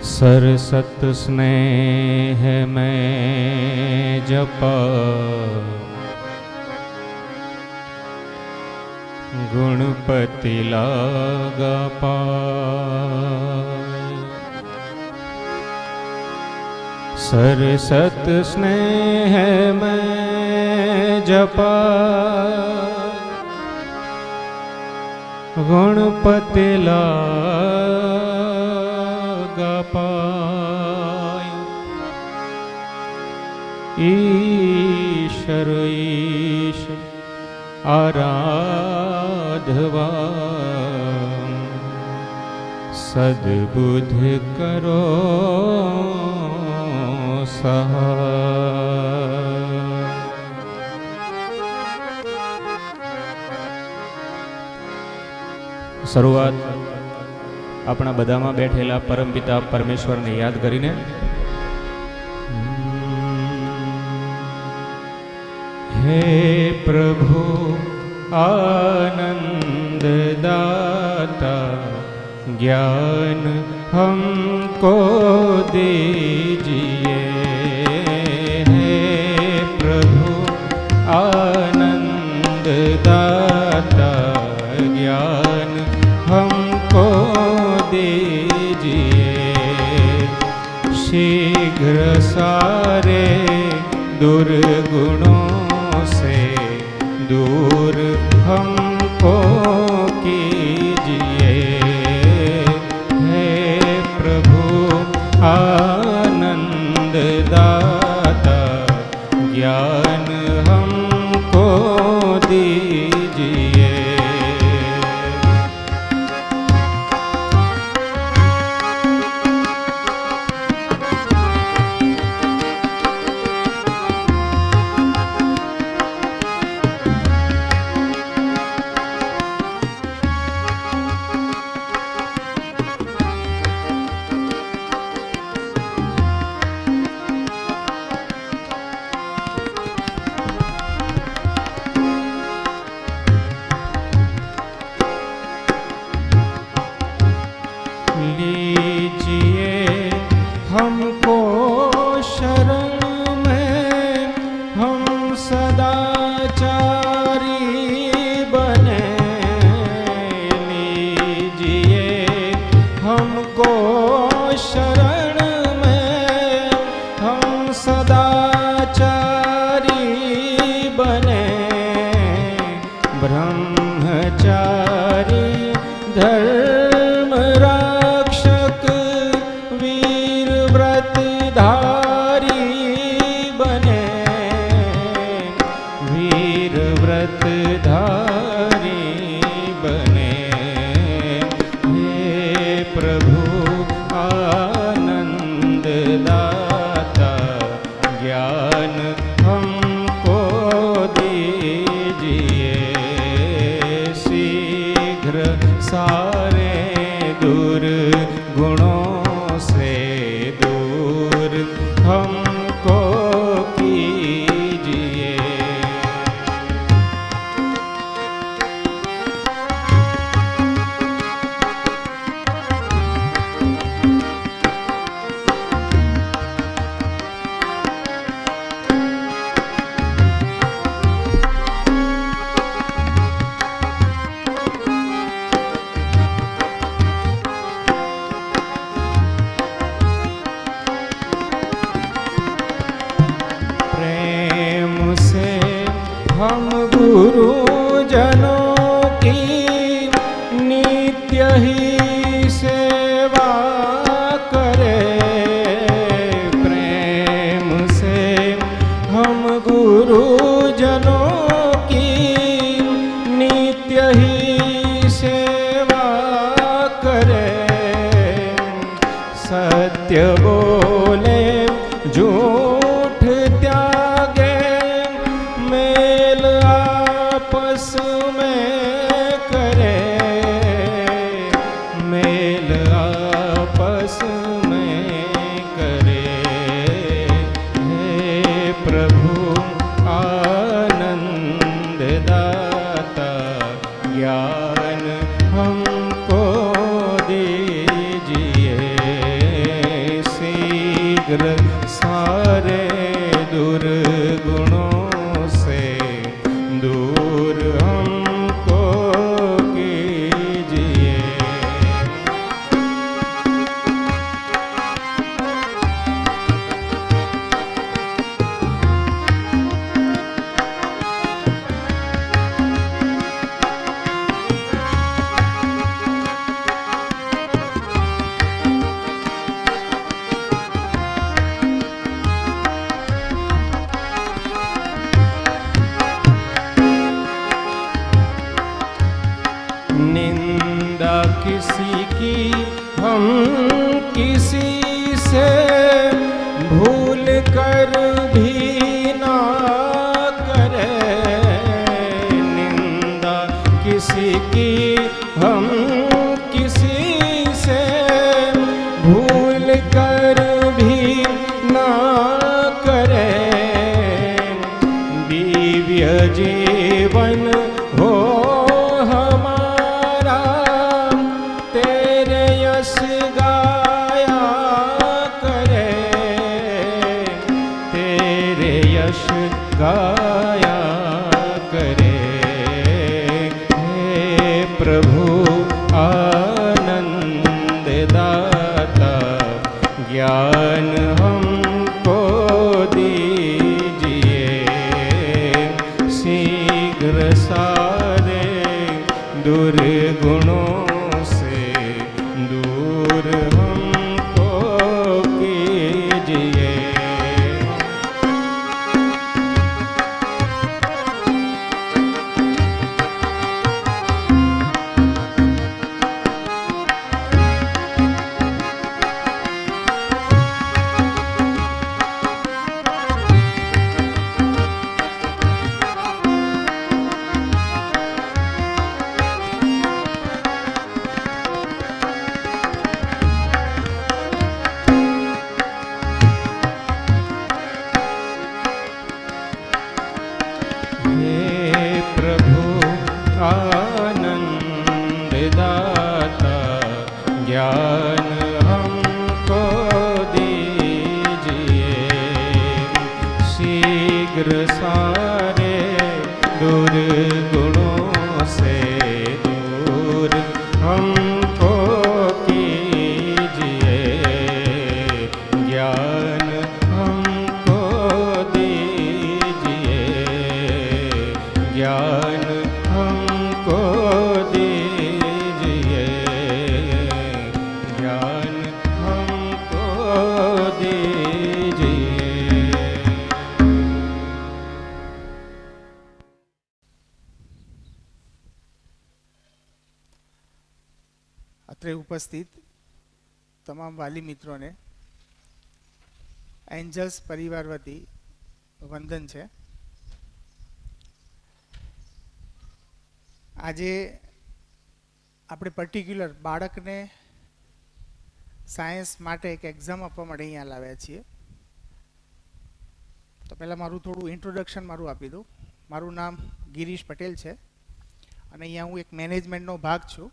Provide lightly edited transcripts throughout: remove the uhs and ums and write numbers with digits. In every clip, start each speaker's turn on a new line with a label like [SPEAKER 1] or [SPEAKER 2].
[SPEAKER 1] सरसत स्नेह में जपा गुणपति लागा पाय। सरसत स्नेह में जपा गुणपति लागा पाय। ईश्वर ईश आराधवा सद्बुद्धि करो सहाय। શરૂઆત આપણા બધામાં બેઠેલા પરમપિતા પરમેશ્વરને યાદ કરીને हे प्रभु आनंद दाता ज्ञान हमको दीजिए। हे प्रभु आनंद दाता ज्ञान हमको दीजिए। शीघ्र सारे दुर्गुणों से दूर हमको कीजिए। हे प्रभु आनंद दाता ज्ञान हमको दीजिए। लीजिए हमको शरण में हम सदाचारी बने। लीजिए हमको शरण में हम सदाचारी बने। ब्रह्मचारी धर्म धारी बने। वीर व्रत धारी बने। हे प्रभु आनंद दाता ज्ञान हमको दीजिए। शीघ्र सारे दुर्गुणों से दूर हमको कीजिए। हम गुरुजनों की नित्य ही सेवा करें। प्रेम से हम गुरुजनों की नित्य ही सेवा करें। सत्य बोले झूठ त्यागे मेल आपस में करे। मेल आपस में करे। हे प्रभु आनंद दाता ज्ञान हमको दीजिए।
[SPEAKER 2] किसी की हम किसी से भूल कर भी ना करें, निंदा किसी की हम किसी से भूल कर भी ना करें, दिव्य जीवन हो हमारा तेरे यश गाया करें, तेरे यश गाया करें। हे प्रभु आनंद दाता, ज्ञान हमको दीजिए, शीघ्र सारे दुर्गुणों से दूर हमको कीजिए। हे प्रभु आनंद दाता, ज्ञान हमको दीजिए, शीघ्र सारे दुर्गुणों से दूर हमको कीजिए, ज्ञान हमको दीजिए, ज्ञान हमको दीजिए, ज्ञान हमको दीजिए।
[SPEAKER 3] અત્રે ઉપસ્થિત તમામ વાલી મિત્રોને એન્જલ્સ પરિવાર વતી વંદન છે. આજે આપણે પર્ટિક્યુલર બાળકને સાયન્સ માટે એક એક્ઝામ આપવા માટે અહીંયા લાવ્યા છીએ. તો પહેલાં મારું થોડું ઇન્ટ્રોડક્શન મારું આપી દઉં. મારું નામ ગિરીશ પટેલ છે અને અહીંયા હું એક મેનેજમેન્ટનો ભાગ છું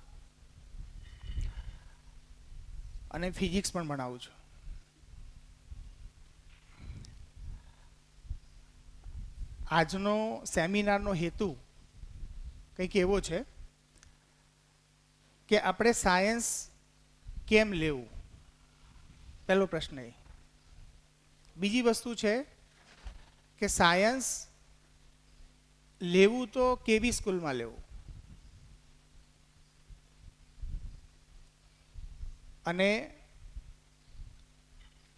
[SPEAKER 3] અને ફિઝિક્સ પણ ભણાવું છું. આજનો સેમિનારનો હેતુ કંઈક એવો છે કે આપણે સાયન્સ કેમ લેવું, પહેલો પ્રશ્ન એ. બીજી વસ્તુ છે કે સાયન્સ લેવું તો કેવી સ્કૂલમાં લેવું, અને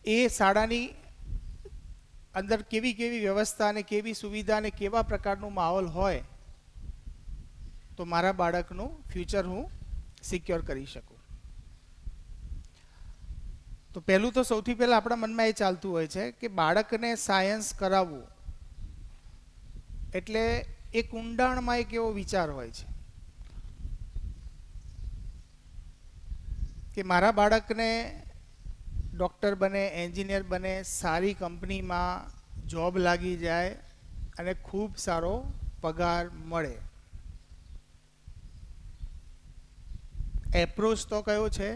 [SPEAKER 3] એ શાળાની અંદર કેવી કેવી વ્યવસ્થા અને કેવી સુવિધા અને કેવા પ્રકારનું માહોલ હોય તો મારા બાળકનું ફ્યુચર હું સિક્યોર કરી શકું. તો પહેલું તો સૌથી પહેલાં આપણા મનમાં એ ચાલતું હોય છે કે બાળકને સાયન્સ કરાવવું એટલે એક ઊંડાણમાં એક એવો વિચાર હોય છે કે મારા બાળકને ડૉક્ટર બને, એન્જિનિયર બને, સારી કંપનીમાં જોબ લાગી જાય અને ખૂબ સારો પગાર મળે. એપ્રોચ તો કયો છે?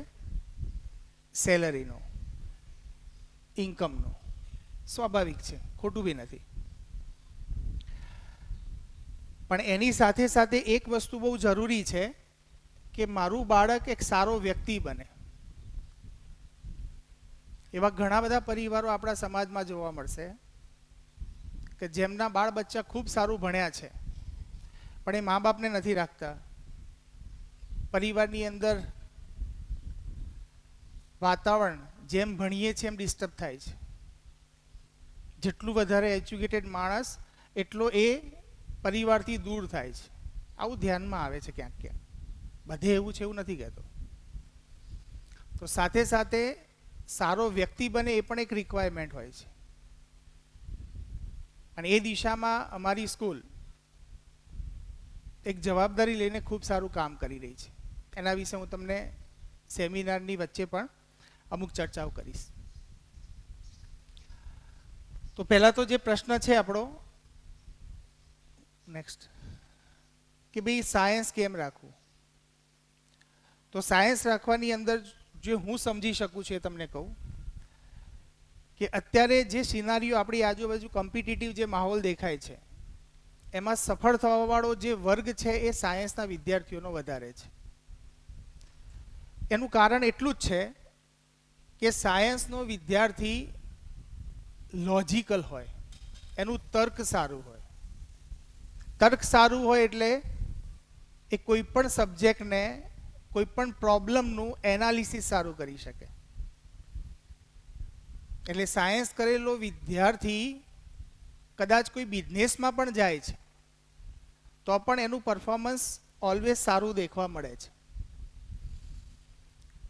[SPEAKER 3] સેલરીનો, ઇન્કમનો. સ્વાભાવિક છે, ખોટું બી નથી. પણ એની સાથે સાથે એક વસ્તુ બહુ જરૂરી છે કે મારું બાળક એક સારો વ્યક્તિ બને. એવા ઘણા બધા પરિવારો આપણા સમાજમાં જોવા મળશે કે જેમના બાળ બચ્ચા ખૂબ સારું ભણ્યા છે પણ એ મા બાપને નથી રાખતા. પરિવારની અંદર વાતાવરણ જેમ ભણીએ છીએ એમ ડિસ્ટર્બ થાય છે. જેટલું વધારે એજ્યુકેટેડ માણસ એટલો એ પરિવારથી દૂર થાય છે. આવું ધ્યાનમાં આવે છે ક્યાંક ક્યાંક. બધે એવું છે એવું નથી કહેતો. તો સાથે સાથે સારો વ્યક્તિ બને એ પણ એક રિક્વાયરમેન્ટ હોય છે. અને એ દિશામાં અમારી સ્કૂલ એક જવાબદારી લઈને ખૂબ સારું કામ કરી રહી છે. એના વિશે હું તમને સેમિનારની વચ્ચે પણ અમુક ચર્ચાઓ કરીશ. તો પહેલા તો જે પ્રશ્ન છે આપણો નેક્સ્ટ કે ભાઈ સાયન્સ કેમ રાખવું. તો સાયન્સ રાખવાની અંદર જે હું સમજી શકું છું એ તમને કહું કે અત્યારે જે સિનારીઓ આપણી આજુબાજુ કોમ્પિટિટિવ જે માહોલ દેખાય છે એમાં સફળ થવાવાળો જે વર્ગ છે એ સાયન્સના વિદ્યાર્થીઓનો વધારે છે. એનું કારણ એટલું જ છે કે સાયન્સનો વિદ્યાર્થી લોજિકલ હોય, એનું તર્ક સારું હોય. તર્ક સારું હોય એટલે એ કોઈ પણ સબ્જેક્ટને કોઈ પણ પ્રોબ્લેમનું એનાલિસિસ સારું કરી શકે. એટલે સાયન્સ કરેલો વિદ્યાર્થી કદાચ કોઈ બિઝનેસમાં પણ જાય છે તો પણ એનું પરફોર્મન્સ ઓલવેઝ સારું દેખવા મળે છે.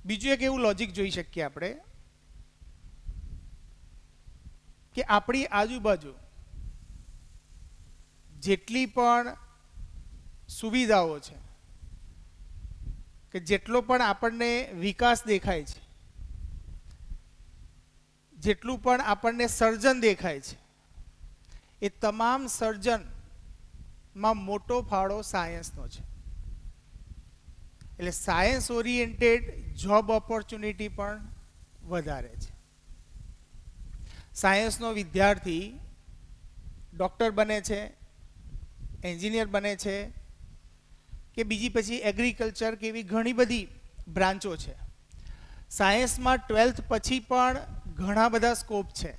[SPEAKER 3] બીજું એક એવું લોજિક જોઈ શકીએ આપણે કે આપણી આજુબાજુ જેટલી પણ સુવિધાઓ છે કે જેટલો પણ આપણને વિકાસ દેખાય છે, જેટલું પણ આપણને સર્જન દેખાય છે, એ તમામ સર્જનમાં મોટો ફાળો સાયન્સનો છે. એટલે સાયન્સ ઓરિએન્ટેડ જોબ ઓપોર્ચ્યુનિટી પણ વધારે છે. સાયન્સનો વિદ્યાર્થી ડૉક્ટર બને છે, એન્જિનિયર બને છે કે બીજી પછી એગ્રીકલ્ચર કે એવી ઘણી બધી બ્રાન્ચો છે. સાયન્સમાં 12th પછી પણ ઘણા બધા સ્કોપ છે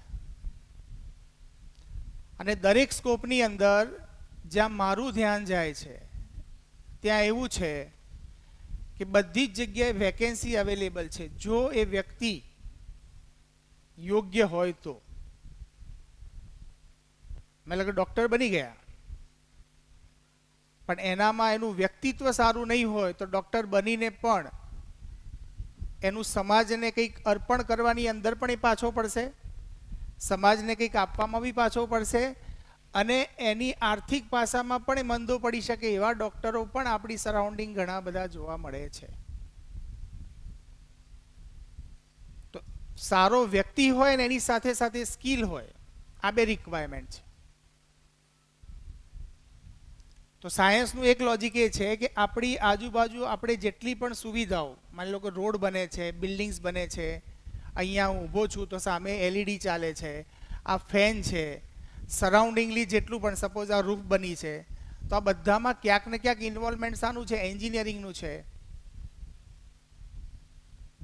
[SPEAKER 3] અને દરેક સ્કોપની અંદર જ્યાં મારું ધ્યાન જાય છે ત્યાં એવું છે કે બધી જ જગ્યાએ વેકેન્સી અવેલેબલ છે. જો એ વ્યક્તિ યોગ્ય હોય તો. મતલબ કે ડૉક્ટર બની ગયા પણ એનામાં એનું વ્યક્તિત્વ સારું નહીં હોય તો ડૉક્ટર બનીને પણ એનું સમાજને કંઈક અર્પણ કરવાની અંદર પણ એ પાછો પડશે, સમાજને કંઈક આપવામાં બી પાછો પડશે અને એની આર્થિક પાસામાં પણ એ મંદો પડી શકે એવા ડૉક્ટરો પણ આપણી સરાઉન્ડિંગ ઘણા બધા જોવા મળે છે. તો સારો વ્યક્તિ હોય ને એની સાથે સાથે સ્કિલ હોય, આ બે રિક્વાયરમેન્ટ છે. તો સાયન્સનું એક લોજિક એ છે કે આપણી આજુબાજુ આપણે જેટલી પણ સુવિધાઓ, માની લો કે રોડ બને છે, બિલ્ડિંગ્સ બને છે, અહીંયા હું ઊભો છું તો સામે એલઈડી ચાલે છે, આ ફેન છે, સરાઉન્ડિંગલી જેટલું પણ સપોઝ આ રૂફ બની છે તો આ બધામાં ક્યાંક ને ક્યાંક ઇન્વોલ્વમેન્ટ શાનું છે? એન્જિનિયરિંગનું છે.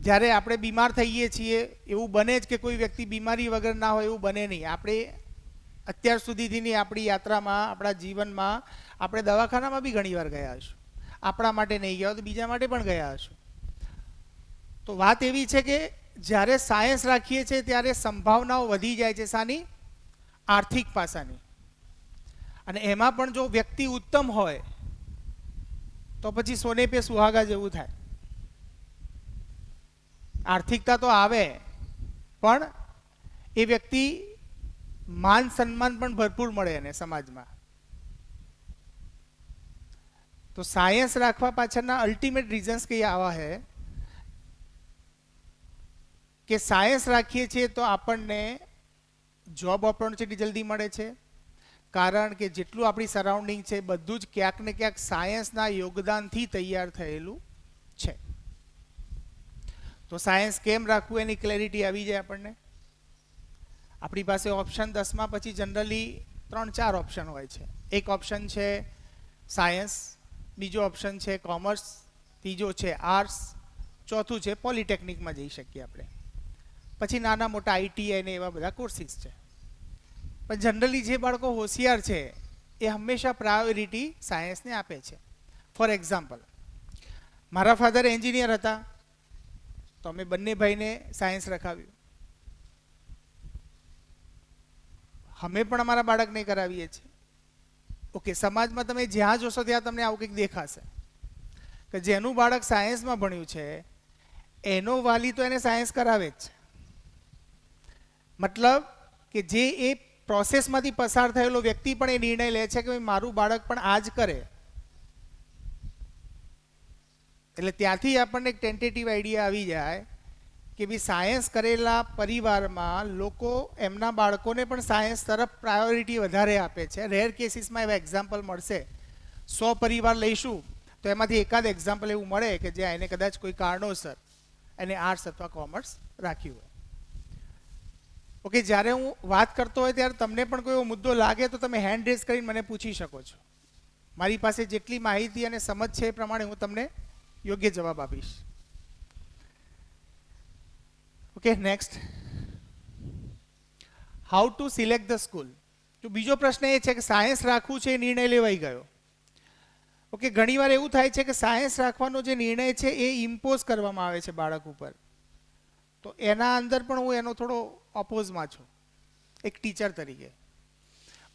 [SPEAKER 3] જ્યારે આપણે બીમાર થઈએ છીએ એવું બને જ કે કોઈ વ્યક્તિ બીમારી વગર ના હોય એવું બને નહીં. આપણે અત્યાર સુધીની આપણી યાત્રામાં, આપણા જીવનમાં આપણે દવાખાનામાં બી ઘણી વાર ગયા હશું. આપણા માટે નહીં ગયા તો બીજા માટે પણ ગયા હશું. તો વાત એવી છે કે જ્યારે સાયન્સ રાખીએ છીએ ત્યારે સંભાવનાઓ વધી જાય છે. શાની? આર્થિક પાસાની. અને એમાં પણ જો વ્યક્તિ ઉત્તમ હોય તો પછી સોને પે સુહાગા જેવું થાય. આર્થિકતા તો આવે પણ એ વ્યક્તિ માન સન્માન પણ ભરપૂર મળે એને સમાજમાં. તો સાયન્સ રાખવા પાછળના અલ્ટિમેટ રીઝન્સ કઈ આવા હે કે સાયન્સ રાખીએ છીએ તો આપણને જોબ ઓપોર્ચ્યુનિટી જલ્દી મળે છે, કારણ કે જેટલું આપણી સરાઉન્ડિંગ છે બધું જ ક્યાંક ને ક્યાંક સાયન્સના યોગદાનથી તૈયાર થયેલું છે. તો સાયન્સ કેમ રાખવું એની ક્લેરિટી આવી જાય આપણને. આપણી પાસે ઓપ્શન 10માં પછી જનરલી 3-4 ઓપ્શન હોય છે. એક ઓપ્શન છે સાયન્સ, બીજો ઓપ્શન છે કોમર્સ, ત્રીજો છે આર્ટ્સ, ચોથું છે પોલિટેકનિકમાં જઈ શકીએ આપણે. પછી નાના મોટા આઈટીઆઈ ને એવા બધા કોર્સિસ છે. પણ જનરલી જે બાળકો હોશિયાર છે એ હંમેશા પ્રાયોરિટી સાયન્સને આપે છે. ફોર એક્ઝામ્પલ, મારા ફાધર એન્જિનિયર હતા તો અમે બંને ભાઈને સાયન્સ રખાવ્યું. અમે પણ અમારા બાળકને કરાવીએ છીએ. ઓકે, સમાજમાં તમે જ્યાં જોશો ત્યાં તમને આવું કંઈક દેખાશે કે જેનું બાળક સાયન્સમાં ભણ્યું છે એનો વાલી તો એને સાયન્સ કરાવે જ છે. મતલબ કે જે એ પ્રોસેસમાંથી પસાર થયેલો વ્યક્તિ પણ એ નિર્ણય લે છે કે ભાઈ મારું બાળક પણ આ જ કરે. એટલે ત્યાંથી આપણને એક ટેન્ટેટિવ આઈડિયા આવી જાય કે ભાઈ સાયન્સ કરેલા પરિવારમાં લોકો એમના બાળકોને પણ સાયન્સ તરફ પ્રાયોરિટી વધારે આપે છે. રેર કેસીસમાં એવા એક્ઝામ્પલ મળશે. 100 પરિવાર લઈશું તો એમાંથી એકાદ એક્ઝામ્પલ એવું મળે કે જ્યાં એને કદાચ કોઈ કારણોસર એને આર્ટ્સ અથવા કોમર્સ રાખ્યું હોય. ઓકે, જ્યારે હું વાત કરતો હોય ત્યારે તમને પણ કોઈ એવો મુદ્દો લાગે તો તમે હેન્ડ રેઝ કરીને મને પૂછી શકો છો. મારી પાસે જેટલી માહિતી અને સમજ છે એ પ્રમાણે હું તમને યોગ્ય જવાબ આપીશ. Okay, next, how to select the school. તો બીજો પ્રશ્ન એ છે કે સાયન્સ રાખવું છે એ નિર્ણય લેવાઈ ગયો. ઓકે, ઘણીવાર એવું થાય છે કે સાયન્સ રાખવાનો જે નિર્ણય છે એ ઇમ્પોઝ કરવામાં આવે છે બાળક ઉપર. તો એના અંદર પણ હું એનો થોડો ઓપોઝમાં છું એક ટીચર તરીકે.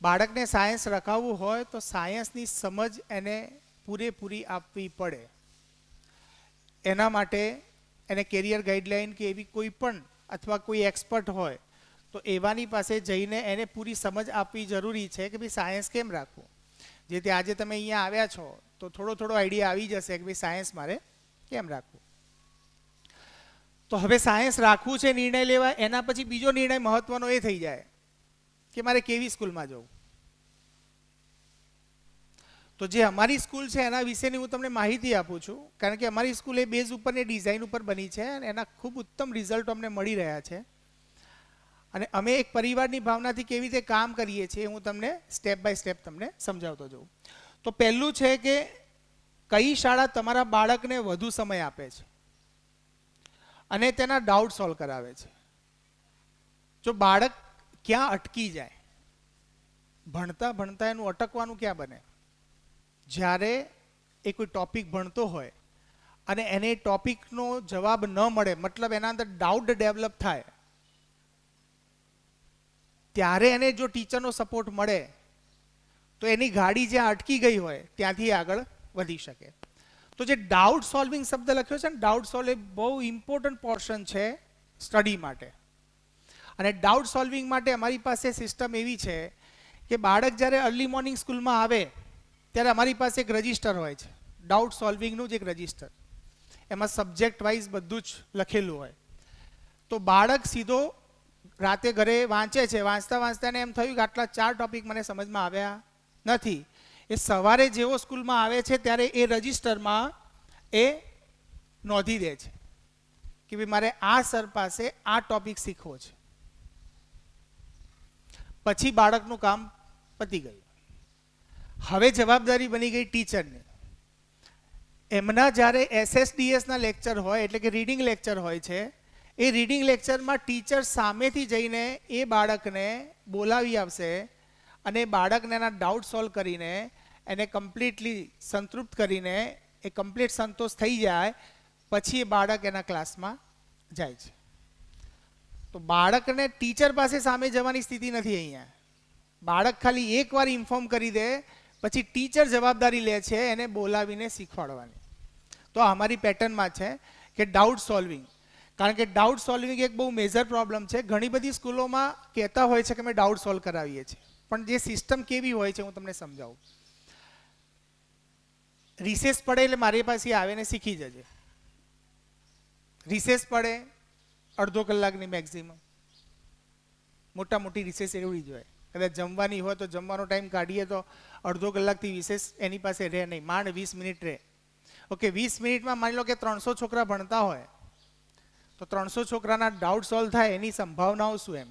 [SPEAKER 3] બાળકને સાયન્સ રખાવવું હોય તો સાયન્સની સમજ એને પૂરેપૂરી આપવી પડે. એના માટે એને કેરિયર ગાઈડલાઈન કે એવી કોઈ પણ અથવા કોઈ એક્સપર્ટ હોય તો એવાની પાસે જઈને એને પૂરી સમજ આપવી જરૂરી છે કે ભાઈ સાયન્સ કેમ રાખવું. જેથી આજે તમે અહીંયા આવ્યા છો તો થોડો આઈડિયા આવી જશે કે ભાઈ સાયન્સ મારે કેમ રાખવું. તો હવે સાયન્સ રાખવું છે નિર્ણય લેવા, એના પછી બીજો નિર્ણય મહત્વનો એ થઈ જાય કે મારે કેવી સ્કૂલમાં જવું. તો જે અમારી સ્કૂલ છે એના વિશેની હું તમને માહિતી આપું છું, કારણ કે અમારી સ્કૂલ એ બેઝ ઉપર ને ડિઝાઇન ઉપર બની છે અને એના ખૂબ ઉત્તમ રિઝલ્ટ અમને મળી રહ્યા છે. અને અમે એક પરિવારની ભાવનાથી કેવી રીતે કામ કરીએ છીએ હું તમને સ્ટેપ બાય સ્ટેપ તમને સમજાવતો જાઉં. તો પહેલું છે કે કઈ શાળા તમારા બાળકને વધુ સમય આપે છે અને તેના ડાઉટ સોલ્વ કરાવે છે. જો બાળક ક્યાં અટકી જાય, ભણતા ભણતા એનું અટકવાનું ક્યાં બને, જ્યારે એ કોઈ ટોપિક ભણતો હોય અને એને ટોપિકનો જવાબ ન મળે, મતલબ એના અંદર ડાઉટ ડેવલપ થાય, ત્યારે એને જો ટીચરનો સપોર્ટ મળે તો એની ગાડી જ્યાં અટકી ગઈ હોય ત્યાંથી આગળ વધી શકે. તો જે ડાઉટ સોલ્વિંગ શબ્દ લખ્યો છે ને, ડાઉટ સોલ્વ એ બહુ ઇમ્પોર્ટન્ટ પોર્શન છે સ્ટડી માટે. અને ડાઉટ સોલ્વિંગ માટે અમારી પાસે સિસ્ટમ એવી છે કે બાળક જ્યારે અર્લી મોર્નિંગ સ્કૂલમાં આવે ત્યારે અમારી પાસે એક રજિસ્ટર હોય છે, ડાઉટ સોલ્વિંગનું જ એક રજિસ્ટર. એમાં સબ્જેક્ટ વાઇઝ બધું જ લખેલું હોય. તો બાળક સીધો રાતે ઘરે વાંચે છે, વાંચતા વાંચતા એને એમ થયું કે આટલા 4 ટોપિક મને સમજમાં આવ્યા નથી. એ સવારે જેવો સ્કૂલમાં આવે છે ત્યારે એ રજિસ્ટરમાં એ નોંધી દે છે કે ભાઈ મારે આ સર પાસે આ ટોપિક શીખવો છે. પછી બાળકનું કામ પતી ગયું. હવે જવાબદારી બની ગઈ ટીચરની. એમના જ્યારે SSDSના લેક્ચર હોય એટલે કે રીડિંગ લેક્ચર હોય છે, એ રીડિંગ લેક્ચરમાં ટીચર સામેથી જઈને એ બાળકને બોલાવી આવશે અને બાળકને એના ડાઉટ સોલ્વ કરીને એને કમ્પ્લીટલી સંતૃપ્ત કરીને એ કમ્પ્લીટ સંતોષ થઈ જાય પછી એ બાળક એના ક્લાસમાં જાય છે. તો બાળકને ટીચર પાસે સામે જવાની સ્થિતિ નથી અહીંયા. બાળક ખાલી એકવાર ઇન્ફોર્મ કરી દે પછી ટીચર જવાબદારી લે છે એને બોલાવીને શીખવાડવાની. તો અમારી પેટર્નમાં છે કે ડાઉટ સોલ્વિંગ. કારણ કે ડાઉટ સોલ્વિંગ એક બહુ મેજર પ્રોબ્લેમ છે. ઘણી બધી સ્કૂલોમાં કહેતા હોય છે કે અમે ડાઉટ સોલ્વ કરાવીએ છીએ, પણ જે સિસ્ટમ કેવી હોય છે હું તમને સમજાવું. રિસેસ પડે એટલે મારી પાસે આવીને શીખી જજે. રિસેસ પડે અડધો કલાકની મેક્સિમમ, મોટા મોટી રિસેસ એવડી જ હોય. કદાચ જમવાની હોય તો જમવાનો ટાઈમ કાઢીએ તો અડધો કલાકથી વિશેષ એની પાસે રહે નહીં, માંડ 20 મિનિટ રહે. ઓકે, 20 મિનિટમાં માની લો કે 300 છોકરા ભણતા હોય તો 300 છોકરાના ડાઉટ સોલ્વ થાય એની સંભાવનાઓ શું? એમ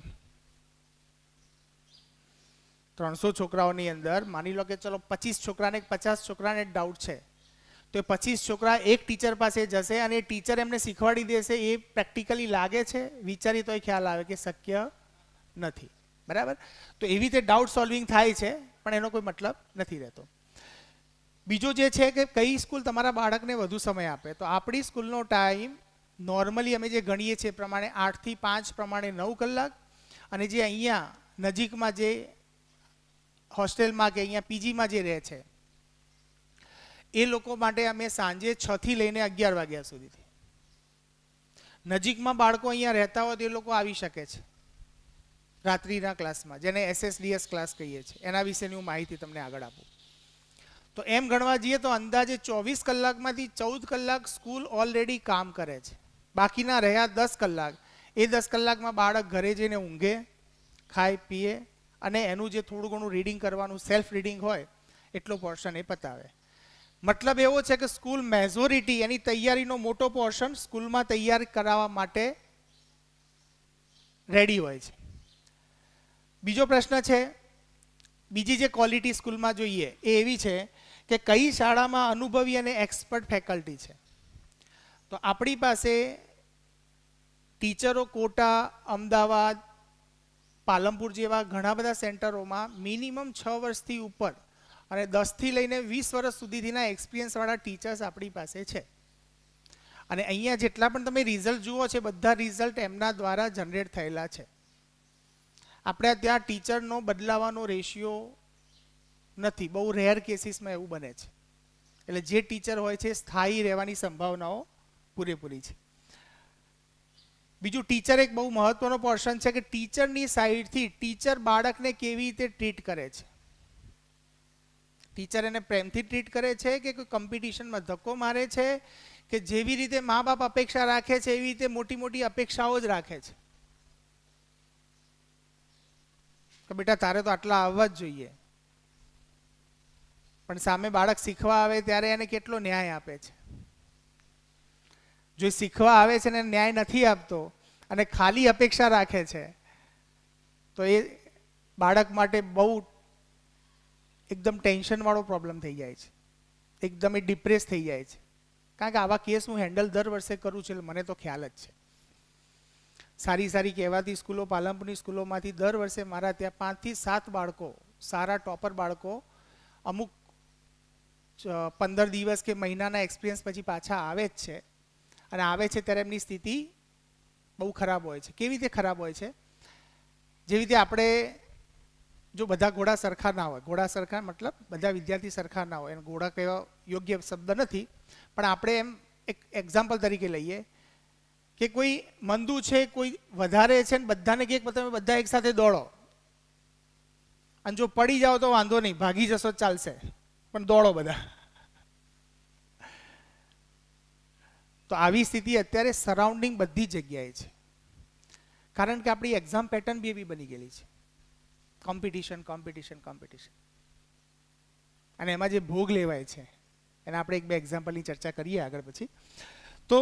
[SPEAKER 3] 300 છોકરાઓની અંદર માની લો કે ચલો 25 છોકરાને 50 છોકરાને ડાઉટ છે, તો એ 25 છોકરા એક ટીચર પાસે જશે અને એ ટીચર એમને શીખવાડી દેશે. એ પ્રેક્ટિકલી લાગે છે? વિચારી તોય ખ્યાલ આવે કે શક્ય નથી. બરાબર? તો એવી રીતે ડાઉટ સોલ્વિંગ થાય છે, પણ એનો કોઈ મતલબ નથી રહેતો. બીજો જે છે કે કઈ સ્કૂલ તમારા બાળકને વધુ સમય આપે. તો આપણી સ્કૂલનો ટાઈમ નોર્મલી અમે જે ગણીએ છીએ પ્રમાણે 8 થી 5 પ્રમાણે 9 કલાક, અને જે અહીંયા નજીકમાં જે હોસ્ટેલમાં કે અહીંયા પીજીમાં જે રહે છે એ લોકો માટે અમે સાંજે 6 થી લઈને 11 વાગ્યા સુધીથી. નજીકમાં બાળકો અહીંયા રહેતા હોય તો એ લોકો આવી શકે છે રાત્રિના ક્લાસમાં, જેને SSDS ક્લાસ કહીએ છીએ. એના વિશેની હું માહિતી તમને આગળ આપું. તો એમ ગણવા જઈએ તો અંદાજે 24 કલાકમાંથી 14 કલાક સ્કૂલ ઓલરેડી કામ કરે છે. બાકીના રહ્યા 10 કલાક. એ 10 કલાકમાં બાળક ઘરે જઈને ઊંઘે, ખાય પીએ અને એનું જે થોડું ઘણું રીડિંગ કરવાનું સેલ્ફ રીડિંગ હોય એટલો પોર્શન એ પતાવે. મતલબ એવો છે કે સ્કૂલ મેજોરિટી એની તૈયારીનો મોટો પોર્શન સ્કૂલમાં તૈયાર કરાવવા માટે રેડી હોય છે. બીજો પ્રશ્ન છે, બીજી જે ક્વોલિટી સ્કૂલમાં જોઈએ એ એવી છે કે કઈ શાળામાં અનુભવી અને એક્સપર્ટ ફેકલ્ટી છે. તો આપણી પાસે ટીચરો કોટા, અમદાવાદ, પાલનપુર જેવા ઘણા બધા સેન્ટરોમાં મિનિમમ 6 વર્ષથી ઉપર અને 10થી લઈને 20 વર્ષ સુધીના એક્સપિરિયન્સવાળા ટીચર્સ આપણી પાસે છે. અને અહીંયા જેટલા પણ તમે રિઝલ્ટ જુઓ છે બધા રિઝલ્ટ એમના દ્વારા જનરેટ થયેલા છે. આપણે ત્યાં ટીચરનો બદલાવાનો રેશિયો નથી, બહુ રેર કેસીસમાં એવું બને છે. એટલે જે ટીચર હોય છે સ્થાયી રહેવાની સંભાવનાઓ પૂરેપૂરી છે. બીજું, ટીચર એક બહુ મહત્વનો પોર્શન છે કે ટીચરની સાઈડથી ટીચર બાળકને કેવી રીતે ટ્રીટ કરે છે. ટીચર એને પ્રેમથી ટ્રીટ કરે છે કે કોઈ કોમ્પિટિશનમાં ધક્કો મારે છે કે જેવી રીતે મા બાપ અપેક્ષા રાખે છે એવી રીતે મોટી મોટી અપેક્ષાઓ જ રાખે છે કે બેટા તારે તો આટલા આવવા જ જોઈએ, પણ સામે બાળક શીખવા આવે ત્યારે એને કેટલો ન્યાય આપે છે. જો શીખવા આવે છે ને ન્યાય નથી આપતો અને ખાલી અપેક્ષા રાખે છે તો એ બાળક માટે બહુ એકદમ ટેન્શનવાળો પ્રોબ્લેમ થઈ જાય છે, એકદમ એ ડિપ્રેસ થઈ જાય છે. કારણ કે આવા કેસ હું હેન્ડલ દર વર્ષે કરું છું એટલે મને તો ખ્યાલ જ છે. સારી સારી કહેવાતી સ્કૂલો, પાલનપુરની સ્કૂલોમાંથી દર વર્ષે મારા ત્યાં 5 થી 7 બાળકો, સારા ટોપર બાળકો અમુક 15 દિવસ કે મહિનાના એક્સપિરિયન્સ પછી પાછા આવે જ છે. અને આવે છે ત્યારે એમની સ્થિતિ બહુ ખરાબ હોય છે. કેવી રીતે ખરાબ હોય છે? જેવી રીતે આપણે જો બધા ઘોડા સરખા ના હોય, ઘોડા સરખા મતલબ બધા વિદ્યાર્થી સરખા ના હોય, એને ઘોડા કહેવા યોગ્ય શબ્દ નથી, પણ આપણે એમ એક એક્ઝામ્પલ તરીકે લઈએ કે કોઈ મંદુ છે, કોઈ વધારે છે ને બધાને કે તમે બધા એક સાથે દોડો અને જો પડી જાઓ તો વાંધો નહીં, ભાગી જશો ચાલશે, પણ દોડો બધા. તો આવી સ્થિતિ અત્યારે સરાઉન્ડિંગ બધી જગ્યાએ છે. કારણ કે આપણી એક્ઝામ પેટર્ન બી એવી બની ગયેલી છે, કોમ્પિટિશન કોમ્પિટિશન કોમ્પિટિશન. અને એમાં જે ભોગ લેવાય છે એના આપણે 1-2 એક્ઝામ્પલની ચર્ચા કરીએ આગળ પછી. તો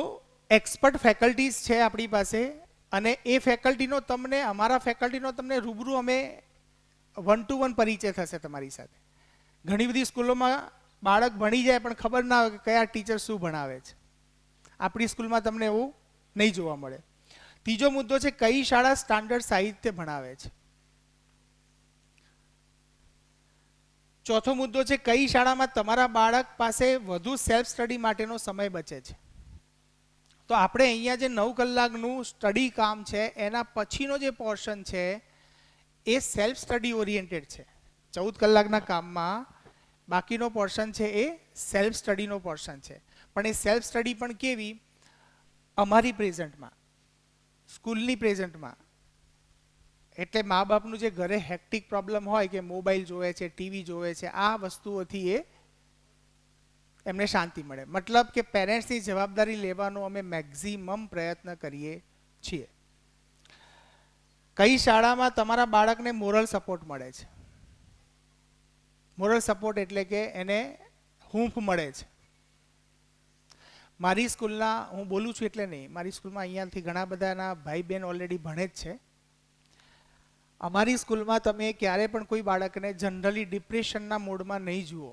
[SPEAKER 3] એક્સપર્ટ ફેકલ્ટીઝ છે આપણી પાસે અને એ ફેકલ્ટીનો તમને, અમારા ફેકલ્ટીનો તમને રૂબરૂ અમે 1-to-1 પરિચય થશે તમારી સાથે. ઘણી બધી સ્કૂલોમાં બાળક ભણી જાય પણ ખબર ના હોય કે કયા ટીચર શું ભણાવે છે. આપણી સ્કૂલમાં તમને એવું નહીં જોવા મળે. ત્રીજો મુદ્દો છે કઈ શાળા સ્ટાન્ડર્ડ સાહિત્ય ભણાવે છે. ચોથો મુદ્દો છે કઈ શાળામાં તમારા બાળક પાસે વધુ સેલ્ફ સ્ટડી માટેનો સમય બચે છે. તો આપણે અહીંયા જે 9 કલાકનું સ્ટડી કામ છે એના પછીનો જે પોર્શન છે એ સેલ્ફ સ્ટડી ઓરિએન્ટેડ છે. 14 કલાકના કામમાં બાકીનો પોર્શન છે એ સેલ્ફ સ્ટડીનો પોર્શન છે. પણ એ સેલ્ફ સ્ટડી પણ કેવી? અમારી પ્રેઝન્ટમાં, સ્કૂલની પ્રેઝન્ટમાં. એટલે મા બાપનું જે ઘરે હેક્ટિક પ્રોબ્લેમ હોય કે મોબાઈલ જોવે છે, ટીવી જોવે છે, આ વસ્તુઓથી એ એમને શાંતિ મળે. મતલબ કે પેરેન્ટ્સની જવાબદારી લેવાનો અમે મેક્ઝિમમ પ્રયત્ન કરીએ છીએ. કઈ શાળામાં તમારા બાળકને મોરલ સપોર્ટ મળે છે. મોરલ સપોર્ટ એટલે કે એને હૂંફ મળે છે. મારી સ્કૂલના, હું બોલું છું એટલે નહીં, મારી સ્કૂલમાં અહીંયાથી ઘણા બધાના ભાઈ બહેન ઓલરેડી ભણે જ છે. અમારી સ્કૂલમાં તમે ક્યારે પણ કોઈ બાળકને જનરલી ડિપ્રેશનના મોડમાં નહીં જુઓ.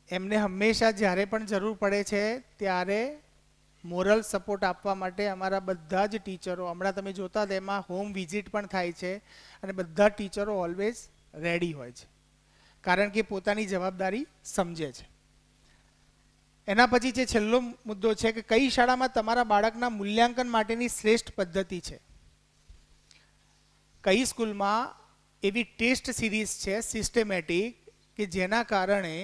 [SPEAKER 3] એમને હંમેશા જ્યારે પણ જરૂર પડે છે ત્યારે મોરલ સપોર્ટ આપવા માટે અમારા બધા જ ટીચરો, હમણાં તમે જોતા હતા એમાં હોમ વિઝિટ પણ થાય છે અને બધા ટીચરો ઓલવેઝ રેડી હોય છે, કારણ કે પોતાની જવાબદારી સમજે છે. એના પછી જે છેલ્લો મુદ્દો છે કે કઈ શાળામાં તમારા બાળકના મૂલ્યાંકન માટેની શ્રેષ્ઠ પદ્ધતિ છે. કઈ સ્કૂલમાં એવી ટેસ્ટ સિરીઝ છે સિસ્ટમેટિક કે જેના કારણે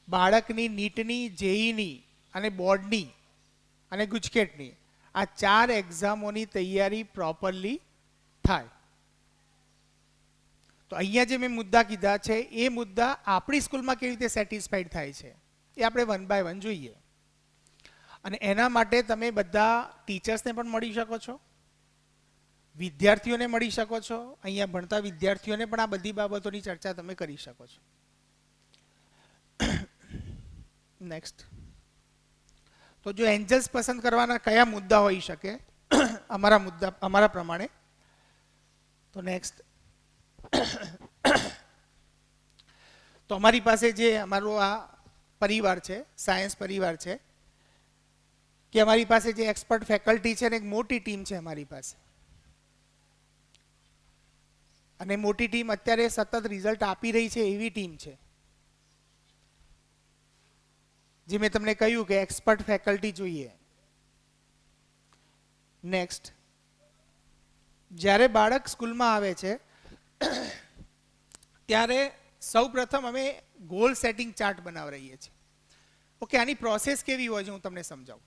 [SPEAKER 3] બાળકની નીટની, જેઈની અને બોર્ડની અને ગુજકેટની આ 4 એક્ઝામોની તૈયારી પ્રોપરલી થાય. તો અહીંયા જે મેં મુદ્દા કીધા છે એ મુદ્દા આપણી સ્કૂલમાં કેવી રીતે સેટિસ્ફાઈડ થાય છે એ આપણે 1 by 1 જોઈએ. અને એના માટે તમે બધા ટીચર્સને પણ મળી શકો છો, વિદ્યાર્થીઓને મળી શકો છો, અહીંયા ભણતા વિદ્યાર્થીઓને પણ આ બધી બાબતોની ચર્ચા તમે કરી શકો છો. નેક્સ્ટ, તો જો એન્જલ્સ પસંદ કરવાના કયા મુદ્દા હોઈ શકે અમારા પ્રમાણે, તો નેક્સ્ટ તો અમારી પાસે જે અમારો આ પરિવાર છે, સાયન્સ પરિવાર છે, કે અમારી પાસે જે એક્સપર્ટ ફેકલ્ટી છે ને એક મોટી ટીમ છે અમારી પાસે, અને મોટી ટીમ અત્યારે સતત રિઝલ્ટ આપી રહી છે એવી ટીમ છે. જે મેં તમને કહ્યું કે એક્સપર્ટ ફેકલ્ટી જોઈએ. નેક્સ્ટ, જ્યારે બાળક સ્કૂલમાં આવે છે ત્યારે સૌ પ્રથમ અમે ગોલ સેટિંગ ચાર્ટ બનાવી રહીએ છીએ. ઓકે, આની પ્રોસેસ કેવી હોય છે હું તમને સમજાવું.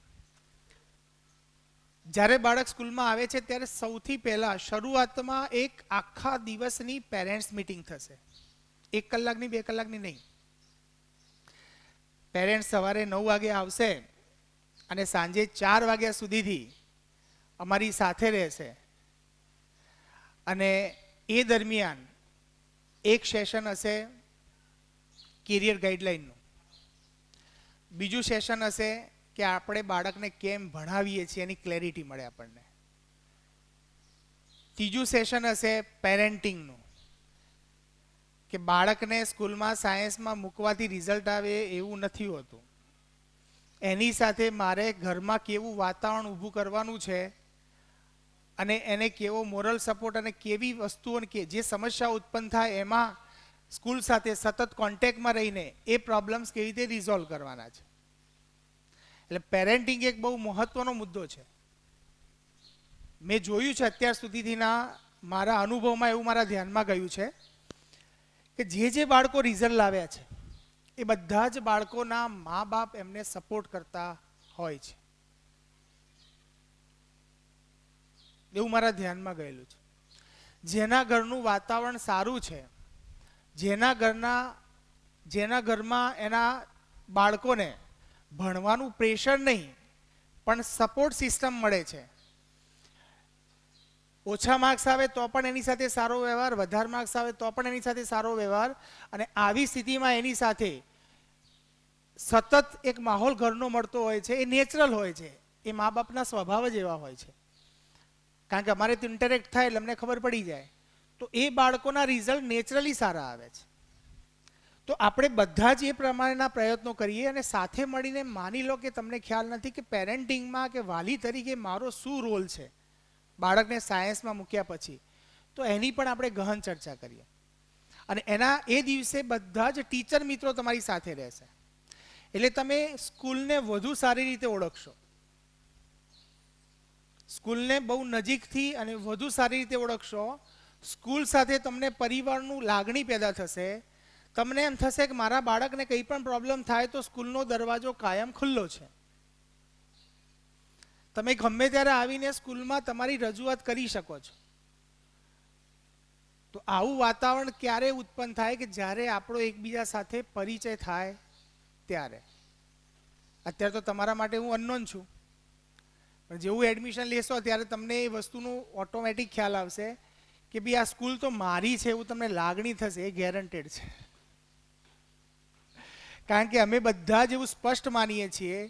[SPEAKER 3] જ્યારે બાળક સ્કૂલમાં આવે છે ત્યારે સૌથી પહેલા શરૂઆતમાં એક આખા દિવસની પેરેન્ટ્સ મીટિંગ થશે. 1 કલાકની 2 કલાકની નહીં. પેરેન્ટ્સ સવારે 9 વાગે આવશે અને સાંજે 4 વાગ્યા સુધીથી અમારી સાથે રહેશે. અને એ દરમિયાન એક સેશન હશે કેરિયર ગાઈડલાઈનનું, બીજું સેશન હશે કે આપણે બાળકને કેમ ભણાવીએ છીએ એની ક્લેરિટી મળે આપણને, ત્રીજું સેશન હશે પેરેન્ટિંગનું, કે બાળકને સ્કૂલમાં સાયન્સમાં મૂકવાથી રિઝલ્ટ આવે એવું નથી હોતું, એની સાથે મારે ઘરમાં કેવું વાતાવરણ ઊભું કરવાનું છે અને એને કેવો મોરલ સપોર્ટ અને કેવી વસ્તુઓ કે જે સમસ્યા ઉત્પન્ન થાય એમાં સ્કૂલ સાથે સતત કોન્ટેક્ટમાં રહીને એ પ્રોબ્લેમ્સ કેવી રીતે રિઝોલ્વ કરવાના છે. એટલે પેરેન્ટિંગ એક બહુ મહત્વનો મુદ્દો છે. મેં જોયું છે અત્યાર સુધીના મારા અનુભવમાં, એવું મારા ધ્યાનમાં ગયું છે કે જે બાળકો રિઝલ્ટ લાવ્યા છે એ બધા જ બાળકોના મા બાપ એમને સપોર્ટ કરતા હોય છે, એવું મારા ધ્યાનમાં ગયેલું છે. જેના ઘરનું વાતાવરણ સારું છે, જેના ઘરમાં એના બાળકોને ભણવાનું પ્રેશર નહીં પણ સપોર્ટ સિસ્ટમ મળે છે, ઓછા માર્ક્સ આવે તો પણ એની સાથે સારો વ્યવહાર, વધારે માર્ક્સ આવે તો પણ એની સાથે સારો વ્યવહાર, અને આવી સ્થિતિમાં એની સાથે સતત એક માહોલ ઘરનો મળતો હોય છે, એ નેચરલ હોય છે, એ મા બાપના સ્વભાવ જ એવા હોય છે. કારણ કે અમારે તો ઇન્ટરેક્ટ થાય એટલે અમને ખબર પડી જાય, તો એ બાળકોના રિઝલ્ટ નેચરલી સારા આવે છે. તો આપણે બધા જ એ પ્રમાણેના પ્રયત્નો કરીએ અને સાથે મળીને, માની લો કે તમને ખ્યાલ નથી કે પેરેન્ટિંગમાં કે વાલી તરીકે મારો શું રોલ છે બાળકને સાયન્સમાં મૂક્યા પછી, તો એની પણ આપણે ગહન ચર્ચા કરીએ. અને એના એ દિવસે બધા જ ટીચર મિત્રો તમારી સાથે રહેશે, એટલે તમે સ્કૂલને વધુ સારી રીતે ઓળખશો, સ્કૂલને બહુ નજીકથી અને વધુ સારી રીતે ઓળખશો. સ્કૂલ સાથે તમને પરિવારનું લાગણી પેદા થશે. તમને એમ થશે કે મારા બાળકને કંઈ પણ પ્રોબ્લેમ થાય તો સ્કૂલનો દરવાજો કાયમ ખુલ્લો છે. તમે ગમે ત્યારે આવીને સ્કૂલમાં તમારી રજૂઆત કરી શકો છો. તો આવું વાતાવરણ ક્યારે ઉત્પન્ન થાય કે જ્યારે આપણો એકબીજા સાથે પરિચય થાય ત્યારે. અત્યારે તો તમારા માટે હું અનનોન છું, પણ જેવું એડમિશન લેશો ત્યારે તમને એ વસ્તુનું ઓટોમેટિક ખ્યાલ આવશે કે ભાઈ આ સ્કૂલ તો મારી છે, એવું તમને લાગણી થશે, એ ગેરંટેડ છે. કારણ કે અમે બધા જ એવું સ્પષ્ટ માનીએ છીએ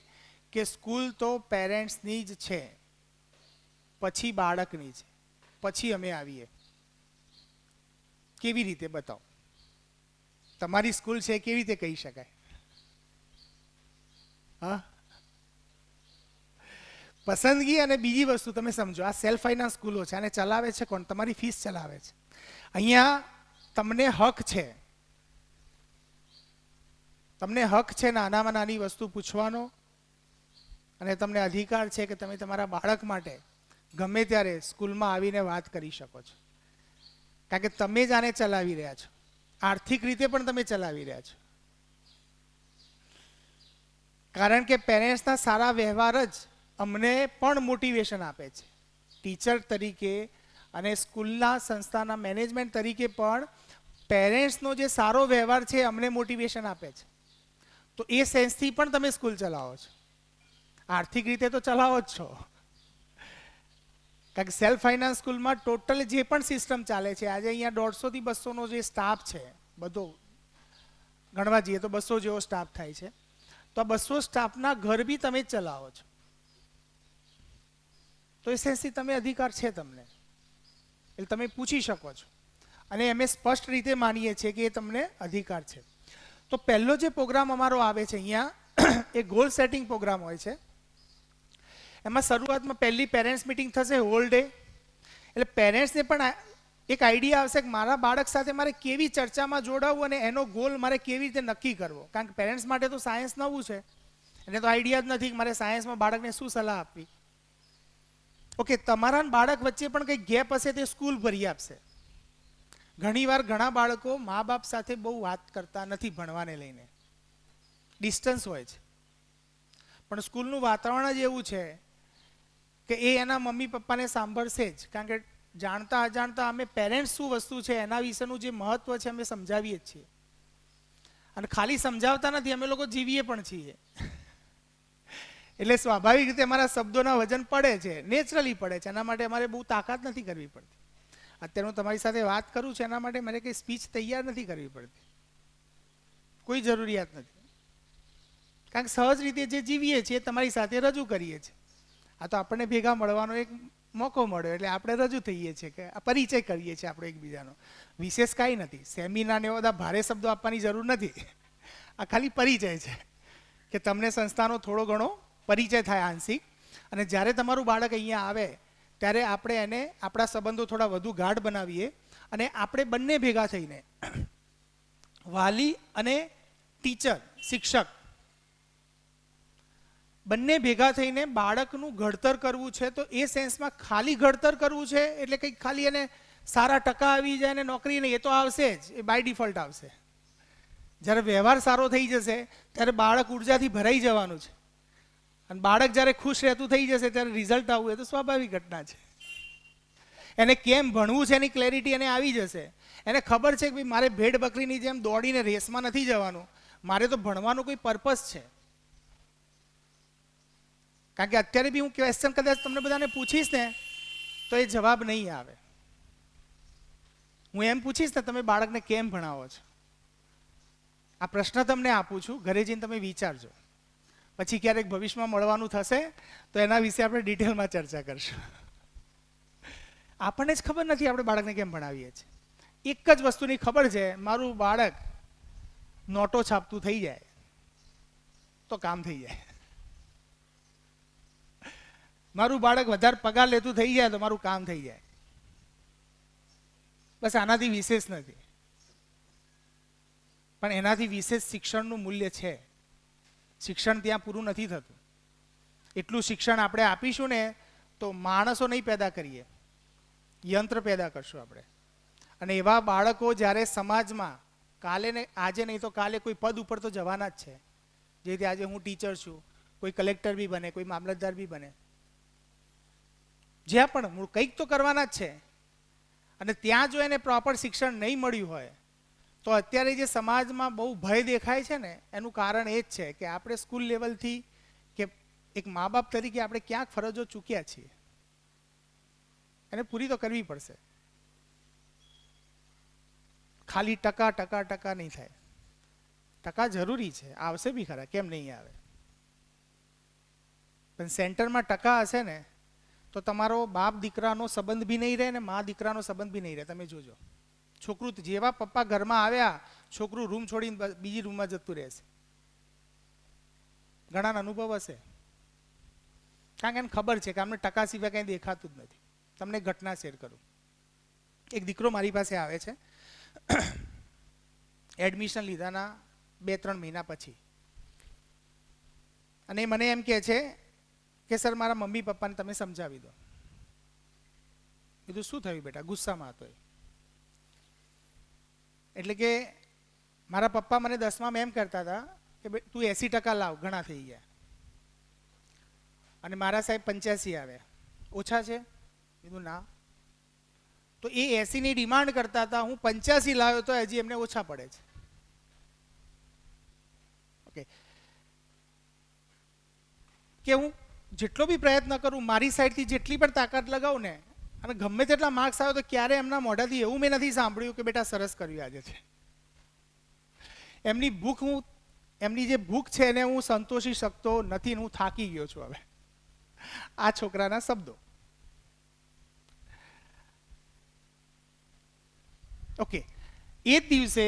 [SPEAKER 3] કે સ્કૂલ તો પેરેન્ટ્સની જ છે, પછી બાળકની છે, પછી અમે આવીએ. કેવી રીતે બતાવો? તમારી સ્કૂલ છે કેવી રીતે કહી શકાય? હા, પસંદગી. અને બીજી વસ્તુ તમે સમજો, આ સેલ્ફ ફાઇનાન્સ સ્કૂલો છે, આને ચલાવે છે કોણ? તમારી ફીસ ચલાવે છે. અહીંયા તમને હક છે, નાનામાં નાની વસ્તુ પૂછવાનો, અને તમને અધિકાર છે કે તમે તમારા બાળક માટે ગમે ત્યારે સ્કૂલમાં આવીને વાત કરી શકો છો. કારણ કે તમે જ આને ચલાવી રહ્યા છો, આર્થિક રીતે પણ તમે ચલાવી રહ્યા છો. કારણ કે પેરેન્ટ્સના સારા વ્યવહાર જ અમને પણ મોટિવેશન આપે છે. ટીચર તરીકે અને સ્કૂલના સંસ્થાના મેનેજમેન્ટ તરીકે પણ પેરેન્ટ્સનો જે સારો વ્યવહાર છે અમને મોટિવેશન આપે છે. તો એ સેન્સથી પણ તમે સ્કૂલ ચલાવો છો. આર્થિક રીતે તો ચલાવો જ છો. કારણ કે સેલ્ફ ફાઇનાન્સ સ્કૂલમાં ટોટલ જે પણ સિસ્ટમ ચાલે છે, આજે અહીંયા 150 થી 200નો જે સ્ટાફ છે, બધો ગણવા જઈએ તો 200 જેવો સ્ટાફ થાય છે. તો આ 200 સ્ટાફના ઘર બી તમે જ ચલાવો છો. તો એ સેન્સથી તમે અધિકાર છે તમને, એટલે તમે પૂછી શકો છો. અને અમે સ્પષ્ટ રીતે માનીએ છીએ કે એ તમને અધિકાર છે. તો પહેલો જે પ્રોગ્રામ અમારો આવે છે અહીંયા એ ગોલ સેટિંગ પ્રોગ્રામ હોય છે. એમાં શરૂઆતમાં પહેલી પેરેન્ટ્સ મિટિંગ થશે હોલ ડે. એટલે પેરેન્ટ્સને પણ એક આઈડિયા આવશે કે મારા બાળક સાથે મારે કેવી ચર્ચામાં જોડાવવું અને એનો ગોલ મારે કેવી રીતે નક્કી કરવો. કારણ કે પેરેન્ટ્સ માટે તો સાયન્સ નવું છે, એને તો આઈડિયા જ નથી કે મારે સાયન્સમાં બાળકને શું સલાહ આપવી. ઓકે, તમારા બાળક વચ્ચે પણ કંઈક ગેપ હશે તે સ્કૂલ ભરી આપશે. ઘણીવાર ઘણા બાળકો મા બાપ સાથે બહુ વાત કરતા નથી ભણવાને લઈને, ડિસ્ટન્સ હોય છે. પણ સ્કૂલનું વાતાવરણ જ એવું છે કે એ એના મમ્મી પપ્પાને સાંભળશે જ. કારણ કે જાણતા અજાણતા અમે પેરેન્ટ્સ શું વસ્તુ છે એના વિશેનું જે મહત્વ છે અમે સમજાવીએ જ છીએ. અને ખાલી સમજાવતા નથી, અમે લોકો જીવીએ પણ છીએ. એટલે સ્વાભાવિક રીતે અમારા શબ્દોના વજન પડે છે, નેચરલી પડે છે. એના માટે અમારે બહુ તાકાત નથી કરવી પડતી. અત્યારે હું તમારી સાથે વાત કરું છું એના માટે મારે કંઈ સ્પીચ તૈયાર નથી કરવી પડતી, કોઈ જરૂરિયાત નથી. કારણ કે સહજ રીતે જે જીવીએ છીએ તમારી સાથે રજૂ કરીએ છીએ. આ તો આપણને ભેગા મળવાનો એક મોકો મળ્યો એટલે આપણે રજૂ થઈએ છીએ કે આ પરિચય કરીએ છીએ આપણે એકબીજાનો. વિશેષ કાંઈ નથી. સેમિનારને એવા બધા ભારે શબ્દો આપવાની જરૂર નથી. આ ખાલી પરિચય છે કે તમને સંસ્થાનો થોડો ઘણો પરિચય થાય આંશિક. અને જ્યારે તમારું બાળક અહીંયા આવે ત્યારે આપણે એને આપણા સંબંધો થોડા વધુ ગાઢ બનાવીએ અને આપણે બંને ભેગા થઈને વાલી અને ટીચર, શિક્ષક બંને ભેગા થઈને બાળકનું ઘડતર કરવું છે. તો એ સેન્સમાં ખાલી ઘડતર કરવું છે એટલે કંઈક ખાલી એને સારા ટકા આવી જાય અને નોકરી નહીં, એ તો આવશે જ, એ બાય ડિફોલ્ટ આવશે. જ્યારે વ્યવહાર સારો થઈ જશે ત્યારે બાળક ઉર્જાથી ભરાઈ જવાનું છે. અને બાળક જ્યારે ખુશ રહેતું થઈ જશે ત્યારે રિઝલ્ટ આવવું એ તો સ્વાભાવિક ઘટના છે. એને કેમ ભણવું છે એની ક્લેરિટી એને આવી જશે. એને ખબર છે કે ભાઈ મારે ભેડ બકરીની જેમ દોડીને રેસમાં નથી જવાનું, મારે તો ભણવાનું કોઈ પર્પસ છે. કારણ કે અત્યારે બી હું ક્વેશ્ચન કદાચ તમને બધાને પૂછીશ ને તો એ જવાબ નહીં આવે. હું એમ પૂછીશ ને તમે બાળકને કેમ ભણાવો છો, આ પ્રશ્ન તમને આપું છું, ઘરે જઈને તમે વિચારજો. પછી ક્યારેક ભવિષ્યમાં મળવાનું થશે તો એના વિશે આપણે ડિટેલમાં ચર્ચા કરશું. આપણને જ ખબર નથી આપણે બાળકને કેમ ભણાવીએ છીએ. એક જ વસ્તુની ખબર છે, મારું બાળક નોટો છાપતું થઈ જાય તો કામ થઈ જાય, મારું બાળક વધારે પગાર લેતું થઈ જાય તો મારું કામ થઈ જાય. બસ આનાથી વિશેષ નથી. પણ એનાથી વિશેષ શિક્ષણનું મૂલ્ય છે. શિક્ષણ ત્યાં પૂરું નથી થતું. એટલું શિક્ષણ આપણે આપીશું ને તો માણસો નહીં પેદા કરીએ, યંત્ર પેદા કરશું આપણે. અને એવા બાળકો જ્યારે સમાજમાં કાલે ને આજે નહીં તો કાલે કોઈ પદ ઉપર તો જવાના જ છે. જે રીતે આજે હું ટીચર છું, કોઈ કલેક્ટર બી બને, કોઈ મામલતદાર બી બને, જ્યાં પણ મૂળ કંઈક તો કરવાના જ છે. અને ત્યાં જો એને પ્રોપર શિક્ષણ નહીં મળ્યું હોય તો અત્યારે જે સમાજમાં બહુ ભય દેખાય છે ને એનું કારણ એ જ છે કે આપણે સ્કૂલ લેવલથી કે એક મા બાપ તરીકે આપણે ક્યાંક ફરજો ચૂક્યા છીએ. એને પૂરી તો કરવી પડશે. ખાલી ટકા ટકા ટકા નહીં થાય. ટકા જરૂરી છે, આવશે બી ખરા, કેમ નહીં આવે. પણ સેન્ટરમાં ટકા હશે ને તો તમારો બાપ દીકરાનો સંબંધ બી નહીં રહે ને મા દીકરાનો સંબંધ બી નહીં રહે. તમે જોજો, છોકરું જેવા પપ્પા ઘરમાં આવ્યા છોકરું રૂમ છોડીને બીજી રૂમમાં જતું રહેશે. ઘણાનો અનુભવ હશે. કારણ કે એને ખબર છે કે અમને ટકા સિવાય કંઈ દેખાતું જ નથી. તમને ઘટના શેર કરું. એક દીકરો મારી પાસે આવે છે એડમિશન લીધાના 2-3 મહિના પછી, અને મને એમ કહે છે કે સર મારા મમ્મી પપ્પાને તમે સમજાવી દો. કીધું શું થયું બેટા? ગુસ્સામાં હતો. એટલે કે મારા પપ્પા મને 10મામાં એમ કરતા હતા કે તું 80% લાવ, ઘણા થઈ ગયા. અને મારા સાહેબ 85 આવ્યા, ઓછા છે? કીધું ના. તો એ 80ની ડિમાન્ડ કરતા હતા, હું 85 લાવ્યો તો હજી એમને ઓછા પડે છે. ઓકે, કે હું જેટલો બી પ્રયત્ન કરું, મારી સાઈડથી જેટલી પણ તાકાત લગાવું ને, અને ગમે તેટલા માર્ક્સ આવે તો ક્યારે એમના મોઢાથી એવું મેં નથી સાંભળ્યું કે બેટા સરસ કર્યું આજે છે. એમની જે ભૂખ છે એને હું સંતોષી શકતો નથી, હું થાકી ગયો છું હવે. આ છોકરાના શબ્દો. ઓકે, એ જ દિવસે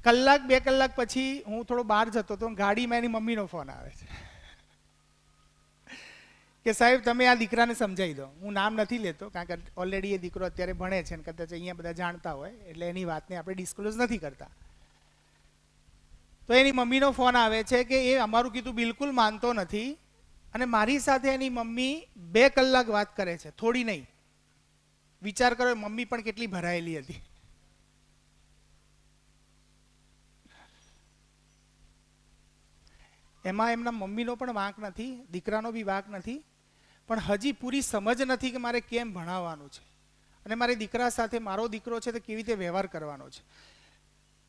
[SPEAKER 3] કલાક 2 કલાક પછી હું થોડો બહાર જતો હતો, ગાડીમાં એની મમ્મીનો ફોન આવે છે કે સાહેબ તમે આ દીકરાને સમજાવી દો. હું નામ નથી લેતો કારણ કે ઓલરેડી એ દીકરો અત્યારે ભણે છે અને કદાચ અહીંયા બધા જાણતા હોય એટલે એની વાતને આપણે ડિસ્ક્લોઝ નથી કરતા. તો એની મમ્મીનો ફોન આવે છે કે એ અમારું કીધું બિલકુલ માનતો નથી અને મારી સાથે એની મમ્મી 2 કલાક વાત કરે છે, થોડી નહીં. વિચાર કરો મમ્મી પણ કેટલી ભરાયેલી હતી. એમાં એમના મમ્મીનો પણ વાંક નથી, દીકરાનો બી વાંક નથી, પણ હજી પૂરી સમજ નથી કે મારે કેમ ભણાવવાનું છે અને મારે દીકરા સાથે, મારો દીકરો છે તો કેવી રીતે વ્યવહાર કરવાનો છે.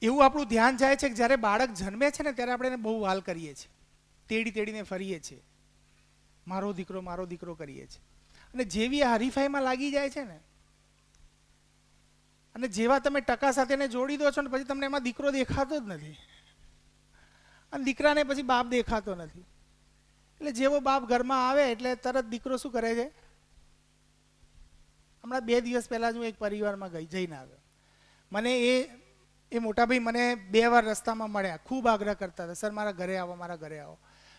[SPEAKER 3] એવું આપણું ધ્યાન જાય છે કે જ્યારે બાળક જન્મે છે ને ત્યારે આપણે એને બહુ વાલ કરીએ છીએ, તેડીને ફરીએ છીએ, મારો દીકરો કરીએ છીએ. અને જેવી આ હરીફાઈમાં લાગી જાય છે ને, અને જેવા તમે ટકા સાથે એને જોડી દો છો ને પછી તમને એમાં દીકરો દેખાતો જ નથી અને દીકરાને પછી બાપ દેખાતો નથી. એટલે જેવો બાપ ઘરમાં આવે એટલે તરત દીકરો શું કરે છે. હમણાં 2 દિવસ પહેલા જ હું એક પરિવારમાં જઈને આવ્યો. મને એ મોટા ભાઈ મને 2 વાર રસ્તામાં મળ્યા, ખૂબ આગ્રહ કરતા હતા, સર મારા ઘરે આવો, મારા ઘરે આવો.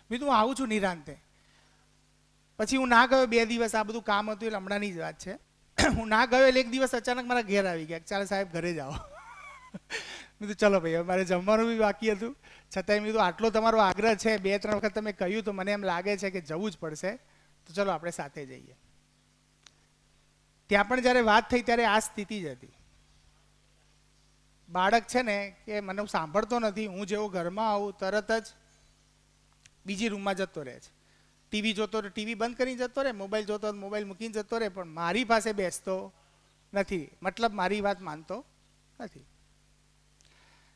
[SPEAKER 3] મેં કીધું હું આવું છું નિરાંતે. પછી હું ના ગયો 2 દિવસ, આ બધું કામ હતું એટલે હમણાંની જ વાત છે. હું ના ગયો એટલે એક દિવસ અચાનક મારા ઘેર આવી ગયા, ચાલો સાહેબ ઘરે જાઓ. મેં કીધું ચલો ભાઈ, હવે મારે જમવાનું બી બાકી હતું, છતાંય મેં કીધું આટલો તમારો આગ્રહ છે, 2-3 વખત તમે કહ્યું તો મને એમ લાગે છે કે જવું જ પડશે, તો ચલો આપણે સાથે જઈએ. ત્યાં પણ જ્યારે વાત થઈ ત્યારે આ સ્થિતિ જ હતી. બાળક છે ને કે મને સાંભળતો નથી, હું જેવો ઘરમાં આવું તરત જ બીજી રૂમમાં જતો રહે છે. ટીવી જોતો રહે, ટીવી બંધ કરીને જતો રહે, મોબાઈલ જોતો મોબાઈલ મૂકીને જતો રહે, પણ મારી પાસે બેસતો નથી, મતલબ મારી વાત માનતો નથી.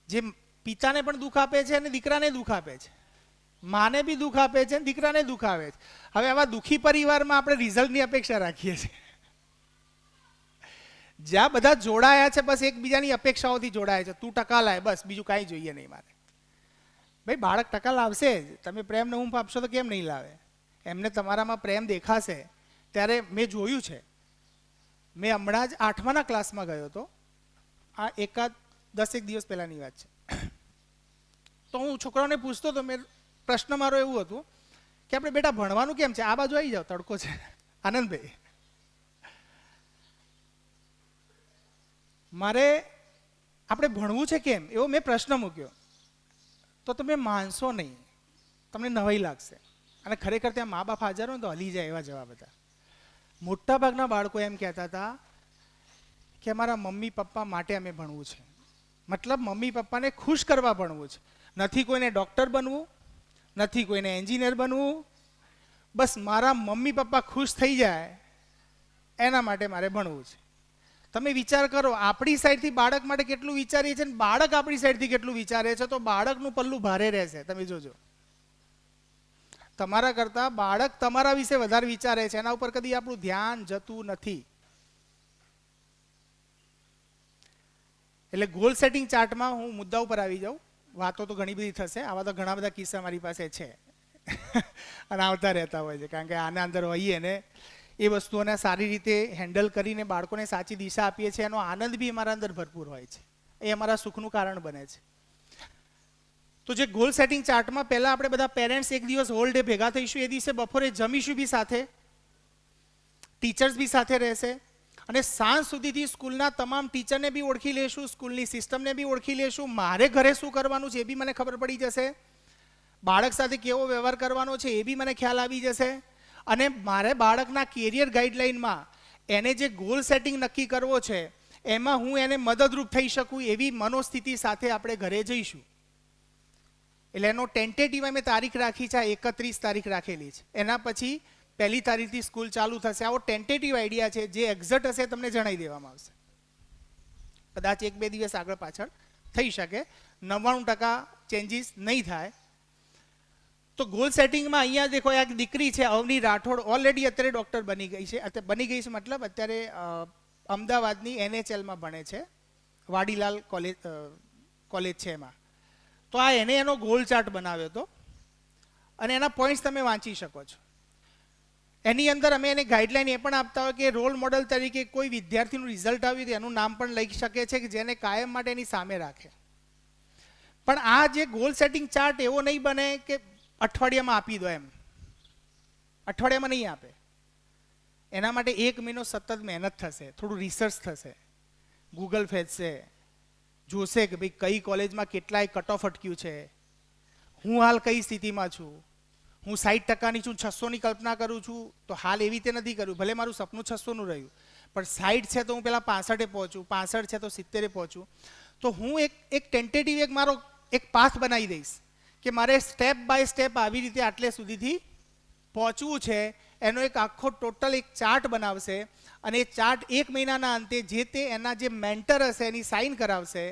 [SPEAKER 3] જે પિતાને પણ દુઃખ આપે છે અને દીકરાને દુઃખ આપે છે, માને બી દુઃખ આપે છે અને દીકરાને દુઃખ આપે છે. હવે આવા દુઃખી પરિવારમાં આપણે રિઝલ્ટની અપેક્ષા રાખીએ છીએ. જ્યાં બધા જોડાયા છે બસ એકબીજાની અપેક્ષાઓથી જોડાયા છે, તું ટકા લાય, બસ બીજું કાંઈ જોઈએ નહીં મારે. ભાઈ બાળક ટકા લાવશે જ, તમે પ્રેમને ઊંફ આપશો તો કેમ નહીં લાવે. એમને તમારામાં પ્રેમ દેખાશે ત્યારે. મેં જોયું છે, મેં હમણાં જ 8માના ક્લાસમાં ગયો હતો, આ 10 દિવસ પહેલાંની વાત છે. તો હું છોકરાઓને પૂછતો હતો, પ્રશ્ન મારો એવું હતું કે આપણે બેટા ભણવાનું કેમ છે, આ બાજુ આવી જાઓ, તડકો છે. આનંદભાઈ, મારે આપણે ભણવું છે કેમ, એવો મેં પ્રશ્ન મૂક્યો. તો તમે માનશો નહીં, તમને નવાઈ લાગશે. અને ખરેખર ત્યાં મા બાપ હાજર હોય તો હલી જાય એવા જવાબ હતા. મોટાભાગના બાળકો એમ કહેતા હતા કે અમારા મમ્મી પપ્પા માટે અમે ભણવું છે, મતલબ મમ્મી પપ્પાને ખુશ કરવા ભણવું છે. નથી કોઈને ડૉક્ટર બનવું, નથી કોઈને એન્જિનિયર બનવું, બસ મારા મમ્મી પપ્પા ખુશ થઈ જાય એના માટે મારે ભણવું છે. તમે વિચાર કરો, આપણી સાઈડથી બાળક માટે કેટલું વિચારીએ છીએ, બાળક આપણી સાઈડથી કેટલું વિચારે છે, તો બાળકનું પલ્લું ભારે રહેશે. તમે જોજો, તમારા કરતાં બાળક તમારા વિશે વધારે વિચારે છે, એના ઉપર કદી આપણું ધ્યાન જતું નથી. એટલે ગોલ સેટિંગ ચાર્ટમાં હું મુદ્દા ઉપર આવી જાઉં, વાતો તો ઘણી બધી થશે, આવા તો ઘણા બધા કિસ્સા મારી પાસે છે અને આવતા રહેતા હોય છે, કારણ કે આના અંદર હોઈએ ને એ વસ્તુઓને સારી રીતે હેન્ડલ કરીને બાળકોને સાચી દિશા આપીએ છીએ, એનો આનંદ બી અમારા અંદર ભરપૂર હોય છે, એ અમારા સુખનું કારણ બને છે. તો જે ગોલ સેટિંગ ચાર્ટમાં પહેલાં આપણે બધા પેરેન્ટ્સ એક દિવસ હોલ ડે ભેગા થઈશું, એ દિવસે બપોરે જમીશું બી સાથે, ટીચર્સ બી સાથે રહેશે, અને સાંજ સુધીથી સ્કૂલના તમામ ટીચરને બી ઓળખી લેશું, સ્કૂલની સિસ્ટમને બી ઓળખી લેશું, મારે ઘરે શું કરવાનું છે એ બી મને ખબર પડી જશે, બાળક સાથે કેવો વ્યવહાર કરવાનો છે એ બી મને ખ્યાલ આવી જશે. અને મારે બાળકના કેરિયર ગાઈડલાઇનમાં એને જે ગોલ સેટિંગ નક્કી કરવો છે એમાં હું એને મદદરૂપ થઈ શકું એવી મનોસ્થિતિ સાથે આપણે ઘરે જઈશું. એટલે એનો ટેન્ટેટિવ અમે તારીખ રાખી છે, 31 તારીખ રાખેલી છે. એના પછી 1લી તારીખથી સ્કૂલ ચાલુ થશે. આવો ટેન્ટેટિવ આઈડિયા છે, જે એક્ઝેક્ટ હશે તમને જણાવી દેવામાં આવશે. કદાચ 1-2 દિવસ આગળ પાછળ થઈ શકે, 99% ચેન્જીસ નહીં થાય. તો ગોલ સેટિંગમાં અહીંયા દેખો, એક દીકરી છે અવની રાઠોડ, ઓલરેડી અત્યારે ડૉક્ટર બની ગઈ છે. બની ગઈ છે મતલબ અત્યારે અમદાવાદની NHLમાં ભણે છે, વાડીલાલ કોલેજ છે એમાં. તો આ એનો ગોલ ચાર્ટ બનાવ્યો હતો અને એના પોઈન્ટ્સ તમે વાંચી શકો છો. એની અંદર અમે એને ગાઈડલાઈન એ પણ આપતા હોય કે રોલ મોડલ તરીકે કોઈ વિદ્યાર્થીનું રિઝલ્ટ આવ્યું તો એનું નામ પણ લઈ શકે છે, કે જેને કાયમ માટે એની સામે રાખે. પણ આ જે ગોલ સેટિંગ ચાર્ટ એવો નહીં બને કે અઠવાડિયામાં આપી દો, એમ અઠવાડિયામાં નહીં આપે. એના માટે 1 મહિનો સતત મહેનત થશે, થોડું રિસર્ચ થશે, ગૂગલ ફેંચશે, જોશે કે ભાઈ કઈ કોલેજમાં કેટલાય કટ ઓફ અટક્યું છે, હું હાલ કઈ સ્થિતિમાં છું, હું 60%ની છું, 600ની કલ્પના કરું છું, તો હાલ એવી રીતે નથી કર્યું. ભલે મારું સપનું 600નું રહ્યું, પણ 60 છે તો હું પહેલાં 65 પહોંચું, 65 છે તો 70 પહોંચું. તો હું એક ટેન્ટેટિવ મારો એક પાથ બનાવી દઈશ કે મારે સ્ટેપ બાય સ્ટેપ આવી રીતે આટલે સુધીથી પહોંચવું છે. એનો એક આખો ટોટલ એક ચાર્ટ બનાવશે અને એ ચાર્ટ 1 મહિનાના અંતે જે તે એના જે મેન્ટર હશે એની સાઇન કરાવશે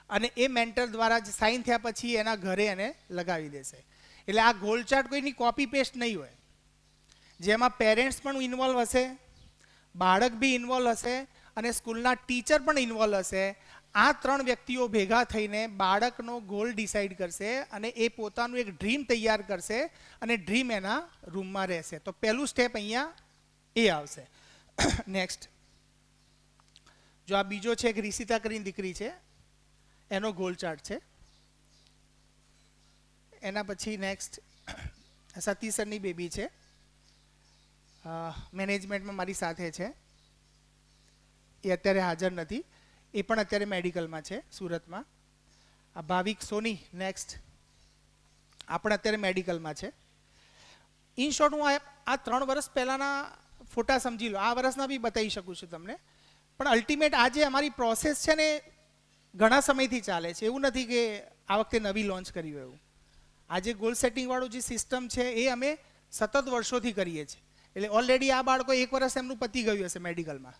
[SPEAKER 3] અને એ મેન્ટર દ્વારા જે સાઇન થયા પછી એના ઘરે એને લગાવી દેશે. એટલે આ ગોલ ચાર્ટ કોઈની કોપી પેસ્ટ નહીં હોય, જેમાં પેરેન્ટ્સ પણ ઇન્વોલ્વ હશે, બાળક બી ઇન્વોલ્વ હશે અને સ્કૂલના ટીચર પણ ઇન્વોલ્વ હશે. આ 3 વ્યક્તિઓ ભેગા થઈને બાળકનો ગોલ ડિસાઈડ કરશે અને એ પોતાનું એક ડ્રીમ તૈયાર કરશે અને ડ્રીમ એના રૂમમાં રહેશે. તો પહેલું સ્ટેપ અહીંયા એ આવશે. નેક્સ્ટ, જો આ બીજો છે, એક રિષિતા કરીને દીકરી છે, એનો ગોલ ચાર્ટ છે. એના પછી નેક્સ્ટ સતીશ સરની બેબી છે, મેનેજમેન્ટમાં મારી સાથે છે, એ અત્યારે હાજર નથી, એ પણ અત્યારે મેડિકલમાં છે સુરતમાં. આ ભાવિક સોની નેક્સ્ટ, આ પણ અત્યારે મેડિકલમાં છે. ઇન શોર્ટ હું આ 3 વર્ષ પહેલાંના ફોટા સમજી લો, આ વર્ષના બી બતાવી શકું છું તમને. પણ અલ્ટિમેટ આ જે અમારી પ્રોસેસ છે ને ઘણા સમયથી ચાલે છે, એવું નથી કે આ વખતે નવી લોન્ચ કરી હોય એવું. આ જે ગોલ સેટિંગવાળું જે સિસ્ટમ છે એ અમે સતત વર્ષોથી કરીએ છીએ. એટલે ઓલરેડી આ બાળકો 1 વર્ષ એમનું પતી ગયું હશે મેડિકલમાં,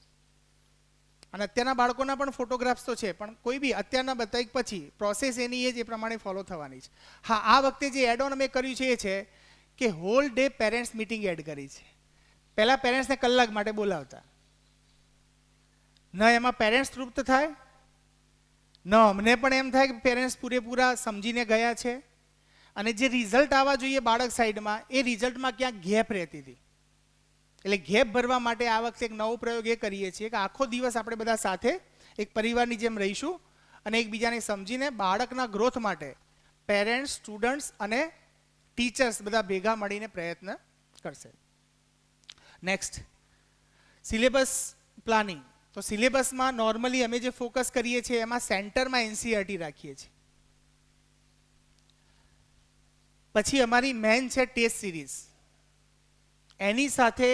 [SPEAKER 3] અને અત્યારના બાળકોના પણ ફોટોગ્રાફ્સ તો છે, પણ કોઈ બી અત્યારના બતાવી પછી પ્રોસેસ એની એ જ એ પ્રમાણે ફોલો થવાની છે. હા, આ વખતે જે એડ ઓન અમે કર્યું છે એ છે કે whole day parents meeting add કરી છે. પહેલાં પેરેન્ટ્સને કલાક માટે બોલાવતા, ન એમાં પેરેન્ટ્સ તૃપ્ત થાય, ન અમને પણ એમ થાય કે પેરેન્ટ્સ પૂરેપૂરા સમજીને ગયા છે, અને જે રિઝલ્ટ આવવા જોઈએ બાળક સાઈડમાં એ રિઝલ્ટમાં ક્યાંક ગેપ રહેતી હતી. એટલે ગેપ ભરવા માટે આ વખતે એક નવો પ્રયોગ એ કરીએ છીએ કે આખો દિવસ આપણે બધા સાથે એક પરિવારની જેમ રહીશું અને એકબીજાને સમજીને બાળકના ગ્રોથ માટે પેરેન્ટ્સ, સ્ટુડન્ટ્સ અને ટીચર્સ બધા ભેગા મળીને પ્રયત્ન કરશે. Next, syllabus planning. તો સિલેબસમાં નોર્મલી અમે જે ફોકસ કરીએ છીએ એમાં સેન્ટરમાં NCERT રાખીએ છીએ. પછી અમારી મેન છે ટેસ્ટ સિરીઝ, એની સાથે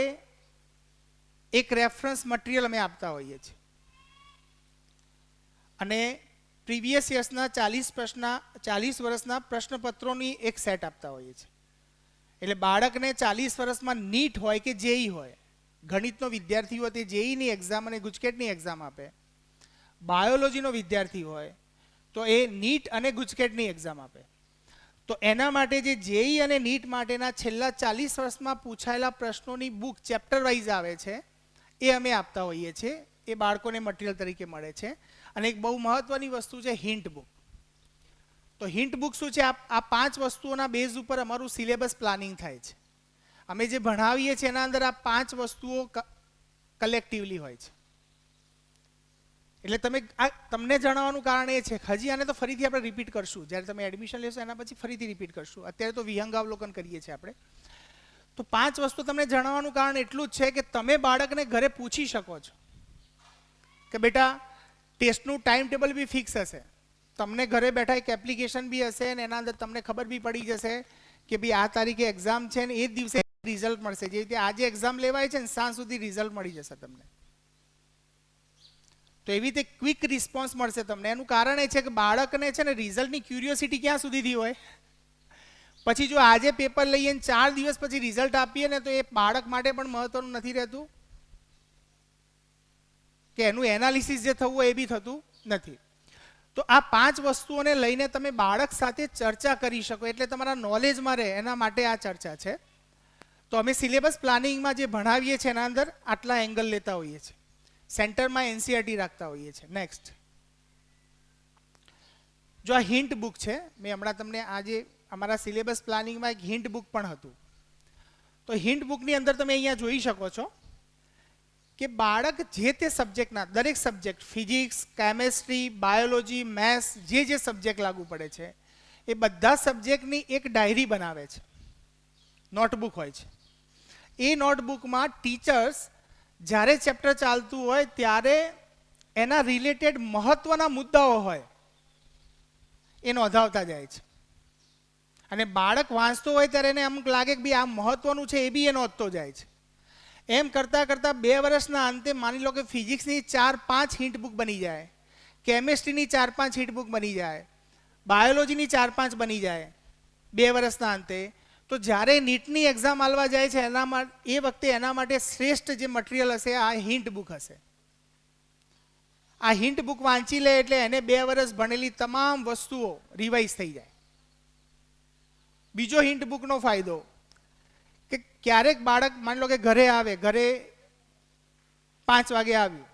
[SPEAKER 3] એક રેફરન્સ મટીરિયલ અમે આપતા હોઈએ છીએ અને પ્રીવિયસ યર્સના 40 વર્ષના પ્રશ્નપત્રોની એક સેટ આપતા હોઈએ છીએ. એટલે બાળકને 40 વર્ષમાં નીટ હોય કે જેઈ હોય, ગણિતનો વિદ્યાર્થી હોય તે જેઈની એક્ઝામ અને ગુજકેટની એક્ઝામ આપે, બાયોલોજીનો વિદ્યાર્થી હોય તો એ નીટ અને ગુજકેટની એક્ઝામ આપે. તો એના માટે જે જેઈ અને નીટ માટેના છેલ્લા 40 વર્ષમાં પૂછાયેલા પ્રશ્નોની બુક ચેપ્ટર વાઇઝ આવે છે એ અમે આપતા હોઈએ છીએ. એ બાળકોને મટીરિયલ તરીકે મળે છે. અને એક બહુ મહત્વની વસ્તુ છે હિન્ટ બુક. તો હિન્ટ બુક શું છે? આ 5 વસ્તુઓના બેઝ ઉપર અમારું સિલેબસ પ્લાનિંગ થાય છે. અમે જે ભણાવીએ છીએ એના અંદર આ 5 વસ્તુઓ કલેક્ટિવલી હોય છે. એટલે તમને જણાવવાનું કારણ એ છે, હજી આને તો ફરીથી આપણે રિપીટ કરશું, જ્યારે તમે એડમિશન લેશો એના પછી ફરીથી રિપીટ કરશું. અત્યારે તો વિહંગાવલોકન કરીએ છીએ આપણે. તો 5 વસ્તુ તમને જણાવવાનું કારણ એટલું જ છે કે તમે બાળકને ઘરે પૂછી શકો છો કે બેટા ટેસ્ટનું ટાઈમ ટેબલ બી ફિક્સ હશે, તમને ઘરે બેઠા એક એપ્લિકેશન બી હશે અને એના અંદર તમને ખબર બી પડી જશે કે ભાઈ આ તારીખે એક્ઝામ છે ને એ જ દિવસે રિઝલ્ટ મળશે. જે રીતે આજે એક્ઝામ લેવાય છે ને સાંજ સુધી રિઝલ્ટ મળી જશે તમને. તો એવી રીતે ક્વિક રિસ્પોન્સ મળશે તમને. એનું કારણ એ છે કે બાળકને છે ને રિઝલ્ટની ક્યુરિયોસિટી ક્યાં સુધીથી હોય? પછી જો આજે પેપર લઈએ ને 4 દિવસ પછી રિઝલ્ટ આપીએ ને તો એ બાળક માટે પણ મહત્વનું નથી રહેતું, કે એનું એનાલિસિસ જે થવું હોય એ બી થતું નથી. તો આ 5 વસ્તુઓને લઈને તમે બાળક સાથે ચર્ચા કરી શકો, એટલે તમારા નોલેજમાં રહે એના માટે આ ચર્ચા છે. તો અમે સિલેબસ પ્લાનિંગમાં જે ભણાવીએ છીએ એના અંદર આટલા એંગલ લેતા હોઈએ છીએ, સેન્ટરમાં એનસીઆરટી રાખતા હોઈએ છીએ. નેક્સ્ટ, જો આ હિન્ટ બુક છે, મેં હમણાં તમને આજે અમારા સિલેબસ પ્લાનિંગમાં એક હિન્ટ બુક પણ હતું. તો હિન્ટ બુકની અંદર તમે અહીંયા જોઈ શકો છો કે બાળક જે તે સબ્જેક્ટના દરેક subject, physics, chemistry, biology, maths, જે સબ્જેક્ટ લાગુ પડે છે એ બધા સબ્જેક્ટની એક ડાયરી બનાવે છે, નોટબુક હોય છે. એ નોટબુકમાં ટીચર્સ જ્યારે ચેપ્ટર ચાલતું હોય ત્યારે એના રિલેટેડ મહત્વના મુદ્દાઓ હોય એ નોંધાવતા જાય છે. અને બાળક વાંચતો હોય ત્યારે એને અમુક લાગે કે ભાઈ આ મહત્વનું છે, એ બી એ નોંધતો જાય છે. એમ કરતાં કરતાં 2 વર્ષના અંતે માની લો કે ફિઝિક્સની 4-5 હિન્ટ બુક બની જાય, કેમેસ્ટ્રીની 4-5 હિન્ટ બુક બની જાય, બાયોલોજીની 4-5 બની જાય 2 વર્ષના અંતે. તો જ્યારે નીટની એક્ઝામ આલવા જાય છે એ વખતે એના માટે શ્રેષ્ઠ જે મટીરિયલ હશે આ હિન્ટ બુક હશે. આ હિન્ટ બુક વાંચી લે એટલે એને 2 વર્ષ ભણેલી તમામ વસ્તુઓ રિવાઇઝ થઈ જાય. બીજો હિન્ટ બુકનો ફાયદો કે ક્યારેક બાળક માની લો કે ઘરે આવે, ઘરે 5 વાગે આવ્યું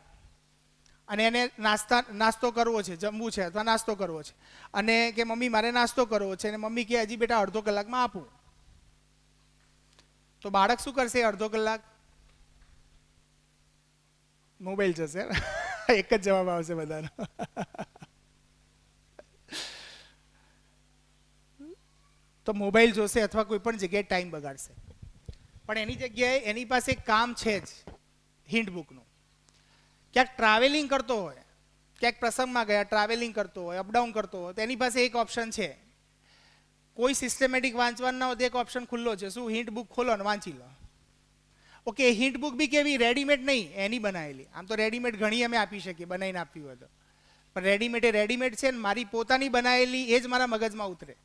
[SPEAKER 3] અને એને નાસ્તો કરવો છે, જમવું છે અથવા નાસ્તો કરવો છે, અને કે મમ્મી મારે નાસ્તો કરવો છે, અને મમ્મી કે હજી બેટા અડધો કલાકમાં આપું. તો બાળક શું કરશે? અડધો કલાક મોબાઈલ જશે. એક જ જવાબ આવશે બધાનો. તો મોબાઈલ જોશે અથવા કોઈ પણ જગ્યાએ ટાઈમ બગાડશે. પણ એની જગ્યાએ એની પાસે એક કામ છે જ હિન્ટ બુકનું. ક્યાંક ટ્રાવેલિંગ કરતો હોય, ક્યાંક પ્રસંગમાં ગયા, ટ્રાવેલિંગ કરતો હોય, અપડાઉન કરતો હોય, તો એની પાસે એક ઓપ્શન છે. કોઈ સિસ્ટમેટિક વાંચવાનું ના હોય તો એક ઓપ્શન ખુલ્લો છે. શું? હિન્ટ બુક ખોલો અને વાંચી લો. ઓકે, હિન્ટ બુક બી કેવી? રેડીમેડ નહીં, એની બનાવેલી. આમ તો રેડીમેડ ઘણી અમે આપી શકીએ બનાવીને આપવી હોય તો, પણ રેડીમેડ એ રેડીમેડ છે ને મારી પોતાની બનાવેલી એ જ મારા મગજમાં ઉતરે.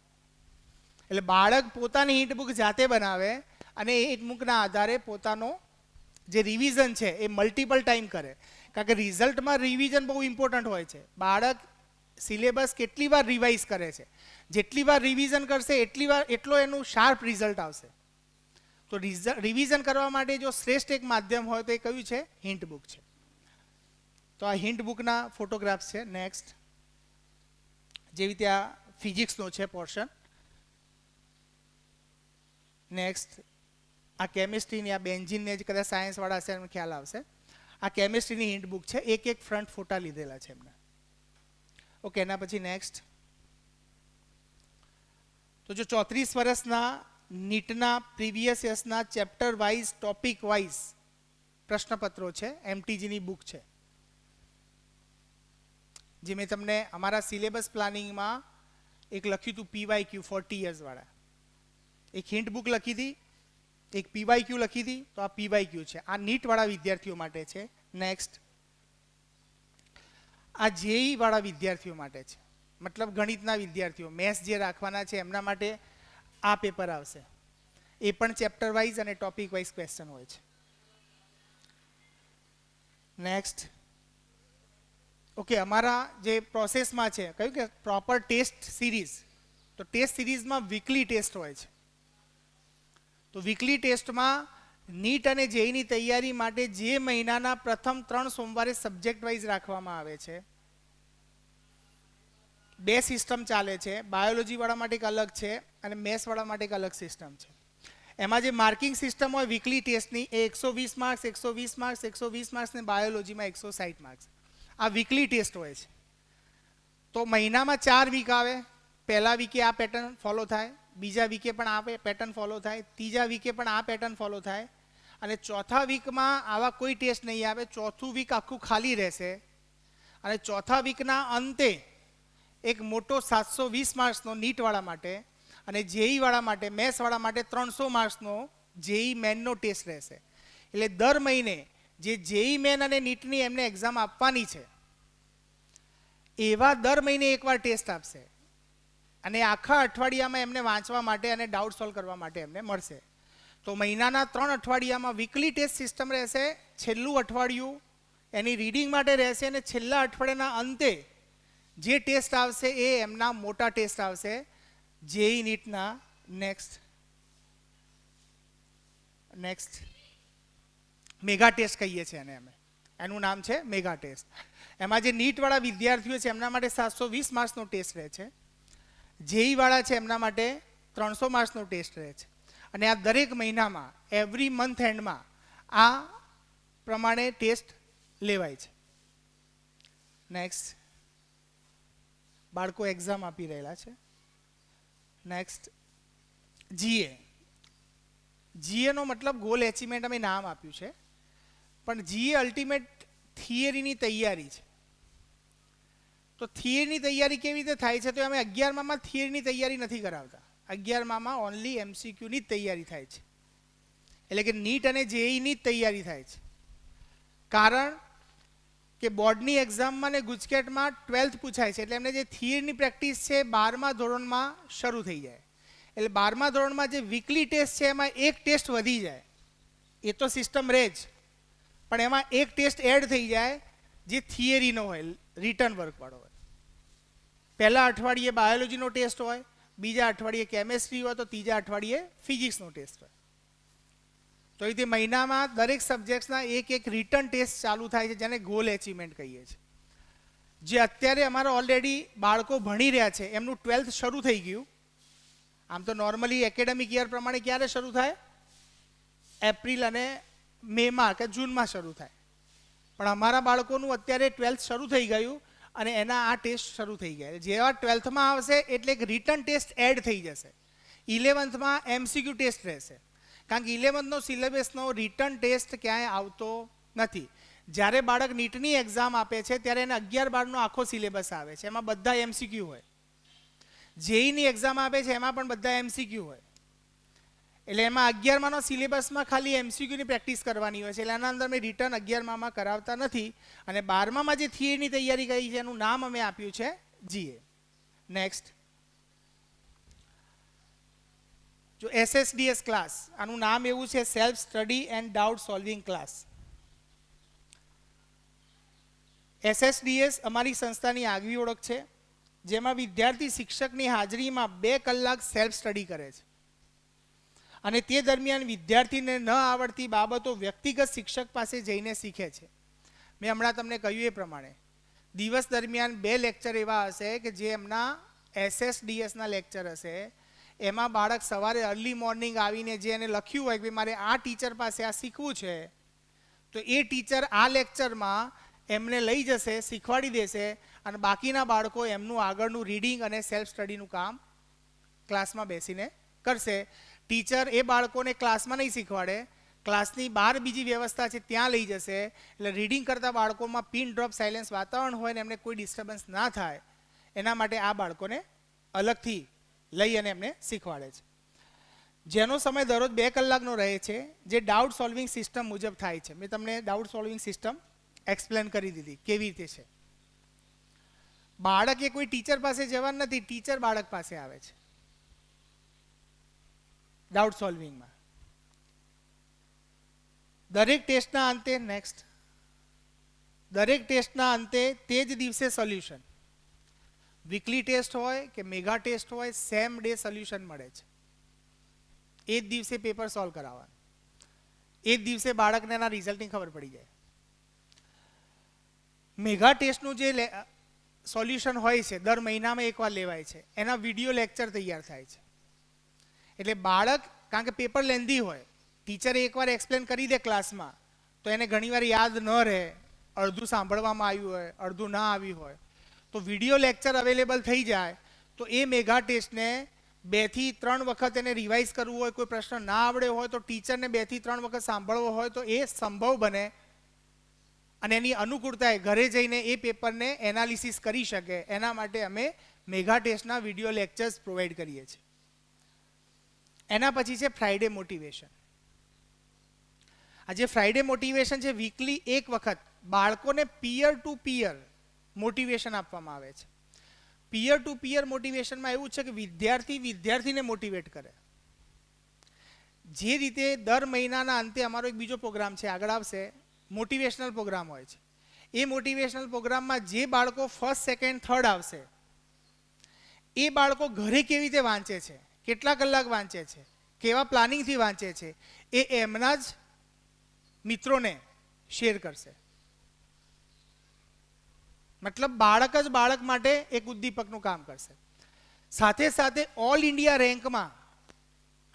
[SPEAKER 3] એટલે બાળક પોતાની હિન્ટ બુક જાતે બનાવે અને એ હિન્ટ બુકના આધારે પોતાનો જે રિવિઝન છે એ મલ્ટિપલ ટાઈમ કરે. કારણ કે રિઝલ્ટમાં રિવિઝન બહુ ઇમ્પોર્ટન્ટ હોય છે. બાળક સિલેબસ કેટલી વાર રિવાઇઝ કરે છે, જેટલી વાર રિવિઝન કરશે એટલો એનું શાર્પ રિઝલ્ટ આવશે. તો રિવિઝન કરવા માટે જો શ્રેષ્ઠ એક માધ્યમ હોય તો એ કયું છે? હિન્ટ બુક છે. તો આ હિન્ટ બુકના ફોટોગ્રાફ્સ છે. નેક્સ્ટ, જેવી રીતે આ ફિઝિક્સનો છે પોર્શન. નેક્સ્ટ, આ કેમિસ્ટ્રીની, આ બેન્ઝીનને જ કદાચ સાયન્સવાળા હશે એમને ખ્યાલ આવશે. આ કેમિસ્ટ્રીની હિન્ટ બુક છે. એક ફ્રન્ટ ફોટા લીધેલા છે એમને. ઓકે, એના પછી નેક્સ્ટ, તો જો 34 વર્ષના નીટના પ્રીવિયસ યર્સના ચેપ્ટર વાઇઝ, ટોપિક વાઇઝ પ્રશ્નપત્રો છે, એમટીજીની બુક છે, જે મેં તમને અમારા સિલેબસ પ્લાનિંગમાં એક લખ્યું હતું PYQ 40 years વાળા. એક હિન્ટ બુક લખી હતી, એક PYQ લખી હતી. તો આ PYQ છે, આ નીટવાળા વિદ્યાર્થીઓ માટે છે. નેક્સ્ટ, આ જેઈ વાળા વિદ્યાર્થીઓ માટે છે, મતલબ ગણિતના વિદ્યાર્થીઓ, મેથ્સ જે રાખવાના છે એમના માટે આ પેપર આવશે. એ પણ ચેપ્ટર વાઇઝ અને ટોપિક વાઇઝ ક્વેશ્ચન હોય છે. નેક્સ્ટ, ઓકે, અમારા જે પ્રોસેસમાં છે કહ્યું કે પ્રોપર ટેસ્ટ સિરીઝ. તો ટેસ્ટ સિરીઝમાં વીકલી ટેસ્ટ હોય છે. તો વીકલી ટેસ્ટમાં નીટ અને જેઈની તૈયારી માટે જે મહિનાના પ્રથમ 3 સોમવારે સબ્જેક્ટ વાઇઝ રાખવામાં આવે છે. 2 સિસ્ટમ ચાલે છે. બાયોલોજીવાળા માટે એક અલગ છે અને મેથ્સવાળા માટે એક અલગ સિસ્ટમ છે. એમાં જે માર્કિંગ સિસ્ટમ હોય વીકલી ટેસ્ટની એ 120 માર્ક્સ, 120 માર્ક્સ, 120 માર્ક્સ ને બાયોલોજીમાં 160 માર્ક્સ. આ વીકલી ટેસ્ટ હોય છે. તો મહિનામાં 4 વીક આવે. પહેલા વીકે આ પેટર્ન ફોલો થાય, બીજા વીકે પણ આ પેટર્ન ફોલો થાય, ત્રીજા વીકે પણ આ પેટર્ન ફોલો થાય, અને ચોથા વીકમાં આવા કોઈ ટેસ્ટ નહીં આવે. ચોથું વીક આખું ખાલી રહેશે અને ચોથા વીકના અંતે એક મોટો 720 માર્ક્સનો નીટવાળા માટે અને જેઈવાળા માટે, મેથ્સવાળા માટે 300 માર્ક્સનો જેઈ મેનનો ટેસ્ટ રહેશે. એટલે દર મહિને જે જેઈ મેન અને નીટની એમને એક્ઝામ આપવાની છે એવા દર મહિને એકવાર ટેસ્ટ આપશે. અને આખા અઠવાડિયામાં એમને વાંચવા માટે અને ડાઉટ સોલ્વ કરવા માટે એમને મળશે. તો મહિનાના 3 અઠવાડિયામાં વીકલી ટેસ્ટ સિસ્ટમ રહેશે. છેલ્લું અઠવાડિયું એની રીડિંગ માટે રહેશે અને છેલ્લા અઠવાડિયાના અંતે જે ટેસ્ટ આવશે એ એમના મોટા ટેસ્ટ આવશે જેઈ નીટના. નેક્સ્ટ મેગા ટેસ્ટ કહીએ છીએ એને અમે, એનું નામ છે મેગા ટેસ્ટ. એમાં જે નીટવાળા વિદ્યાર્થીઓ છે એમના માટે 720 માર્ક્સનો ટેસ્ટ રહે છે. જેઈવાળા છે એમના માટે 300 માર્ક્સનો ટેસ્ટ રહે છે. અને આ દરેક મહિનામાં એવરી મંથ એન્ડમાં આ પ્રમાણે ટેસ્ટ લેવાય છે. નેક્સ્ટ બાળકો એક્ઝામ આપી રહેલા છે. નેક્સ્ટ જીએ. જીએનો મતલબ ગોલ એચિવમેન્ટ અમે નામ આપ્યું છે, પણ જીએ અલ્ટિમેટ થિયરીની તૈયારી છે. તો થિયરીની તૈયારી કેવી રીતે થાય છે? તો અમે 11માં થિયરીની તૈયારી નથી કરાવતા. 11માં ઓનલી એમસીક્યુની જ તૈયારી થાય છે. એટલે કે નીટ અને જેઈની જ તૈયારી થાય છે. કારણ કે બોર્ડની એક્ઝામમાં ને ગુજકેટમાં 12th પૂછાય છે, એટલે એમને જે થિયરીની પ્રેક્ટિસ છે 12મા ધોરણમાં શરૂ થઈ જાય. એટલે 12મા ધોરણમાં જે વીકલી ટેસ્ટ છે એમાં એક ટેસ્ટ વધી જાય. એ તો સિસ્ટમ રહે જ, પણ એમાં એક ટેસ્ટ એડ થઈ જાય જે થિયરીનો હોય, રિટર્ન વર્કવાળો હોય. પહેલા અઠવાડિયે બાયોલોજીનો ટેસ્ટ હોય, બીજા અઠવાડિયે કેમેસ્ટ્રી હોય, તો ત્રીજા અઠવાડિયે ફિઝિક્સનો ટેસ્ટ હોય. તો એ રીતે મહિનામાં દરેક સબ્જેક્ટ્સના એક રિટર્ન ટેસ્ટ ચાલુ થાય છે, જેને ગોલ એચિવમેન્ટ કહીએ છીએ. જે અત્યારે અમારા ઓલરેડી બાળકો ભણી રહ્યા છે એમનું 12th શરૂ થઈ ગયું. આમ તો નોર્મલી એકેડેમિક યર પ્રમાણે ક્યારે શરૂ થાય? એપ્રિલ અને મેમાં કે જૂનમાં શરૂ થાય. પણ અમારા બાળકોનું અત્યારે 12th શરૂ થઈ ગયું અને એના આ ટેસ્ટ શરૂ થઈ ગયા. જેવા 12થમાં આવશે એટલે એક રિટર્ન ટેસ્ટ એડ થઈ જશે. 11થમાં એમસીક્યુ ટેસ્ટ રહેશે, કારણ કે 11થનો સિલેબસનો રિટર્ન ટેસ્ટ ક્યાંય આવતો નથી. જ્યારે બાળક નીટની એક્ઝામ આપે છે ત્યારે એને 11-12નો આખો સિલેબસ આવે છે, એમાં બધા એમસીક્યુ હોય. જેઈની એક્ઝામ આપે છે એમાં પણ બધા એમસીક્યુ હોય. એટલે એમાં 11માનો સિલેબસમાં ખાલી એમસીક્યુની પ્રેક્ટિસ કરવાની હોય છે. એટલે એના અંદર મેં રિટર્ન 11મામાં કરાવતા નથી. અને 12મામાં જે થિયરીની તૈયારી કરી છે એનું નામ અમે આપ્યું છે જીએ. નેક્સ્ટ જો SSDS ક્લાસ, આનું નામ એવું છે self study and doubt solving class. SSDS અમારી સંસ્થાની આગવી ઓળખ છે, જેમાં વિદ્યાર્થી શિક્ષકની હાજરીમાં 2 કલાક સેલ્ફ સ્ટડી કરે છે. અને તે દરમિયાન વિદ્યાર્થીને ન આવડતી બાબતો વ્યક્તિગત શિક્ષક પાસે જઈને શીખે છે. મેં હમણાં તમને કહ્યું એ પ્રમાણે દિવસ દરમિયાન 2 લેક્ચર એવા હશે કે જે એમના SSDSના લેક્ચર હશે. એમાં બાળક સવારે અર્લી મોર્નિંગ આવીને જે એને લખ્યું હોય કે મારે આ ટીચર પાસે આ શીખવું છે, તો એ ટીચર આ લેક્ચરમાં એમને લઈ જશે, શીખવાડી દેશે, અને બાકીના બાળકો એમનું આગળનું રીડિંગ અને સેલ્ફ સ્ટડીનું કામ ક્લાસમાં બેસીને કરશે. ટીચર એ બાળકોને ક્લાસમાં નહીં શીખવાડે, ક્લાસની બહાર બીજી વ્યવસ્થા છે ત્યાં લઈ જશે. એટલે રીડિંગ કરતા બાળકોમાં પિન ડ્રોપ સાયલેન્સ વાતાવરણ હોય ને એમને કોઈ ડિસ્ટર્બન્સ ના થાય એના માટે આ બાળકોને અલગથી લઈ અને એમને શીખવાડે છે. જેનો સમય દરરોજ 2 કલાકનો રહે છે, જે ડાઉટ સોલ્વિંગ સિસ્ટમ મુજબ થાય છે. મેં તમને ડાઉટ સોલ્વિંગ સિસ્ટમ એક્સપ્લેન કરી દીધી કેવી રીતે છે. બાળકે કોઈ ટીચર પાસે જવાનું નથી, ટીચર બાળક પાસે આવે છે ડાઉટ સોલ્વિંગમાં. દરેક ટેસ્ટના અંતે દરેક ટેસ્ટના અંતે તે જ દિવસે સોલ્યુશન. વીકલી ટેસ્ટ હોય કે મેગા ટેસ્ટ હોય, સેમ ડે સોલ્યુશન મળે છે. એ જ દિવસે પેપર સોલ્વ કરાવવાનું, એ જ દિવસે બાળકને એના રિઝલ્ટની ખબર પડી જાય. મેગા ટેસ્ટનું જે સોલ્યુશન હોય છે દર મહિનામાં એકવાર લેવાય છે. એના વિડીયો લેક્ચર તૈયાર થાય છે. એટલે બાળક, કારણ કે પેપર લેન્ધી હોય, ટીચરે એકવાર એક્સપ્લેન કરી દે ક્લાસમાં તો એને ઘણીવાર યાદ ન રહે, અડધું સાંભળવામાં આવ્યું હોય, અડધું ના આવ્યું હોય. તો વિડીયો લેક્ચર અવેલેબલ થઈ જાય તો એ મેગા ટેસ્ટને 2 થી 3 વખત એને રિવાઇઝ કરવું હોય, કોઈ પ્રશ્ન ના આવડ્યો હોય તો ટીચરને 2 થી 3 વખત સાંભળવો હોય તો એ સંભવ બને. અને એની અનુકૂળતાએ ઘરે જઈને એ પેપરને એનાલિસિસ કરી શકે. એના માટે અમે મેગા ટેસ્ટના વિડીયો લેક્ચર્સ પ્રોવાઈડ કરીએ છીએ. એના પછી છે ફ્રાઈડે મોટિવેશન. આ જે ફ્રાઈડે મોટિવેશન છે, વીકલી 1 વખત બાળકોને પિયર ટુ પિયર મોટિવેશન આપવામાં આવે છે. પિયર ટુ પિયર મોટિવેશનમાં એવું છે કે વિદ્યાર્થી વિદ્યાર્થીને મોટિવેટ કરે. જે રીતે દર મહિનાના અંતે અમારો એક બીજો પ્રોગ્રામ છે, આગળ આવશે, મોટિવેશનલ પ્રોગ્રામ હોય છે. એ મોટિવેશનલ પ્રોગ્રામમાં જે બાળકો ફર્સ્ટ સેકન્ડ થર્ડ આવશે એ બાળકો ઘરે કેવી રીતે વાંચે છે, કેટલા કલાક વાંચે છે, કેવા પ્લાનિંગથી વાંચે છે, એ એમના જ મિત્રોને શેર કરશે. મતલબ બાળક જ બાળક માટે એક ઉદ્દીપકનું કામ કરશે. સાથે સાથે ઓલ ઇન્ડિયા રેન્કમાં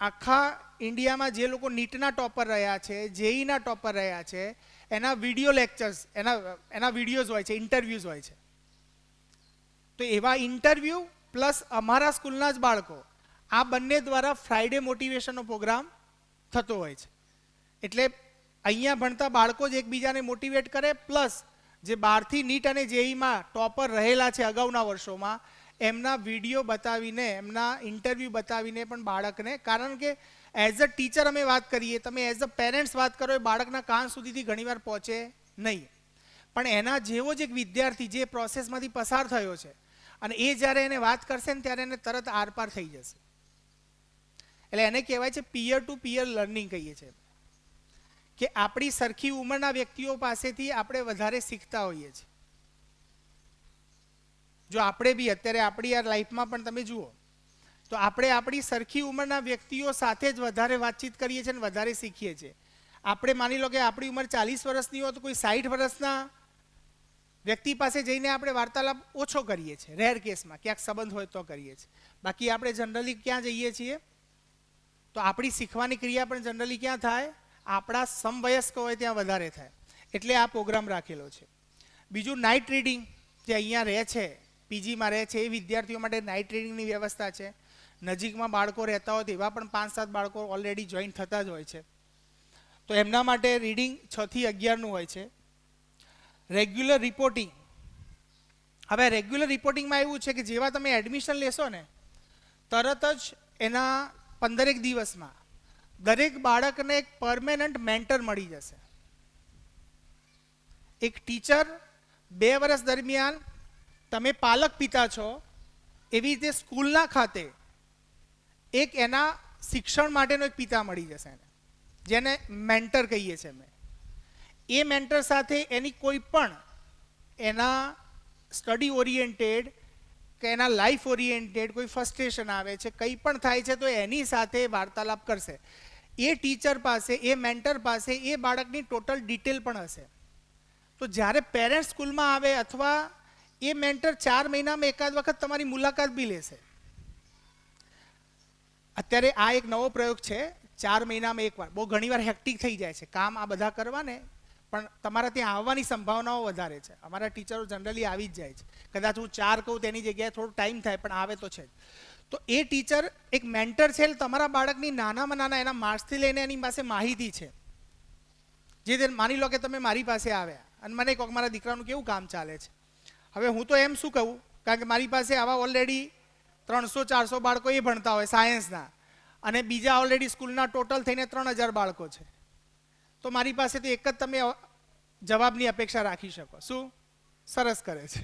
[SPEAKER 3] આખા ઇન્ડિયામાં જે લોકો નીટના ટોપર રહ્યા છે, જેઈના ટોપર રહ્યા છે, એના વિડીયો લેક્ચર્સ, એના વિડીયોઝ હોય છે, ઇન્ટરવ્યૂઝ હોય છે. તો એવા ઇન્ટરવ્યૂ પ્લસ અમારા સ્કૂલના જ બાળકો, આ બંને દ્વારા ફ્રાઈડે મોટિવેશનનો પ્રોગ્રામ થતો હોય છે. એટલે અહીંયા ભણતા બાળકો જ એકબીજાને મોટિવેટ કરે, પ્લસ જે બહારથી નીટ અને જેઈમાં ટોપર રહેલા છે અગાઉના વર્ષોમાં, એમના વિડીયો બતાવીને, એમના ઇન્ટરવ્યૂ બતાવીને પણ બાળકને, કારણ કે એઝ અ ટીચર અમે વાત કરીએ, તમે એઝ અ પેરેન્ટ્સ વાત કરો, એ બાળકના કાન સુધીથી ઘણીવાર પહોંચે નહીં. પણ એના જેવો જ એક વિદ્યાર્થી જે પ્રોસેસમાંથી પસાર થયો છે અને એ જ્યારે એને વાત કરશે ને ત્યારે એને તરત આરપાર થઈ જશે. એટલે એને કહેવાય છે પિયર ટુ પિયર લર્નિંગ કહીએ છીએ, કે આપણી સરખી ઉંમરના વ્યક્તિઓ પાસેથી આપણે વધારે શીખતા હોઈએ છીએ. જો આપણે બી અત્યારે આપણી આ લાઈફમાં પણ તમે જુઓ તો આપણે આપણી સરખી ઉંમરના વ્યક્તિઓ સાથે જ વધારે વાતચીત કરીએ છીએ અને વધારે શીખીએ છીએ. આપણે માની લો કે આપણી ઉંમર 40 વર્ષની હોય તો કોઈ 60 વર્ષના વ્યક્તિ પાસે જઈને આપણે વાર્તાલાપ ઓછો કરીએ છીએ, રેર કેસમાં ક્યાંક સંબંધ હોય તો કરીએ છીએ. બાકી આપણે જનરલી ક્યાં જઈએ છીએ તો આપણી શીખવાની ક્રિયા પણ જનરલી ક્યાં થાય, આપણા સમવયસ્ક હોય ત્યાં વધારે થાય. એટલે આ પ્રોગ્રામ રાખેલો છે. બીજું નાઇટ રીડિંગ, જે અહીંયા રહે છે, પીજીમાં રહે છે, એ વિદ્યાર્થીઓ માટે નાઇટ રીડિંગની વ્યવસ્થા છે. નજીકમાં બાળકો રહેતા હોય તો એવા પણ 5-7 બાળકો ઓલરેડી જોઈન થતા જ હોય છે. તો એમના માટે રીડિંગ 6 થી 11નું હોય છે. રેગ્યુલર રિપોર્ટિંગ, હવે રેગ્યુલર રિપોર્ટિંગમાં એવું છે કે જેવા તમે એડમિશન લેશો ને તરત જ એના 15 દિવસમાં દરેક બાળકને એક પરમેનન્ટ મેન્ટર મળી જશે. એક ટીચર 2 વર્ષ દરમિયાન, તમે પાલક પિતા છો એવી રીતે સ્કૂલના ખાતે એક એના શિક્ષણ માટેનો એક પિતા મળી જશે એને, જેને મેન્ટર કહીએ છીએ અમે. એ મેન્ટર સાથે એની કોઈ પણ એના સ્ટડી ઓરિએન્ટેડ કે એના લાઈફ ઓરિએન્ટેડ કોઈ ફ્રસ્ટ્રેશન આવે છે, કંઈ પણ થાય છે તો એની સાથે વાર્તાલાપ કરશે. એ ટીચર પાસે, એ મેન્ટર પાસે એ બાળકની ટોટલ ડિટેલ પણ હશે. તો જ્યારે પેરેન્ટ્સ સ્કૂલમાં આવે અથવા એ મેન્ટર 4 મહિનામાં એકાદ વખત તમારી મુલાકાત બી લેશે. અત્યારે આ એક નવો પ્રયોગ છે, 4 મહિનામાં એકવાર. બહુ ઘણીવાર હેક્ટિક થઈ જાય છે કામ આ બધા કરવાને, પણ તમારા ત્યાં આવવાની સંભાવનાઓ વધારે છે. અમારા ટીચરો જનરલી આવી જ જાય છે. કદાચ હું 4 કહું તેની જગ્યાએ થોડો ટાઈમ થાય, પણ આવે તો છે જ. તો એ ટીચર એક મેન્ટર છે, તમારા બાળકની નાનામાં નાના એના માર્ક્સથી લઈને એની પાસે માહિતી છે. જે માની લો કે તમે મારી પાસે આવ્યા અને મને કહો કે મારા દીકરાનું કેવું કામ ચાલે છે. હવે હું તો એમ શું કહું, કારણ કે મારી પાસે આવા ઓલરેડી 300-400 બાળકો એ ભણતા હોય સાયન્સના, અને બીજા ઓલરેડી સ્કૂલના ટોટલ થઈને 3000 બાળકો છે. તો મારી પાસે તો એક જ તમે જવાબની અપેક્ષા રાખી શકો, શું સરસ કરે છે.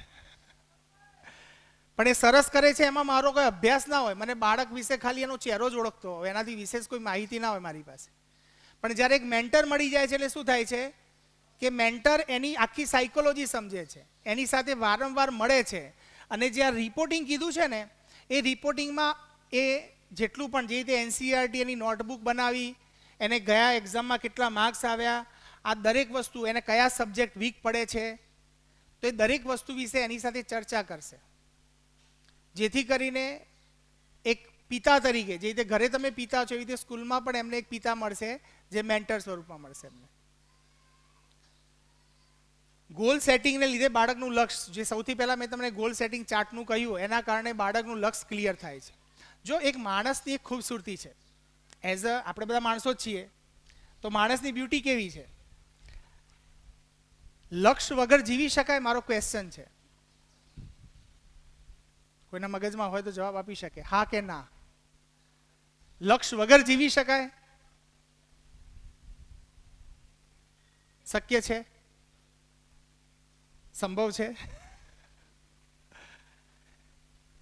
[SPEAKER 3] પણ એ સરસ કરે છે એમાં મારો કોઈ અભ્યાસ ના હોય, મને બાળક વિશે ખાલી એનો ચહેરો જ ઓળખતો હોય, એનાથી વિશેષ કોઈ માહિતી ના હોય મારી પાસે. પણ જ્યારે એક મેન્ટર મળી જાય છે એટલે શું થાય છે કે મેન્ટર એની આખી સાયકોલોજી સમજે છે, એની સાથે વારંવાર મળે છે, અને જે આ રિપોર્ટિંગ કીધું છે ને, એ રિપોર્ટિંગમાં એ જેટલું પણ જે રીતે એનસીઈઆરટી એની નોટબુક બનાવી, એને ગયા એક્ઝામમાં કેટલા માર્ક્સ આવ્યા, આ દરેક વસ્તુ, એને કયા સબ્જેક્ટ વીક પડે છે, તો એ દરેક વસ્તુ વિશે એની સાથે ચર્ચા કરશે. જેથી કરીને એક પિતા તરીકે, જે રીતે ઘરે તમે પિતા છો એવી રીતે સ્કૂલમાં પણ એમને એક પિતા મળશે જે મેન્ટર સ્વરૂપમાં મળશે એમને. ગોલ સેટિંગને લીધે બાળકનું લક્ષ્ય, જે સૌથી પહેલાં મેં તમને ગોલ સેટિંગ ચાર્ટનું કહ્યું, એના કારણે બાળકનું લક્ષ્ય ક્લિયર થાય છે. જો એક માણસની એક ખૂબસૂરતી છે, એઝ અ આપણે બધા માણસો જ છીએ, તો માણસની બ્યુટી કેવી છે? લક્ષ્ય વગર જીવી શકાય? મારો ક્વેશ્ચન છે. કોઈના મગજમાં હોય તો જવાબ આપી શકે, હા કે ના. લક્ષ્ય વગર જીવી શકાય? શક્ય છે? સંભવ છે?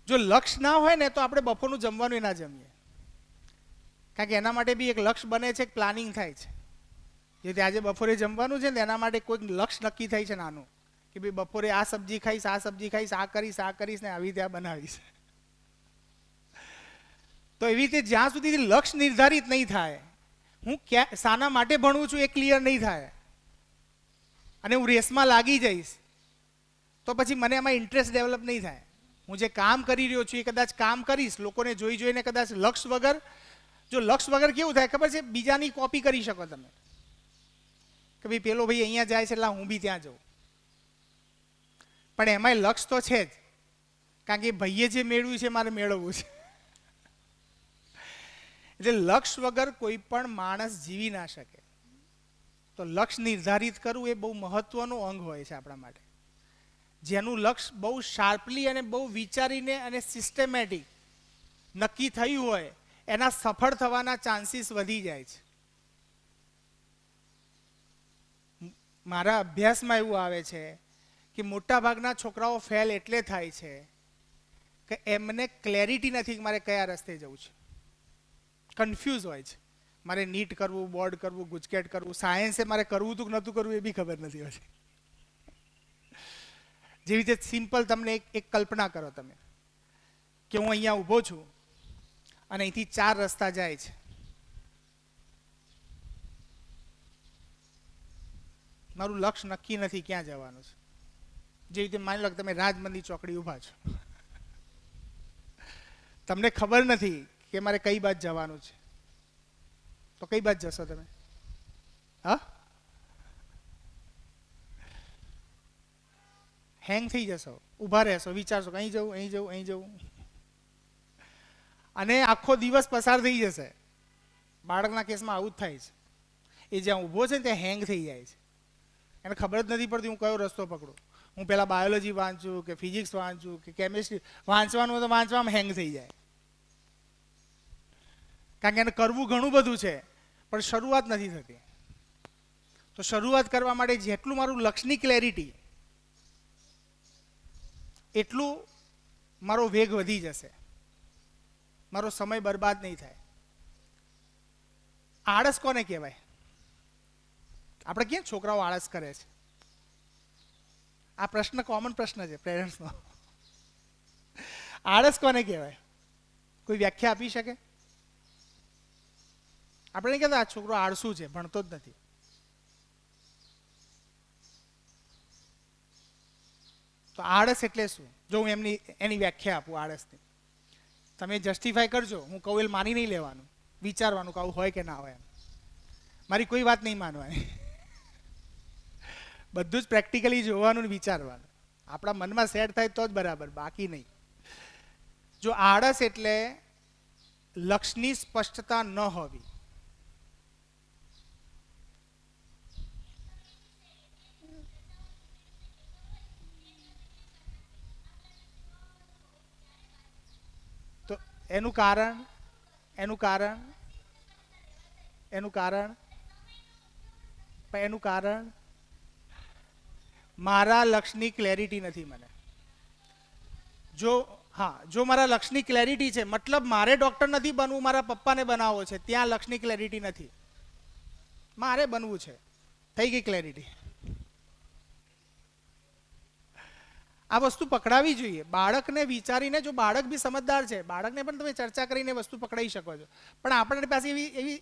[SPEAKER 3] જો લક્ષ ના હોય ને તો આપણે બપોરનું જમવાનું ના જમીએ, કારણ કે એના માટે બી એક લક્ષ બને છે, એક પ્લાનિંગ થાય છે. જેથી આજે બપોરે જમવાનું છે ને એના માટે કોઈક લક્ષ નક્કી થાય છે નાનું, કે ભાઈ બપોરે આ સબ્જી ખાઈશ, આ સબ્જી ખાઈશ, આ કરીશ ને આવી રીતે આ બનાવીશ. તો એવી રીતે જ્યાં સુધી લક્ષ નિર્ધારિત નહીં થાય, હું શાના માટે ભણું છું એ ક્લિયર નહીં થાય, અને હું રેસમાં લાગી જઈશ, તો પછી મને એમાં ઇન્ટરેસ્ટ ડેવલપ નહીં થાય. હું જે કામ કરી રહ્યો છું એ કદાચ કામ કરીશ, લોકોને જોઈ જોઈને કદાચ લક્ષ વગર. જો લક્ષ વગર કેવું થાય ખબર છે, બીજાની કોપી કરી શકો તમે, કે ભાઈ પેલો ભાઈ અહીંયા જાય છે એટલે હું બી ત્યાં જાઉં. પણ એમાંય લક્ષ તો છે જ, કારણ કે ભાઈએ જે મેળવ્યું છે મારે મેળવવું છે. એટલે લક્ષ વગર કોઈ પણ માણસ જીવી ના શકે. તો લક્ષ નિર્ધારિત કરવું એ બહુ મહત્વનો અંગ હોય છે આપણા માટે. જેનું લક્ષ બહુ શાર્પલી અને બહુ વિચારીને અને સિસ્ટમેટિક નક્કી થયું હોય, એના સફળ થવાના ચાન્સીસ વધી જાય છે. મારા અભ્યાસમાં એવું આવે છે કે મોટા ભાગના છોકરાઓ ફેલ એટલે થાય છે કે એમને ક્લેરિટી નથી કે મારે કયા રસ્તે જવું છે. કન્ફ્યુઝ હોય છે, મારે નીટ કરવું, બોર્ડ કરવું, ગુજકેટ કરવું, સાયન્સે મારે કરવું હતું કે નહોતું કરવું એ બી ખબર નથી હોતી. જેવી રીતે સિમ્પલ તમને એક કલ્પના કરો તમે, કે હું અહીંયા ઊભો છું અને અહીંથી 4 રસ્તા જાય છે. મારું લક્ષ્ય નક્કી નથી ક્યાં જવાનું છે. જે રીતે માની લો કે તમે રાજમંદિર ચોકડી ઊભા છો, તમને ખબર નથી કે મારે કઈ બાજુ જવાનું છે, તો કઈ બાજુ જશો તમે? હા, હેંગ થઈ જશો, ઊભા રહેશો, વિચારશો કે અહીં જવું, અહીં જવું, અહીં જવું, અને આખો દિવસ પસાર થઈ જશે. બાળકના કેસમાં આવું જ થાય છે. એ જ્યાં ઊભો છે ને ત્યાં હેંગ થઈ જાય છે, એને ખબર જ નથી પડતી હું કયો રસ્તો પકડું. હું પહેલાં બાયોલોજી વાંચું કે ફિઝિક્સ વાંચું કે કેમિસ્ટ્રી વાંચવાનું તો વાંચવામાં હેંગ થઈ જાય, કારણ કે એને કરવું ઘણું બધું છે પણ શરૂઆત નથી થતી. તો શરૂઆત કરવા માટે જેટલું મારું લક્ષ્યની ક્લેરિટી, એટલું મારો વેગ વધી જશે, મારો સમય બરબાદ નહીં થાય. આળસ કોને કહેવાય? આપણે ક્યાં છોકરાઓ આળસ કરે છે? આ પ્રશ્ન કોમન પ્રશ્ન છે પેરેન્ટ્સનો. આળસ કોને કહેવાય? કોઈ વ્યાખ્યા આપી શકે? આપણે નહીં કહેતા આ છોકરો આળસુ છે, ભણતો જ નથી. તો આળસ એટલે શું? જો હું એની વ્યાખ્યા આપું આળસની, તમે જસ્ટિફાય કરજો. હું કહું એ માની નહીં લેવાનું, વિચારવાનું કે આવું હોય કે ના હોય. એમ મારી કોઈ વાત નહીં માનવાની, બધું જ પ્રેક્ટિકલી જોવાનું ને વિચારવાનું. આપણા મનમાં સેટ થાય તો જ બરાબર, બાકી નહીં. જો આળસ એટલે લક્ષ્યની સ્પષ્ટતા ન હોવી. તો એનું કારણ મારા લક્ષ્યની ક્લેરિટી નથી મને. જો મારા લક્ષ્યની ક્લેરિટી છે, મતલબ મારે ડોક્ટર નથી બનવું, મારા પપ્પાને બનાવવો છે, ત્યાં લક્ષ્યની ક્લેરિટી નથી. મારે બનવું છે, થઈ ગઈ ક્લેરિટી. આ વસ્તુ પકડાવી જોઈએ બાળકને વિચારીને. જો બાળક બી સમજદાર છે, બાળકને પણ તમે ચર્ચા કરીને વસ્તુ પકડાવી શકો છો. પણ આપણને પાસે એવી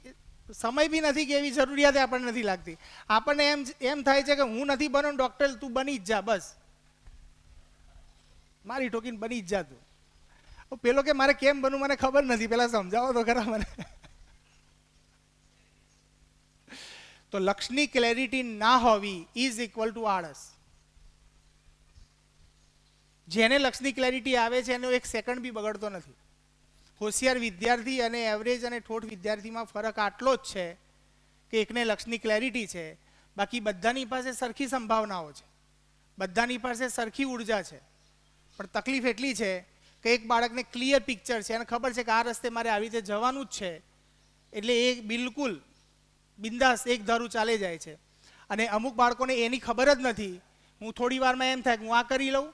[SPEAKER 3] સમય બી નથી કે એવી જરૂરિયાત આપણને નથી લાગતી. આપણને એમ થાય છે કે હું નથી બનો ડોક્ટર, તું બની જ જા, બસ મારી ઠોકીને બની જ જા તું. પેલો કે મારે કેમ બનવું મને ખબર નથી, પેલા સમજાવો તો ખરા મને. તો લક્ષ્યની ક્લેરિટી ના હોવી ઇઝ ઇક્વલ ટુ આળસ. જેને લક્ષ્યની ક્લેરિટી આવે છે એનો એક સેકન્ડ બી બગડતો નથી. હોશિયાર વિદ્યાર્થી અને એવરેજ અને ઠોઠ વિદ્યાર્થીમાં ફરક આટલો જ છે કે એકને લક્ષ્યની ક્લેરિટી છે, બાકી બધાની પાસે સરખી સંભાવનાઓ છે, બધાની પાસે સરખી ઉર્જા છે. પણ તકલીફ એટલી છે કે એક બાળકને ક્લિયર પિક્ચર છે, એને ખબર છે કે આ રસ્તે મારે આવી રીતે જવાનું જ છે, એટલે એ બિલકુલ બિંદાસ એક ધારું ચાલે જાય છે. અને અમુક બાળકોને એની ખબર જ નથી. હું થોડી વારમાં એમ થાય કે હું આ કરી લઉં,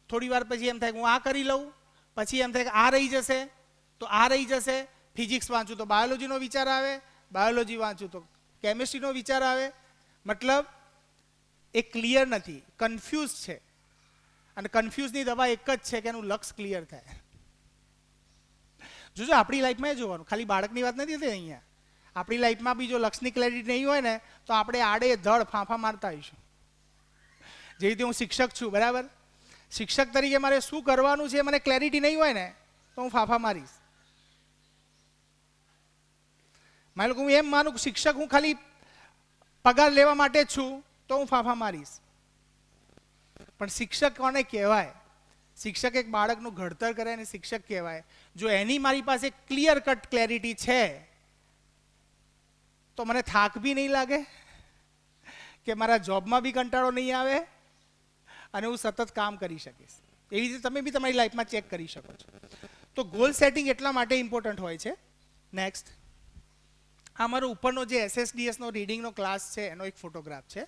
[SPEAKER 3] થોડી વાર પછી એમ થાય કે હું આ કરી લઉં, પછી એમ થાય કે આ રહી જશે તો આ રહી જશે, ફિઝિક્સ વાંચું તો બાયોલોજીનો વિચાર આવે, બાયોલોજી વાંચું તો કેમિસ્ટ્રીનો વિચાર આવે. મતલબ એ ક્લિયર નથી, કન્ફ્યુઝ છે. અને કન્ફ્યુઝની દવા એક જ છે કે એનું લક્ષ્ય ક્લિયર થાય. જોજો આપણી લાઈફમાં એ જોવાનું, ખાલી બાળકની વાત નથી થતી અહીંયા. આપણી લાઈફમાં બી જો લક્ષ્યની ક્લેરિટી નહીં હોય ને તો આપણે આડે ધડ ફાંફા મારતા આવીશું. જે રીતે હું શિક્ષક છું, બરાબર, શિક્ષક તરીકે મારે શું કરવાનું છે મને ક્લેરિટી નહીં હોય ને તો હું ફાંફા મારીશ. માની લો હું એમ માનું કે શિક્ષક હું ખાલી પગાર લેવા માટે જ છું તો હું ફાંફા મારીશ. પણ શિક્ષક કોને કહેવાય? શિક્ષક એક બાળકનું ઘડતર કરે અને શિક્ષક કહેવાય. જો એની મારી પાસે ક્લિયર કટ ક્લેરિટી છે તો મને થાક બી નહીં લાગે કે મારા જોબમાં બી કંટાળો નહીં આવે અને હું સતત કામ કરી શકીશ. એવી રીતે તમે બી તમારી લાઈફમાં ચેક કરી શકો છો. તો ગોલ સેટિંગ એટલા માટે ઇમ્પોર્ટન્ટ હોય છે. નેક્સ્ટ, આ મારો ઉપરનો જે SSDSનો રીડિંગનો ક્લાસ છે એનો એક ફોટોગ્રાફ છે,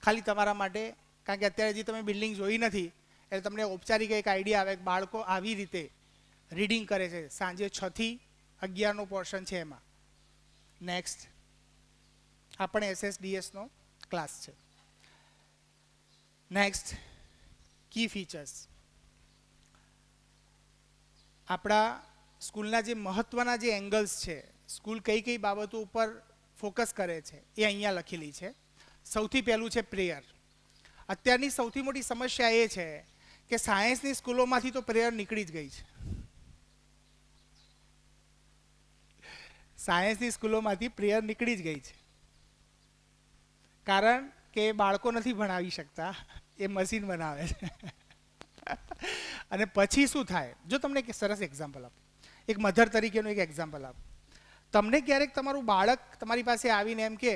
[SPEAKER 3] ખાલી તમારા માટે. કારણ કે અત્યારે હજી તમે બિલ્ડિંગ જોઈ નથી એટલે તમને ઔપચારિક એક આઈડિયા આવે કે બાળકો આવી રીતે રીડિંગ કરે છે. સાંજે 6 થી 11નો પોર્શન છે એમાં. નેક્સ્ટ, આ પણ SSDSનો ક્લાસ છે. નેક્સ્ટ, કી ફીચર્સ. આપણા સ્કૂલના જે મહત્ત્વના જે એંગલ્સ છે, સ્કૂલ કઈ કઈ બાબતો ઉપર ફોકસ કરે છે એ અહીંયા લખેલી છે. સૌથી પહેલું છે પ્રેયર. અત્યારની સૌથી મોટી સમસ્યા એ છે કે સાયન્સની સ્કૂલોમાંથી તો પ્રેયર નીકળી જ ગઈ છે. સાયન્સની સ્કૂલોમાંથી પ્રેયર નીકળી જ ગઈ છે. કારણ કે બાળકો નથી ભણાવી શકતા, એ મશીન બનાવે છે. અને પછી શું થાય? જો તમને એક સરસ એક્ઝામ્પલ આપું, એક મધર તરીકેનું એક એક્ઝામ્પલ આપું. તમને ક્યારેક તમારું બાળક તમારી પાસે આવીને એમ કે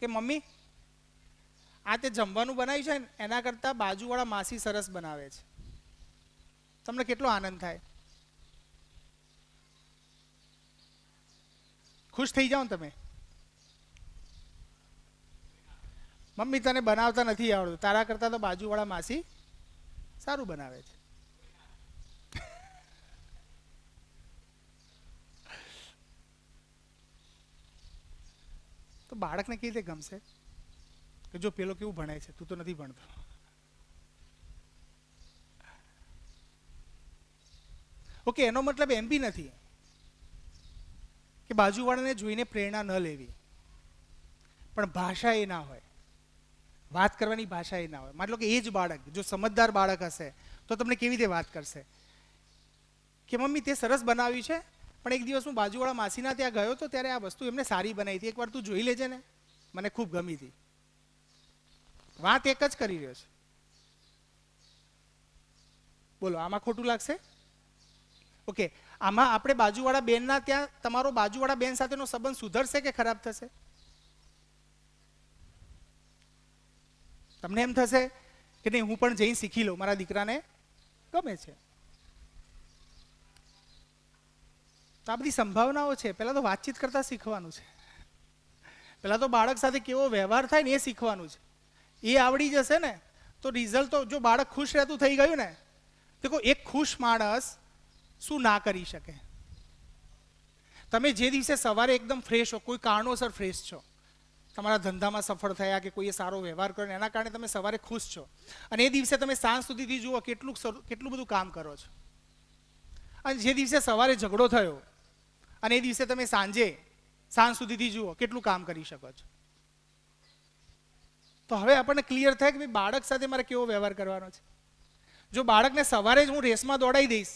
[SPEAKER 3] મમ્મી આ તે જમવાનું બનાવ્યું છે ને એના કરતાં બાજુવાળા માસી સરસ બનાવે છે. તમને કેટલો આનંદ થાય? ખુશ થઈ જાઓ ને તમે. મમ્મી તને બનાવતા નથી આવડતું, તારા કરતાં તો બાજુવાળા માસી સારું બનાવે છે. તો બાળકને કેવી રીતે ગમશે કે જો પેલો કેવું ભણે છે, તું તો નથી ભણતો. ઓકે, એનો મતલબ એમ બી નથી કે બાજુવાળાને જોઈને પ્રેરણા ન લેવી, પણ ભાષા એ ના હોય, વાત કરવાની ભાષા એ ના હોય. મતલબ કે એ જ બાળક જો સમજદાર બાળક હશે તો તમને કેવી રીતે વાત કરશે કે મમ્મી તે સરસ બનાવ્યું છે, પણ એક દિવસ હું બાજુવાળા માસીના ત્યાં ગયો તો ત્યારે આ વસ્તુ એમને સારી બનાવી હતી, એકવાર તું જોઈ લેજે ને, મને ખૂબ ગમી હતી. વાત એક જ કરી રહ્યો છે. બોલો, આમાં ખોટું લાગશે? ઓકે, આમાં આપણે બાજુવાળા બેનના ત્યાં તમારો બાજુવાળા બેન સાથેનો સંબંધ સુધરશે કે ખરાબ થશે? તમને એમ થશે કે નહીં હું પણ જઈને શીખી લઉં, મારા દીકરાને ગમે છે. તો આ બધી સંભાવનાઓ છે. પહેલાં તો વાતચીત કરતાં શીખવાનું છે. પહેલાં તો બાળક સાથે કેવો વ્યવહાર થાય ને એ શીખવાનું છે. એ આવડી જશે ને તો રિઝલ્ટ તો, જો બાળક ખુશ રહેતું થઈ ગયું ને, દેખો એક ખુશ માણસ શું ના કરી શકે. તમે જે દિવસે સવારે એકદમ ફ્રેશ હો, કોઈ કારણોસર ફ્રેશ છો, તમારા ધંધામાં સફળ થયા કે કોઈએ સારો વ્યવહાર કર્યો એના કારણે તમે સવારે ખુશ છો, અને એ દિવસે તમે સાંજ સુધીથી જુઓ કેટલું બધું કામ કરો છો. અને જે દિવસે સવારે ઝઘડો થયો અને એ દિવસે તમે સાંજ સુધીથી જુઓ કેટલું કામ કરી શકો છો. તો હવે આપણને ક્લિયર થાય કે ભાઈ બાળક સાથે મારે કેવો વ્યવહાર કરવાનો છે. જો બાળકને સવારે જ હું રેસમાં દોડાવી દઈશ,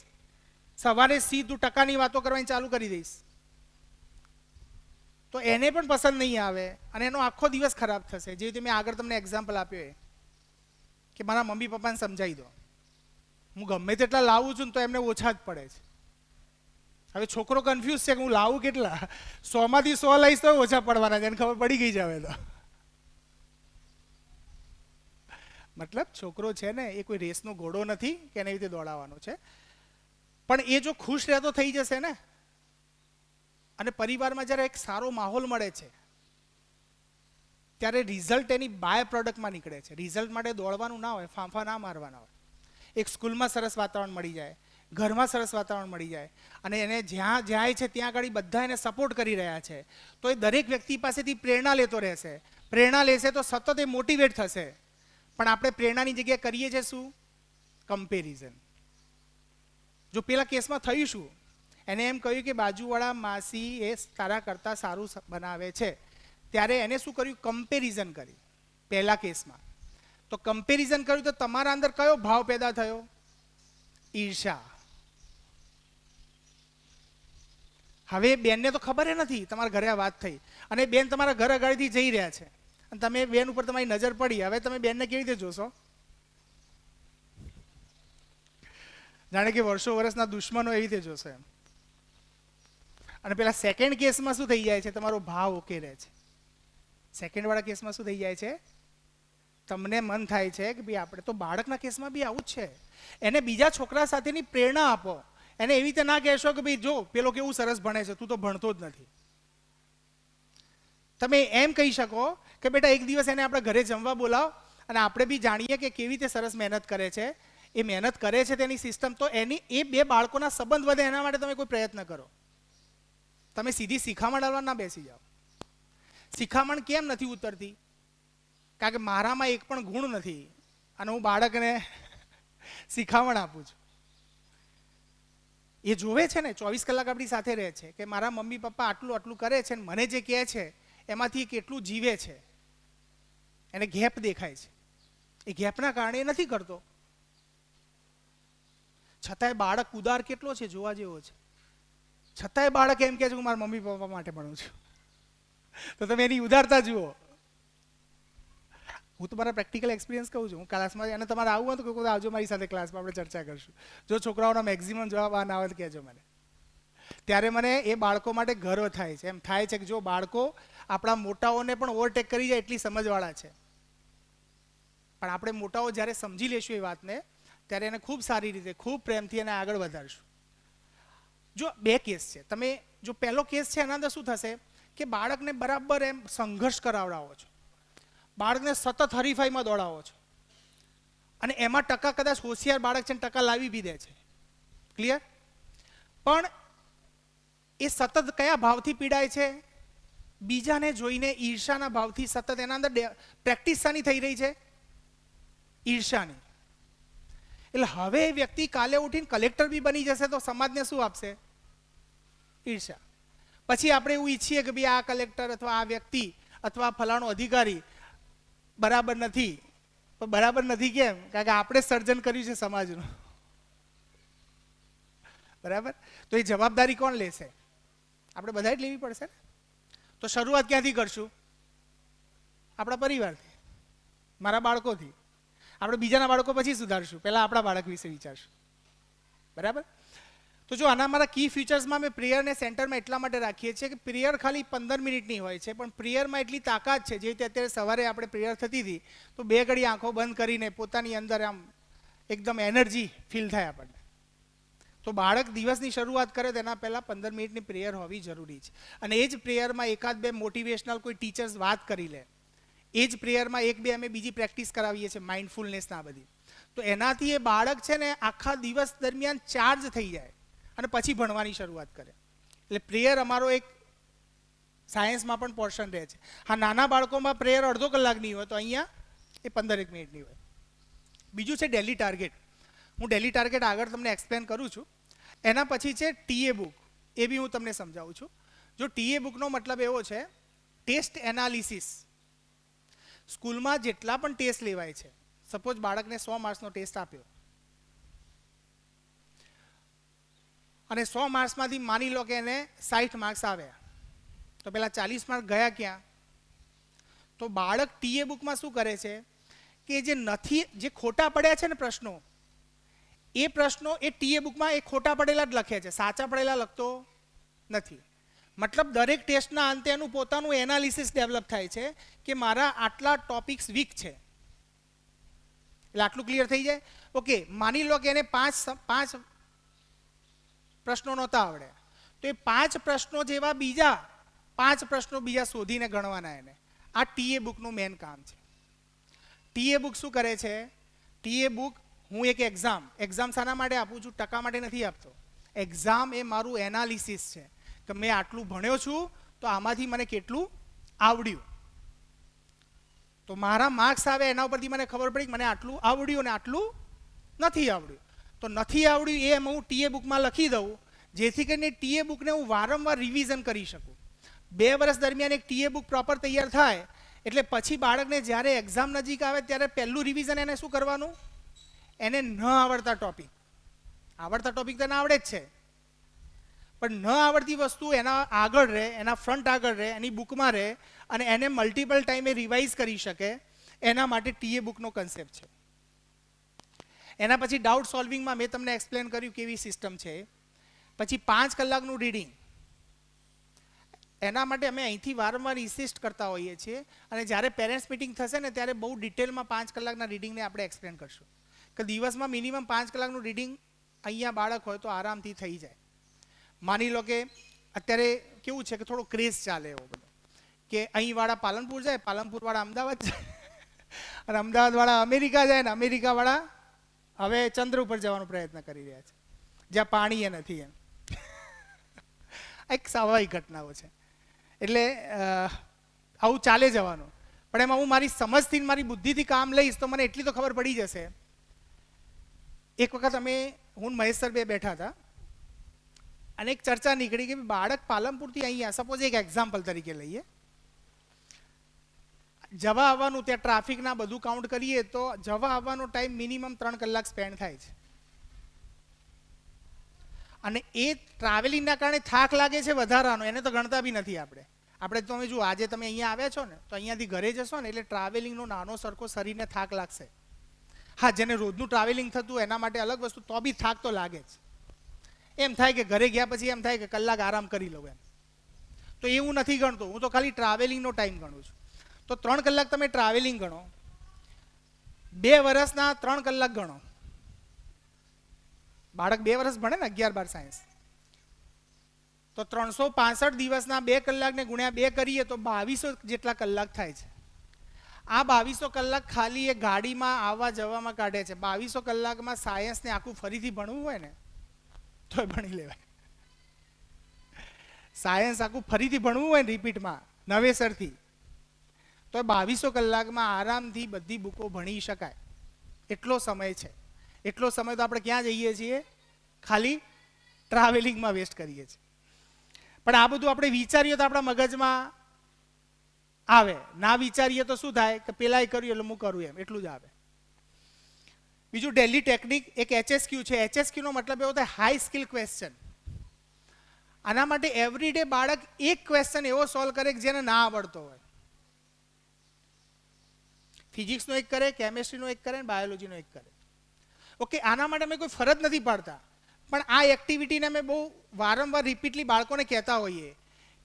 [SPEAKER 3] સવારે સીધું ટકાની વાતો કરવાની ચાલુ કરી દઈશ, તો એને પણ પસંદ નહીં આવે અને એનો આખો દિવસ ખરાબ થશે. જે રીતે મેં આગળ તમને એક્ઝામ્પલ આપ્યો એ કે મારા મમ્મી પપ્પાને સમજાવી દો, હું ગમે તેટલા લાવું છું ને તો એમને ઓછા જ પડે છે. હવે છોકરો કન્ફ્યુઝ છે કે હું લાવું કેટલા, 100માંથી 100 લઈશ તો ઓછા પડવાના છે, એને ખબર પડી ગઈ છે હવે તો. મતલબ છોકરો છે ને એ કોઈ રેસનો ઘોડો નથી કે એની રીતે દોડાવવાનો છે. પણ એ જો ખુશ રહેતો થઈ જશે ને, અને પરિવારમાં જ્યારે એક સારો માહોલ મળે છે ત્યારે રિઝલ્ટ એની બાય પ્રોડક્ટમાં નીકળે છે. રિઝલ્ટ માટે દોડવાનું ના હોય, ફાંફા ના મારવાના હોય. એક સ્કૂલમાં સરસ વાતાવરણ મળી જાય, ઘરમાં સરસ વાતાવરણ મળી જાય, અને એને જ્યાં જાય છે ત્યાં આગળ બધા એને સપોર્ટ કરી રહ્યા છે, તો એ દરેક વ્યક્તિ પાસેથી પ્રેરણા લેતો રહેશે. પ્રેરણા લેશે તો સતત એ મોટિવેટ થશે. પણ આપણે પ્રેરણાની જગ્યાએ કરીએ છીએ શું? કમ્પેરિઝન. જો પેલા કેસમાં થયું શું, એને એમ કહ્યું કે બાજુવાળા માસી એ તારા કરતાં સારું બનાવે છે, ત્યારે એને શું કર્યું? કમ્પેરિઝન કરી. પહેલા કેસમાં તો કમ્પેરિઝન કર્યું તો તમારા અંદર કયો ભાવ પેદા થયો? ઈર્ષા. હવે બેનને તો ખબર નથી, તમારા ઘરે આ વાત થઈ, અને બેન તમારા ઘર આગળથી જઈ રહ્યા છે, અને તમે બેન ઉપર તમારી નજર પડી. હવે તમે બેનને કેવી રીતે જોશો? જાણે કે વર્ષો વર્ષના દુશ્મનો એવી રીતે જોશે એમ. અને પેલા સેકન્ડ કેસમાં શું થઈ જાય છે? તમારો ભાવ ઓકે રહે છે. સેકન્ડ વાળા કેસમાં શું થઈ જાય છે? તમને મન થાય છે કે ભાઈ આપણે તો બાળકના કેસમાં બી આવું જ છે, એને બીજા છોકરા સાથેની પ્રેરણા આપો. એને એવી રીતે ના કહેશો કે ભાઈ જો પેલો કેવું સરસ ભણે છે, તું તો ભણતો જ નથી. તમે એમ કહી શકો કે બેટા એક દિવસ એને આપણે ઘરે જમવા બોલાવો, અને આપણે બી જાણીએ કે કેવી રીતે સરસ મહેનત કરે છે. એ મહેનત કરે છે તેની સિસ્ટમ, તો એની એ બે બાળકોના સંબંધ વધે એના માટે તમે કોઈ પ્રયત્ન કરો. તમે સીધી શિખામણ આવવા ના બેસી જાઓ. શિખામણ કેમ નથી ઉતરતી? કારણ કે મારામાં એક પણ ગુણ નથી, અને હું બાળકને શિખામણ આપું છું. એ જોવે છે ને, 24 કલાક આપણી સાથે રહે છે કે મારા મમ્મી પપ્પા આટલું આટલું કરે છે, મને જે કહે છે એમાંથી એ કેટલું જીવે છે. એને ગેપ દેખાય છે. એ ગેપના કારણે એ નથી કરતો. છતાંય બાળક ઉદાર કેટલો છે, જોવા જેવો છે. છતાંય બાળક એમ કહે છે હું મારા મમ્મી પપ્પા માટે ભણું છું. તો તમે એની ઉદારતા જુઓ. હું તમારા પ્રેક્ટિકલ એક્સપિરિયન્સ કહું છું. હું ક્લાસમાં, અને તમારે આવવું હોય તો કોઈ આવજો મારી સાથે ક્લાસમાં, આપણે ચર્ચા કરશું. જો છોકરાઓના મેક્સિમમ જવાબ આ ના આવે તો કહેજો મને. ત્યારે મને એ બાળકો માટે ગર્વ થાય છે. એમ થાય છે કે જો બાળકો આપણા મોટાઓને પણ ઓવરટેક કરી જાય એટલી સમજવાળા છે. પણ આપણે મોટાઓ જ્યારે સમજી લેશું એ વાતને, ત્યારે એને ખૂબ સારી રીતે, ખૂબ પ્રેમથી એને આગળ વધારશું. જો બે કેસ છે, તમે જો પહેલો કેસ છે એના અંદર શું થશે કે બાળકને બરાબર એમ સંઘર્ષ કરાવડાવો છો, બાળકને સતત હરીફાઈમાં દોડાવો છો, અને એમાં ટકા કદાચ હોશિયાર બાળક છે ને ટકા લાવી બી દે છે. ક્લિયર? પણ એ સતત કયા ભાવથી પીડાય છે? બીજાને જોઈને ઈર્ષાના ભાવથી સતત એના અંદર પ્રેક્ટિસ શાની થઈ રહી છે? ઈર્ષાની. એટલે હવે એ વ્યક્તિ કાલે ઉઠીને કલેક્ટર બી બની જશે તો સમાજને શું આપશે? ઈર્ષા. પછી આપણે એવું ઈચ્છીએ કે ભાઈ આ કલેક્ટર અથવા આ વ્યક્તિ અથવા ફલાણો અધિકારી બરાબર નથી. પણ બરાબર નથી કેમ? કારણ કે આપણે સર્જન કર્યું છે સમાજનું. બરાબર? તો એ જવાબદારી કોણ લેશે? આપણે બધા જ લેવી પડશે ને. તો શરૂઆત ક્યાંથી કરશું? આપણા પરિવારથી, મારા બાળકોથી. આપણે બીજાના બાળકો પછી સુધારશું, પહેલાં આપણા બાળક વિશે વિચારશું. બરાબર? તો જો આના મારા કી ફીચર્સમાં અમે પ્રેયરને સેન્ટરમાં એટલા માટે રાખીએ છીએ કે પ્રેયર ખાલી 15 મિનિટની હોય છે, પણ પ્રેયરમાં એટલી તાકાત છે. જે રીતે અત્યારે સવારે આપણે પ્રેયર થતી હતી તો 2 ઘડી આંખો બંધ કરીને પોતાની અંદર આમ એકદમ એનર્જી ફીલ થાય આપણને. તો બાળક દિવસની શરૂઆત કરે તેના પહેલાં 15 મિનિટની પ્રેયર હોવી જરૂરી છે. અને એ જ પ્રેયરમાં એકાદ બે મોટિવેશનલ કોઈ ટીચર્સ વાત કરી લે, એ જ પ્રેયરમાં એક બે અમે બીજી પ્રેક્ટિસ કરાવીએ છીએ, માઇન્ડફુલનેસના બધી. તો એનાથી એ બાળક છે ને આખા દિવસ દરમિયાન ચાર્જ થઈ જાય અને પછી ભણવાની શરૂઆત કરે. એટલે પ્રેયર અમારો એક સાયન્સમાં પણ પોર્શન રહે છે. હા, નાના બાળકોમાં પ્રેયર અડધો કલાકની હોય, તો અહીંયા એ 15 મિનિટની હોય. બીજું છે ડેલી ટાર્ગેટ. હું ડેલી ટાર્ગેટ આગળ તમને એક્સપ્લેન કરું છું. એના પછી છે ટીએ બુક. એ બી હું તમને સમજાવું છું. જો ટીએ બુકનો મતલબ એવો છે ટેસ્ટ એનાલિસિસ. સ્કૂલમાં જેટલા પણ ટેસ્ટ લેવાય છે, સપોઝ બાળકને 100 માર્ક્સનો ટેસ્ટ આપ્યો, અને 100 માર્ક્સમાંથી માની લો કે એને 60 માર્ક્સ આવ્યા, તો પેલા 40 માર્ક ગયા ક્યાં? તો બાળક ટીએ બુકમાં શું કરે છે કે જે ખોટા પડ્યા છે ને પ્રશ્નો, એ પ્રશ્નો એ ટીએ બુકમાં એ ખોટા પડેલા જ લખે છે, સાચા પડેલા લખતો નથી. મતલબ દરેક ટેસ્ટના અંતે એનું પોતાનું એનાલિસિસ ડેવલપ થાય છે કે મારા આટલા ટોપિક્સ વીક છે. એટલે આટલું ક્લિયર થઈ જાય. ઓકે, માની લો કે એને પાંચ પ્રશ્નો નહોતા આવડે, તો એ 5 પ્રશ્નો જેવા બીજા 5 પ્રશ્નો બીજા શોધીને ગણવાના એને. આ ટીએ બુકનું મેન કામ છે. ટીએ બુક શું કરે છે? ટીએ બુક હું એક એક્ઝામ શાના માટે આપું છું? ટકા માટે નથી આપતો. એક્ઝામ એ મારું એનાલિસિસ છે કે મેં આટલું ભણ્યો છું તો આમાંથી મને કેટલું આવડ્યું. તો મારા માર્ક્સ આવે એના ઉપરથી મને ખબર પડી કે મને આટલું આવડ્યું અને આટલું નથી આવડ્યું. તો નથી આવડ્યું એ હું ટીએ બુકમાં લખી દઉં, જેથી કરીને ટીએ બુકને હું વારંવાર રિવિઝન કરી શકું. 2 વર્ષ દરમિયાન એક ટીએ બુક પ્રોપર તૈયાર થાય એટલે પછી બાળકને જ્યારે એક્ઝામ નજીક આવે ત્યારે પહેલું રિવિઝન એને શું કરવાનું? એને ન આવડતા ટોપિક તો એને આવડે જ છે, પણ ન આવડતી વસ્તુ એના આગળ રહે, એના ફ્રન્ટ આગળ રહે, એની બુકમાં રહે અને એને મલ્ટિપલ ટાઈમે રિવાઇઝ કરી શકે. એના માટે ટીએ બુકનો કન્સેપ્ટ છે. એના પછી ડાઉટ સોલ્વિંગમાં મેં તમને એક્સપ્લેન કર્યું કેવી સિસ્ટમ છે. પછી 5 કલાકનું રીડિંગ. એના માટે અમે અહીંથી વારંવાર ઇન્સિસ્ટ કરતા હોઈએ છીએ અને જ્યારે પેરેન્ટ્સ મિટિંગ થશે ને ત્યારે બહુ ડિટેલમાં 5 કલાકના રીડિંગને આપણે એક્સપ્લેન કરશું કે દિવસમાં મિનિમમ 5 કલાકનું રીડિંગ અહીંયા બાળક હોય તો આરામથી થઈ જાય. માની લો કે અત્યારે કેવું છે કે થોડો ક્રેઝ ચાલે એવો બધો કે અહીંવાળા પાલનપુર જાય, પાલનપુરવાળા અમદાવાદ જાય અને અમદાવાદવાળા અમેરિકા જાય ને અમેરિકાવાળા હવે ચંદ્ર ઉપર જવાનો પ્રયત્ન કરી રહ્યા છે જ્યાં પાણી એ નથી. એમ એક સ્વાભાવિક ઘટનાઓ છે. એટલે આવું ચાલે જવાનું. પણ એમાં હું મારી સમજથી મારી બુદ્ધિથી કામ લઈશ તો મને એટલી તો ખબર પડી જશે. એક વખત હું મહેશ સર બે બેઠા હતા અને એક ચર્ચા નીકળી કે બાળક પાલનપુરથી અહીંયા, સપોઝ એક એક્ઝામ્પલ તરીકે લઈએ, જવા આવવાનું ત્યાં ટ્રાફિકના બધું કાઉન્ટ કરીએ તો જવા આવવાનો ટાઈમ મિનિમમ 3 કલાક સ્પેન્ડ થાય છે. અને એ ટ્રાવેલિંગના કારણે થાક લાગે છે વધારાનો, એને તો ગણતા બી નથી આપણે. તમે જુઓ, આજે તમે અહીંયા આવ્યા છો ને તો અહીંયાથી ઘરે જશો ને એટલે ટ્રાવેલિંગનો નાનો સરખો શરીરને થાક લાગશે. હા, જેને રોજનું ટ્રાવેલિંગ થતું એના માટે અલગ વસ્તુ, તો બી થાક તો લાગે જ. એમ થાય કે ઘરે ગયા પછી એમ થાય કે કલાક આરામ કરી લઉં એમ. તો એ હું નથી ગણતો, હું તો ખાલી ટ્રાવેલિંગનો ટાઈમ ગણું છું. તો 3 કલાક તમે ટ્રાવેલિંગ ગણો, 2 વર્ષના 3 કલાક ગણો. બાળક 2 વર્ષ ભણે ને 11-12 સાયન્સ, તો 365 દિવસના 2 કલાકને ગુણ્યા 2 કરીએ તો 2200 જેટલા કલાક થાય છે. આ 2200 કલાક ખાલી એ ગાડીમાં આવવા જવામાં કાઢે છે. 2200 કલાકમાં સાયન્સને આખું ફરીથી ભણવું હોય ને તો ભણી લેવાય. સાયન્સ આખું ફરીથી ભણવું હોય ને રિપીટમાં નવેસરથી તો 2200 કલાકમાં આરામથી બધી બુકો ભણી શકાય. એટલો સમય છે. એટલો સમય તો આપણે ક્યાં જઈએ છીએ? ખાલી ટ્રાવેલિંગમાં વેસ્ટ કરીએ છીએ. પણ આ બધું આપણે વિચારીએ તો આપણા મગજમાં આવે, ના વિચારીએ તો શું થાય કે પેલાય કર્યું એટલે હું કરું એમ, એટલું જ આવે. બીજું ડેલી ટેકનિક, એક HSQ છે. HSQ નો મતલબ એવો થાય હાઈ સ્કિલ ક્વેશ્ચન. આના માટે એવરીડે બાળક એક ક્વેશ્ચન એવો સોલ્વ કરે કે જેને ના આવડતો હોય. ફિઝિક્સનો એક કરે, કેમેસ્ટ્રીનો એક કરે, બાયોલોજીનો એક કરે. ઓકે, આના માટે અમે કોઈ ફરજ નથી પાડતા, પણ આ એક્ટિવિટીને અમે બહુ વારંવાર રિપીટલી બાળકોને કહેતા હોઈએ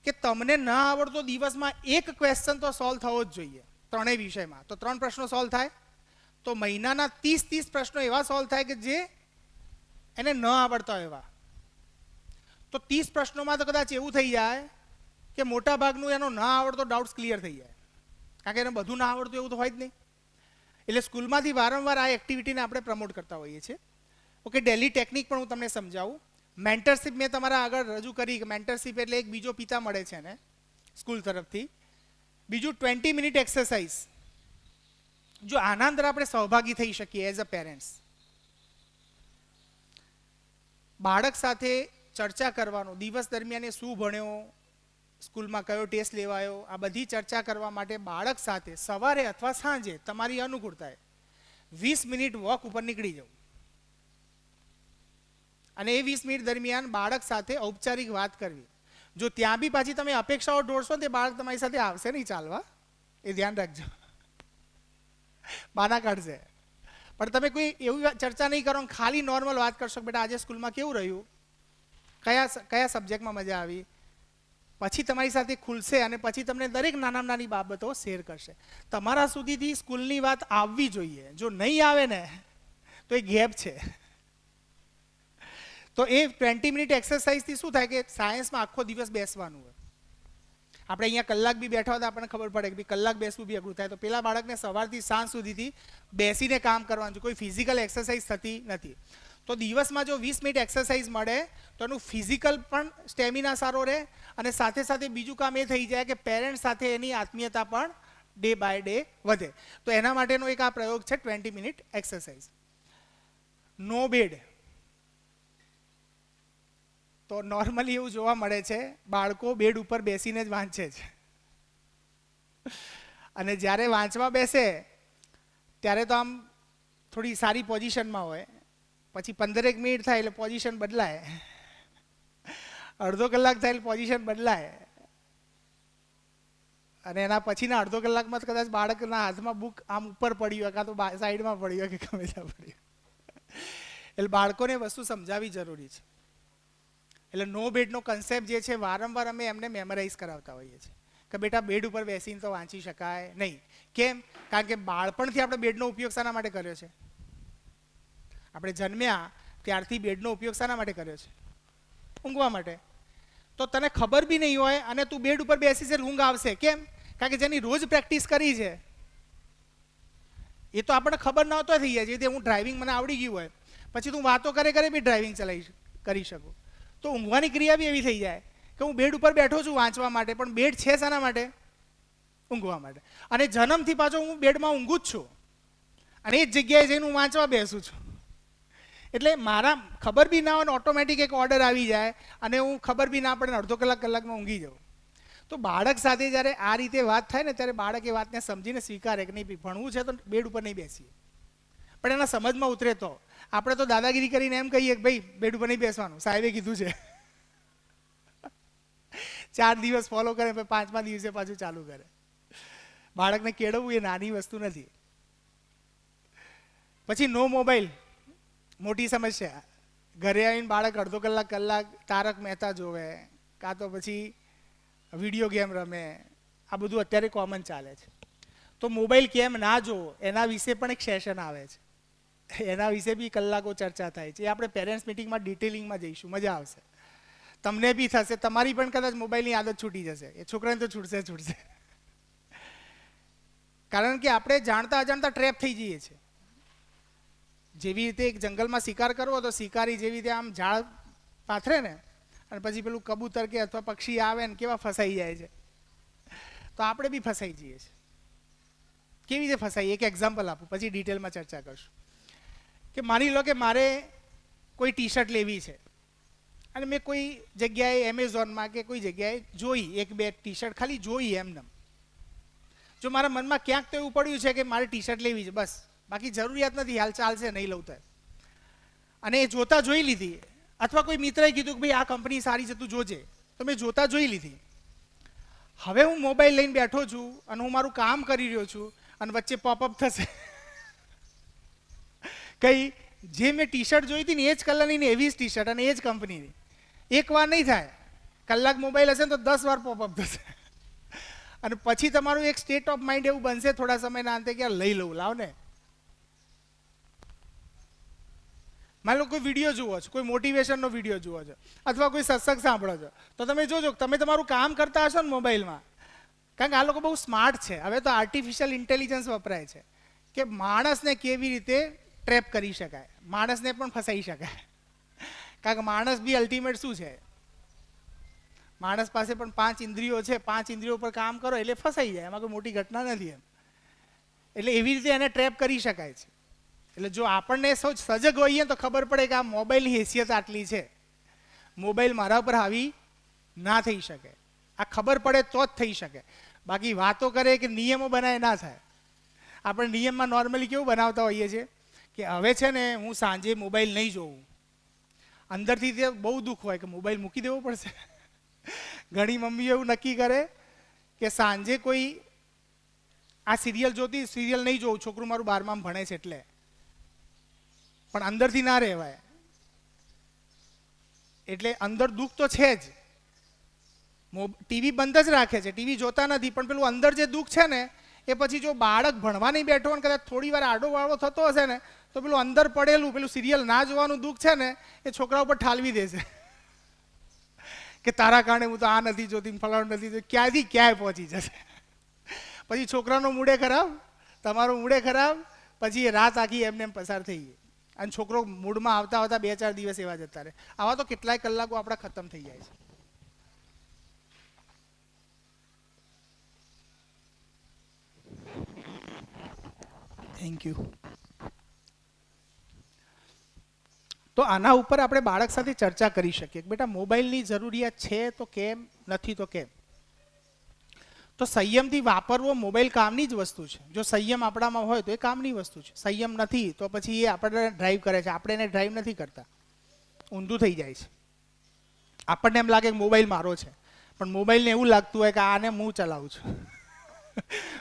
[SPEAKER 3] કે તમને ન આવડતો દિવસમાં એક ક્વેશ્ચન તો સોલ્વ થવો જ જોઈએ 3 વિષયમાં. તો 3 પ્રશ્નો સોલ્વ થાય તો મહિનાના 30 પ્રશ્નો એવા સોલ્વ થાય કે જે એને ન આવડતા હોય એવા. તો 30 પ્રશ્નોમાં તો કદાચ એવું થઈ જાય કે મોટા ભાગનું એનો ના આવડતો ડાઉટ્સ ક્લિયર થઈ જાય, કારણ કે એને બધું ના આવડતું એવું તો હોય જ નહીં. એટલે સ્કૂલમાંથી વારંવાર આ એક્ટિવિટીને આપણે પ્રમોટ કરતા હોઈએ છીએ. ઓકે, ડેલી ટેકનિક પણ હું તમને સમજાવું. મેન્ટરશિપ મેં તમારા આગળ રજૂ કરી કે મેન્ટરશિપ એટલે એક બીજો પિતા મળે છે ને સ્કૂલ તરફથી. બીજું 20 મિનિટ એક્સરસાઇઝ. જો આના અંદર આપણે સહભાગી થઈ શકીએ એઝ અ પેરેન્ટ્સ, બાળક સાથે ચર્ચા કરવાનો, દિવસ દરમિયાન એ શું ભણ્યો, સ્કૂલમાં કયો ટેસ્ટ લેવાયો, આ બધી ચર્ચા કરવા માટે બાળક સાથે સવારે અથવા સાંજે તમારી અનુકૂળતાએ 20 મિનિટ વોક ઉપર નીકળી જવું. અને એ 20 મિનિટ દરમિયાન બાળક સાથે ઔપચારિક વાત કરવી. જો ત્યાં બી પાછી તમે અપેક્ષાઓ ઢોળશો તે બાળક તમારી સાથે આવશે નહીં ચાલવા, એ ધ્યાન રાખજો, બાના કાઢશે. પણ તમે કોઈ એવી ચર્ચા નહીં કરો, ખાલી નોર્મલ વાત કરશો, બેટા આજે સ્કૂલમાં કેવું રહ્યું, કયા સબ્જેક્ટમાં મજા આવી, પછી તમારી સાથે ખુલશે અને પછી તમને દરેક નાની બાબતો શેર કરશે. તમારા સુધીથી સ્કૂલની વાત આવવી જોઈએ. જો નહીં આવે ને તો એ ગેપ છે. તો એ 20 મિનિટ એક્સરસાઇઝથી શું થાય કે સાયન્સમાં આખો દિવસ બેસવાનું હોય. આપણે અહીંયા કલાક બી બેઠા હતા આપણને ખબર પડે કે ભાઈ કલાક બેસવું બી અઘરું થાય. તો પેલા બાળકને સવારથી સાંજ સુધીથી બેસીને કામ કરવાનું છે, કોઈ ફિઝિકલ એક્સરસાઇઝ થતી નથી. તો દિવસમાં જો 20 મિનિટ એક્સરસાઇઝ મળે તો એનું ફિઝિકલ પણ સ્ટેમિના સારો રહે અને સાથે સાથે બીજું કામ એ થઈ જાય કે પેરેન્ટ્સ સાથે એની આત્મીયતા પણ ડે બાય ડે વધે. તો એના માટેનો એક આ પ્રયોગ છે 20 મિનિટ એક્સરસાઇઝ. નો બેડ. તો નોર્મલી એવું જોવા મળે છે બાળકો બેડ ઉપર બેસીને જ વાંચે છે અને જ્યારે વાંચવા બેસે ત્યારે તો આમ થોડી સારી પોઝિશનમાં હોય, પછી 15 મિનિટ થાય એટલે પોઝિશન બદલાય, અડધો કલાક થાય એટલે પોઝિશન બદલાય અને એના પછીના અડધો કલાકમાં કદાચ બાળકના હાથમાં બુક આમ ઉપર પડી હોય કાં તો સાઈડમાં પડી હોય કે ગમે ત્યાં પડી હોય. એટલે બાળકોને વસ્તુ સમજાવવી જરૂરી છે. એટલે નો બેડનો કન્સેપ્ટ જે છે વારંવાર અમે એમને મેમરાઇઝ કરાવતા હોઈએ છીએ કે બેટા બેડ ઉપર બેસીને તો વાંચી શકાય નહીં. કેમ? કારણ કે બાળપણથી આપણે બેડનો ઉપયોગ શાના માટે કર્યો છે? આપણે જન્મ્યા ત્યારથી બેડનો ઉપયોગ શાના માટે કર્યો છે? ઊંઘવા માટે. તો તને ખબર બી નહીં હોય અને તું બેડ ઉપર બેસીશ એટલે ઊંઘ આવશે. કેમ? કારણ કે જેની રોજ પ્રેક્ટિસ કરી છે એ તો આપણને ખબર ન તો થઈ જાય. જે રીતે હું ડ્રાઇવિંગ મને આવડી ગયું હોય પછી તું વાતો કરે બી ડ્રાઇવિંગ કરી શકું. તો ઊંઘવાની ક્રિયા બી એવી થઈ જાય કે હું બેડ ઉપર બેઠો છું વાંચવા માટે, પણ બેડ છે શાના માટે? ઊંઘવા માટે. અને જન્મથી પાછો હું બેડમાં ઊંઘું જ છું અને એ જ જગ્યાએ જઈને હું વાંચવા બેસું છું. એટલે મારા ખબર બી ના હોય ને ઓટોમેટિક એક ઓર્ડર આવી જાય અને હું ખબર બી ના પડે ને અડધો કલાકમાં ઊંઘી જાઉં. તો બાળક સાથે જ્યારે આ રીતે વાત થાય ને ત્યારે બાળક એ વાતને સમજીને સ્વીકારે કે નહીં ભણવું છે તો બેડ ઉપર નહીં બેસીએ. પણ એના સમજમાં ઉતરે તો. આપણે તો દાદાગીરી કરીને એમ કહીએ કે ભાઈ બેડ ઉપર નહીં બેસવાનું, સાહેબે કીધું છે. 4 દિવસ ફોલો કરે પછી 5મા દિવસે પાછું ચાલુ કરે. બાળકને કેળવવું એ નાની વસ્તુ નથી. પછી નો મોબાઈલ મોટી સમસ્યા. ઘરે આવીને બાળક અડધો કલાક તારક મહેતા જોવે કાં તો પછી વિડીયો ગેમ રમે. આ બધું અત્યારે કોમન ચાલે છે. તો મોબાઈલ કેમ ના જોવો એના વિશે પણ એક સેશન આવે છે, એના વિશે બી કલાકો ચર્ચા થાય છે. એ આપણે પેરેન્ટ્સ મિટિંગમાં ડિટેલિંગમાં જઈશું, મજા આવશે. તમને બી થશે, તમારી પણ કદાચ મોબાઈલની આદત છૂટી જશે. એ છોકરાને તો છૂટશે. કારણ કે આપણે જાણતા અજાણતા ટ્રેપ થઈ જઈએ છીએ. જેવી રીતે એક જંગલમાં શિકાર કરવો તો શિકારી જેવી રીતે આમ ઝાડ પાથરે ને અને પછી પેલું કબૂતર કે અથવા પક્ષી આવે ને કેવા ફસાઈ જાય છે. તો આપણે બી ફસાઈ જઈએ છીએ. કેવી રીતે ફસાઈ? એક એક્ઝામ્પલ આપું પછી ડિટેલમાં ચર્ચા કરશું. કે માની લો કે મારે કોઈ ટી શર્ટ લેવી છે અને મેં કોઈ જગ્યાએ એમેઝોનમાં કે કોઈ જગ્યાએ જોઈ, 1-2 ટી શર્ટ ખાલી જોઈ એમને. જો મારા મનમાં ક્યાંક તો એવું પડ્યું છે કે મારે ટી શર્ટ લેવી છે બસ, બાકી જરૂરિયાત નથી, હાલ ચાલશે નહીં લઉં તો, અને એ જોતા જોઈ લીધી, અથવા કોઈ મિત્રએ કીધું કે ભાઈ આ કંપની સારી છે તું જોજે, તો મેં જોતા જોઈ લીધી. હવે હું મોબાઈલ લઈને બેઠો છું અને હું મારું કામ કરી રહ્યો છું અને વચ્ચે પોપઅપ થશે કઈ જે મેં ટી શર્ટ જોઈ હતી ને એ જ કલરની ને એવી જ ટી શર્ટ અને એ જ કંપનીની. એક વાર નહીં થાય, કલાક મોબાઈલ હશે ને તો 10 વાર પોપઅપ થશે. અને પછી તમારું એક સ્ટેટ ઓફ માઇન્ડ એવું બનશે થોડા સમયના અંતે કે લઈ લઉં, લાવ ને. માની લો કોઈ વિડીયો જુઓ છો, કોઈ મોટિવેશનનો વિડીયો જુઓ છો અથવા કોઈ સત્સંગ સાંભળો છો, તો તમે જોજો તમે તમારું કામ કરતા હશો ને મોબાઈલમાં. કારણ કે આ લોકો બહુ સ્માર્ટ છે. હવે તો આર્ટિફિશિયલ ઇન્ટેલિજન્સ વપરાય છે કે માણસને કેવી રીતે ટ્રેપ કરી શકાય, માણસને પણ ફસાઈ શકાય. કારણ કે માણસ બી અલ્ટિમેટ શું છે? માણસ પાસે પણ 5 ઇન્દ્રિયો છે, 5 ઇન્દ્રિયો પર કામ કરો એટલે ફસાઈ જાય, એમાં કોઈ મોટી ઘટના નથી એમ. એટલે એવી રીતે એને ટ્રેપ કરી શકાય છે. એટલે જો આપણને સજગ હોઈએ તો ખબર પડે કે આ મોબાઈલની હેસિયત આટલી છે, મોબાઈલ મારા પર હાવી ના થઈ શકે. આ ખબર પડે તો જ થઈ શકે. બાકી વાતો કરે કે નિયમો બનાવે ના થાય. આપણે નિયમમાં નોર્મલી કેવું બનાવતા હોઈએ છીએ કે હવે છે ને હું સાંજે મોબાઈલ નહીં જોઉં. અંદરથી તે બહુ દુઃખ હોય કે મોબાઈલ મૂકી દેવો પડશે. ઘણી મમ્મીઓ એવું નક્કી કરે કે સાંજે કોઈ આ સિરિયલ જોતી, સિરિયલ નહીં જોઉં, છોકરું મારું 12માં ભણે છે એટલે. પણ અંદરથી ના રહેવાય. એટલે અંદર દુઃખ તો છે જ. ટીવી બંધ જ રાખે છે, ટીવી જોતા નથી, પણ પેલું અંદર જે દુઃખ છે ને એ પછી જો બાળક ભણવા નહીં બેઠો ને કદાચ થોડી વાર આડો વાળો થતો હશે ને તો પેલું અંદર પડેલું પેલું સિરિયલ ના જોવાનું દુઃખ છે ને એ છોકરા ઉપર ઠાલવી દેશે કે તારા કારણે હું તો આ નથી જોતી, ફલાણું નથી જોતી, ક્યાંથી ક્યાંય પહોંચી જશે. પછી છોકરાનો મૂડે ખરાબ, તમારો મૂડે ખરાબ, પછી એ રાત આખી એમને એમ પસાર થઈ ગઈ અને છોકરો મૂડમાં આવતા આવતા 2-4 દિવસ એવા જતા રહે. આવા તો કેટલાય કલાકો આપણા ખતમ થઈ જાય છે. Thank you. તો આના ઉપર આપણે બાળક સાથે ચર્ચા કરી શકીએ કે બેટા મોબાઈલની જરૂરિયાત છે તો કેમ, નથી તો કેમ. તો સંયમથી વાપરવો મોબાઈલ કામની જ વસ્તુ છે. જો સંયમ આપણામાં હોય તો એ કામની વસ્તુ છે. સંયમ નથી તો પછી એ આપણને ડ્રાઈવ કરે છે, આપણે એને ડ્રાઈવ નથી કરતા, ઊંધું થઈ જાય છે. આપણને એમ લાગે કે મોબાઈલ મારો છે, પણ મોબાઈલને એવું લાગતું હોય કે આને હું ચલાવું છું.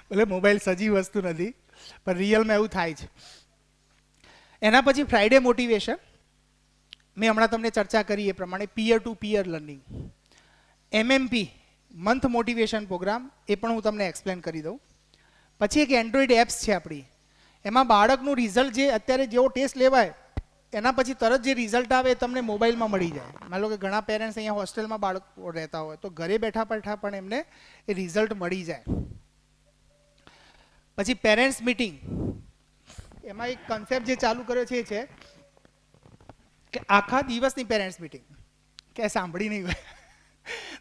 [SPEAKER 3] ભલે મોબાઈલ સજી વસ્તુ નથી, પણ રિયલમાં એવું થાય છે. એના પછી ફ્રાઈડે મોટિવેશન, મેં હમણાં તમને ચર્ચા કરી એ પ્રમાણે peer to peer learning. MMP month motivation programme, એ પણ હું તમને એક્સપ્લેન કરી દઉં. પછી એક એન્ડ્રોઈડ એપ્સ છે આપણી, એમાં બાળકનું રિઝલ્ટ જે અત્યારે જેવો ટેસ્ટ લેવાય એના પછી તરત જે રિઝલ્ટ આવે એ તમને મોબાઈલમાં મળી જાય. માની લો કે ઘણા પેરેન્ટ્સ અહીંયા હોસ્ટેલમાં બાળકો રહેતા હોય તો ઘરે બેઠા બેઠા પણ એમને એ રિઝલ્ટ મળી જાય. પછી પેરેન્ટ્સ મીટિંગ, એમાં એક કન્સેપ્ટ જે ચાલુ કર્યો છે એ છે કે આખા દિવસની પેરેન્ટ્સ મીટિંગ. કે સાંભળી નહીં હોય,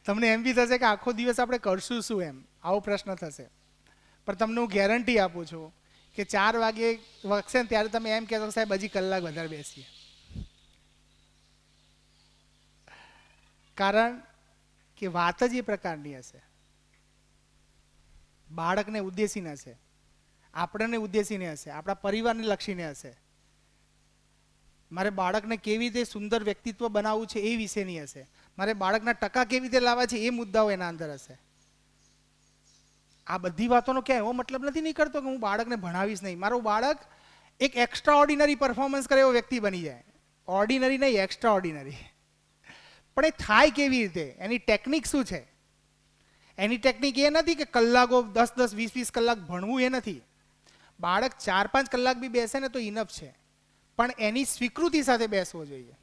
[SPEAKER 3] તમને એમ બી થશે કે આખો દિવસ આપણે કરશું શું, એમ આવો પ્રશ્ન થશે. પણ તમને હું ગેરંટી આપું છું કે 4 વાગે વાગશે ને ત્યારે તમે એમ કહેશો સાહેબ હજી કલાક વધારે બેસીએ. કારણ કે વાત જ એ પ્રકારની હશે, બાળકને ઉદ્દેશીને હશે, આપણને ઉદ્દેશીને હશે, આપણા પરિવારને લક્ષીને હશે. મારે બાળકને કેવી રીતે સુંદર વ્યક્તિત્વ બનાવવું છે એ વિશેની હશે, મારે બાળકના ટકા કેવી રીતે લાવવા છે એ મુદ્દાઓ એના અંદર હશે. આ બધી વાતોનો ક્યાં એવો મતલબ નથી નહીં કરતો કે હું બાળકને ભણાવીશ નહીં. મારું બાળક એક એક્સ્ટ્રા ઓર્ડિનરી પરફોર્મન્સ કરે એવો વ્યક્તિ બની જાય. ઓર્ડિનરી નહીં, એક્સ્ટ્રા ઓર્ડિનરી. પણ એ થાય કેવી રીતે, એની ટેકનિક શું છે? એની ટેકનિક એ નથી કે કલાકો 10-10, 20-20 કલાક ભણવું, એ નથી. બાળક 4-5 કલાક બી બેસે ને તો ઇનફ છે, પણ એની સ્વીકૃતિ સાથે બેસવો જોઈએ.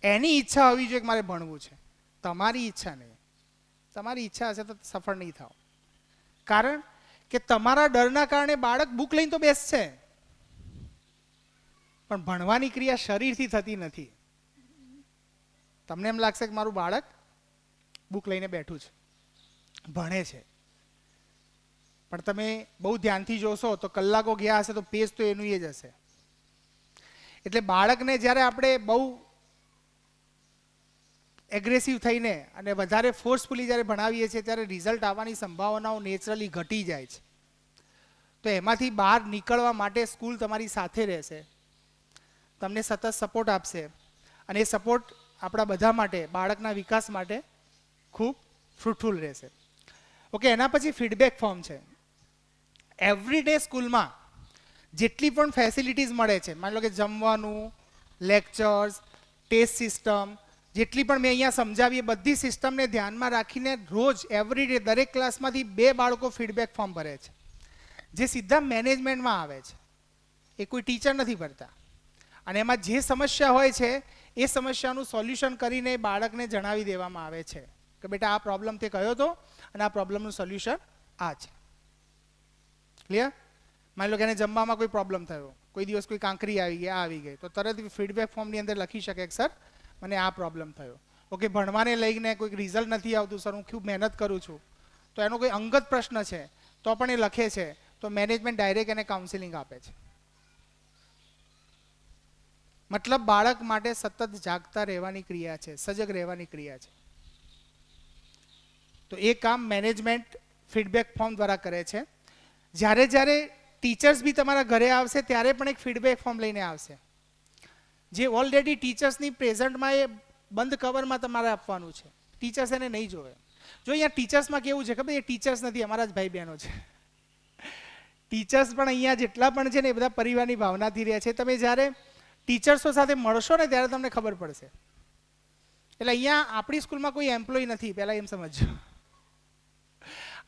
[SPEAKER 3] એની ઈચ્છા હોવી જોઈએ કે મારે ભણવું છે, તમારી ઈચ્છા નહીં. તમારી ઈચ્છા હશે તો સફળ નહીં થાવ. કારણ કે તમારા ડરના કારણે બાળક બુક લઈને તો બેસશે, પણ ભણવાની ક્રિયા શરીરથી થતી નથી. તમને એમ લાગશે કે મારું બાળક બુક લઈને બેઠું છે, ભણે છે, પણ તમે બહુ ધ્યાનથી જોશો તો કલાકો ગયા હશે તો પેજ તો એનું એ જ હશે. એટલે બાળકને જ્યારે આપણે બહુ એગ્રેસિવ થઈને અને વધારે ફોર્સફુલી જ્યારે ભણાવીએ છીએ ત્યારે રિઝલ્ટ આવવાની સંભાવનાઓ નેચરલી ઘટી જાય છે. તો એમાંથી બહાર નીકળવા માટે સ્કૂલ તમારી સાથે રહેશે, તમને સતત સપોર્ટ આપશે, અને એ સપોર્ટ આપણા બધા માટે, બાળકના વિકાસ માટે ખૂબ ફ્રૂટફુલ રહેશે. ઓકે, એના પછી ફીડબેક ફોર્મ છે. એવરી ડે સ્કૂલમાં જેટલી પણ ફેસિલિટીઝ મળે છે, માની લો કે જમવાનું, લેક્ચર્સ, ટેસ્ટ સિસ્ટમ, જેટલી પણ મેં અહીંયા સમજાવી એ બધી સિસ્ટમને ધ્યાનમાં રાખીને રોજ એવરી ડે દરેક ક્લાસમાંથી 2 બાળકો ફીડબેક ફોર્મ ભરે છે, જે સીધા મેનેજમેન્ટમાં આવે છે. એ કોઈ ટીચર નથી ભરતા. અને એમાં જે સમસ્યા હોય છે એ સમસ્યાનું સોલ્યુશન કરીને બાળકને જણાવી દેવામાં આવે છે કે બેટા આ પ્રોબ્લેમ તે કહ્યો હતો અને આ પ્રોબ્લેમનું સોલ્યુશન આ છે. ક્લિયર? માની લો કે એને જમવામાં કોઈ પ્રોબ્લેમ થયો, કોઈ દિવસ કોઈ કાંકરી આવી ગઈ, આ આવી ગઈ, તો તરત ફીડબેક ફોર્મની અંદર લખી શકે કે સર મને આ પ્રોબ્લેમ થયો. ઓકે, ભણવાને લઈને કોઈક રિઝલ્ટ નથી આવતું સર, હું ખૂબ મહેનત કરું છું, તો એનો કોઈ અંગત પ્રશ્ન છે તો પણ એ લખે છે, તો મેનેજમેન્ટ ડાયરેક્ટ એને કાઉન્સિલિંગ આપે છે. મતલબ બાળક માટે સતત જાગતા રહેવાની ક્રિયા છે, સજગ રહેવાની ક્રિયા છે. તો એ કામ મેનેજમેન્ટ ફીડબેક ફોર્મ દ્વારા કરે છે. જ્યારે જ્યારે ટીચર્સ બી તમારા ઘરે આવશે ત્યારે પણ એક ફીડબેક ફોર્મ લઈને આવશે, જે ઓલરેડી ટીચર્સની પ્રેઝન્ટમાં એ બંધ કવરમાં તમારે આપવાનું છે. ટીચર્સ એને નહીં જોવે. જો અહીંયા ટીચર્સમાં કેવું છે ખબર, એ ટીચર્સ નથી, અમારા જ ભાઈ બહેનો છે. ટીચર્સ પણ અહીંયા જેટલા પણ છે ને એ બધા પરિવારની ભાવનાથી રહે છે. તમે જ્યારે ટીચર્સો સાથે મળશો ને ત્યારે તમને ખબર પડશે. એટલે અહીંયા આપણી સ્કૂલમાં કોઈ એમ્પ્લોય નથી, પહેલાં એમ સમજજો.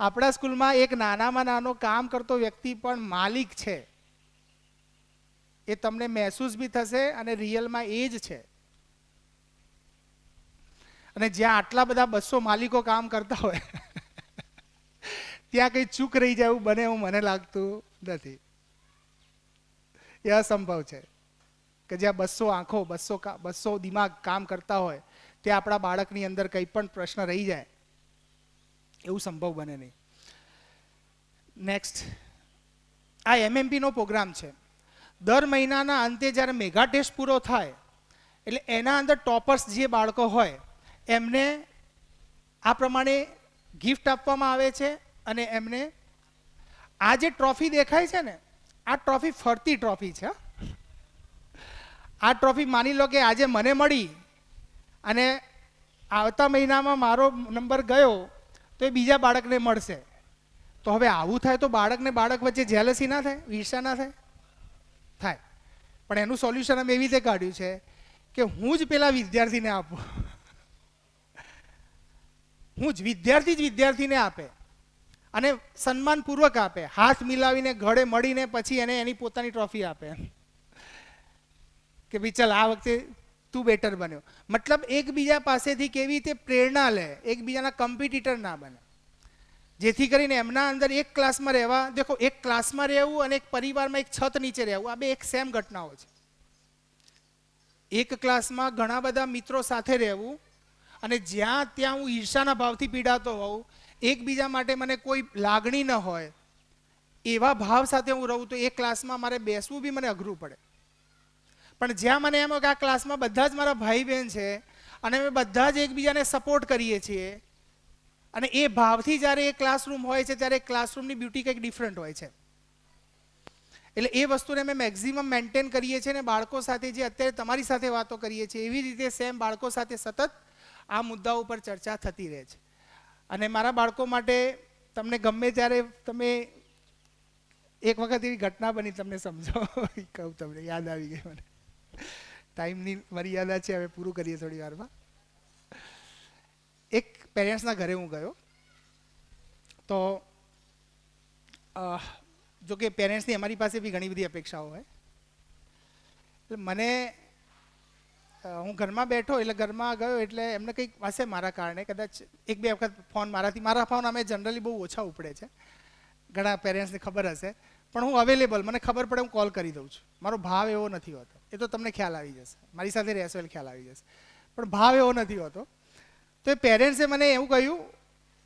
[SPEAKER 3] આપણા સ્કૂલમાં એક નાનામાં નાનો કામ કરતો વ્યક્તિ પણ માલિક છે. એ તમને મહેસૂસ બી થશે અને રિયલમાં એ જ છે. અને જ્યાં આટલા બધા 200 માલિકો કામ કરતા હોય ત્યાં કંઈ ચૂક રહી જાય એવું બને એવું મને લાગતું નથી. એ અસંભવ છે કે જ્યાં 200 આંખો 200 દિમાગ કામ કરતા હોય ત્યાં આપણા બાળકની અંદર કંઈ પણ પ્રશ્ન રહી જાય એવું સંભવ બને નહીં. નેક્સ્ટ, આ MMPનો પ્રોગ્રામ છે. દર મહિનાના અંતે જ્યારે મેગા ટેસ્ટ પૂરો થાય એટલે એના અંદર ટોપર્સ જે બાળકો હોય એમને આ પ્રમાણે ગિફ્ટ આપવામાં આવે છે. અને એમને આ જે ટ્રોફી દેખાય છે ને, આ ટ્રોફી ફરતી ટ્રોફી છે. આ ટ્રોફી માની લો કે આજે મને મળી અને આવતા મહિનામાં મારો નંબર ગયો તો એ બીજા બાળકને મળશે. તો હવે આવું થાય તો બાળકને બાળક વચ્ચે જેલસી ના થાય, ઈર્ષા ના થાય? થાય. પણ એનું સોલ્યુશન અમે એવી રીતે કાઢ્યું છે કે હું જ પેલા વિદ્યાર્થીને આપું. હું જ વિદ્યાર્થીને આપે અને સન્માનપૂર્વક આપે, હાથ મિલાવીને ગળે મળીને પછી એને એની પોતાની ટ્રોફી આપે કે ભાઈ ચાલ આ વખતે તું બેટર બન્યો. મતલબ એકબીજા પાસેથી કેવી રીતે પ્રેરણા લે, એકબીજાના કોમ્પિટિટર ના બને, જેથી કરીને એમના અંદર એક ક્લાસમાં રહેવા. દેખો, એક ક્લાસમાં રહેવું અને એક પરિવારમાં એક છત નીચે રહેવું, આ બે એક સેમ ઘટનાઓ છે. એક ક્લાસમાં ઘણા બધા મિત્રો સાથે રહેવું અને જ્યાં ત્યાં હું ઈર્ષાના ભાવથી પીડાતો હોઉં, એકબીજા માટે મને કોઈ લાગણી ન હોય એવા ભાવ સાથે હું રહું, તો એ ક્લાસમાં મારે બેસવું બી મને અઘરું પડે. પણ જ્યાં મને એમ હોય કે આ ક્લાસમાં બધા જ મારા ભાઈ બહેન છે અને અમે બધા જ એકબીજાને સપોર્ટ કરીએ છીએ અને એ ભાવથી જ્યારે એ ક્લાસરૂમ હોય છે ત્યારે ક્લાસરૂમની બ્યુટી કંઈક ડિફરન્ટ હોય છે. એટલે એ વસ્તુને અમે મેક્ઝિમમ મેન્ટેન કરીએ છીએ ને બાળકો સાથે જે અત્યારે તમારી સાથે વાતો કરીએ છીએ એવી રીતે સેમ બાળકો સાથે સતત આ મુદ્દાઓ ઉપર ચર્ચા થતી રહે છે. અને મારા બાળકો માટે તમને ગમે ત્યારે તમે એક વખત એવી ઘટના બની, તમને સમજો કહું, તમને યાદ આવી ગઈ. મને ટાઈમની મર્યાદા છે, હવે પૂરું કરીએ થોડી વારમાં. એક પેરેન્ટ્સના ઘરે હું ગયો તો જો કે પેરેન્ટ્સની અમારી પાસે બી ઘણી બધી અપેક્ષાઓ હોય. એટલે મને હું ઘરમાં બેઠો એટલે ઘરમાં ગયો એટલે એમને કંઈક હશે મારા કારણે, કદાચ એક બે વખત ફોન મારા ફોન અમે જનરલી બહુ ઓછા ઉપડે છે, ઘણા પેરેન્ટ્સને ખબર હશે, પણ હું અવેલેબલ, મને ખબર પડે હું કોલ કરી દઉં છું. મારો ભાવ એવો નથી હોતો, એ તો તમને ખ્યાલ આવી જશે, મારી સાથે રહેશો એટલે ખ્યાલ આવી જશે, પણ ભાવ એવો નથી હોતો. તો એ પેરેન્ટ્સે મને એવું કહ્યું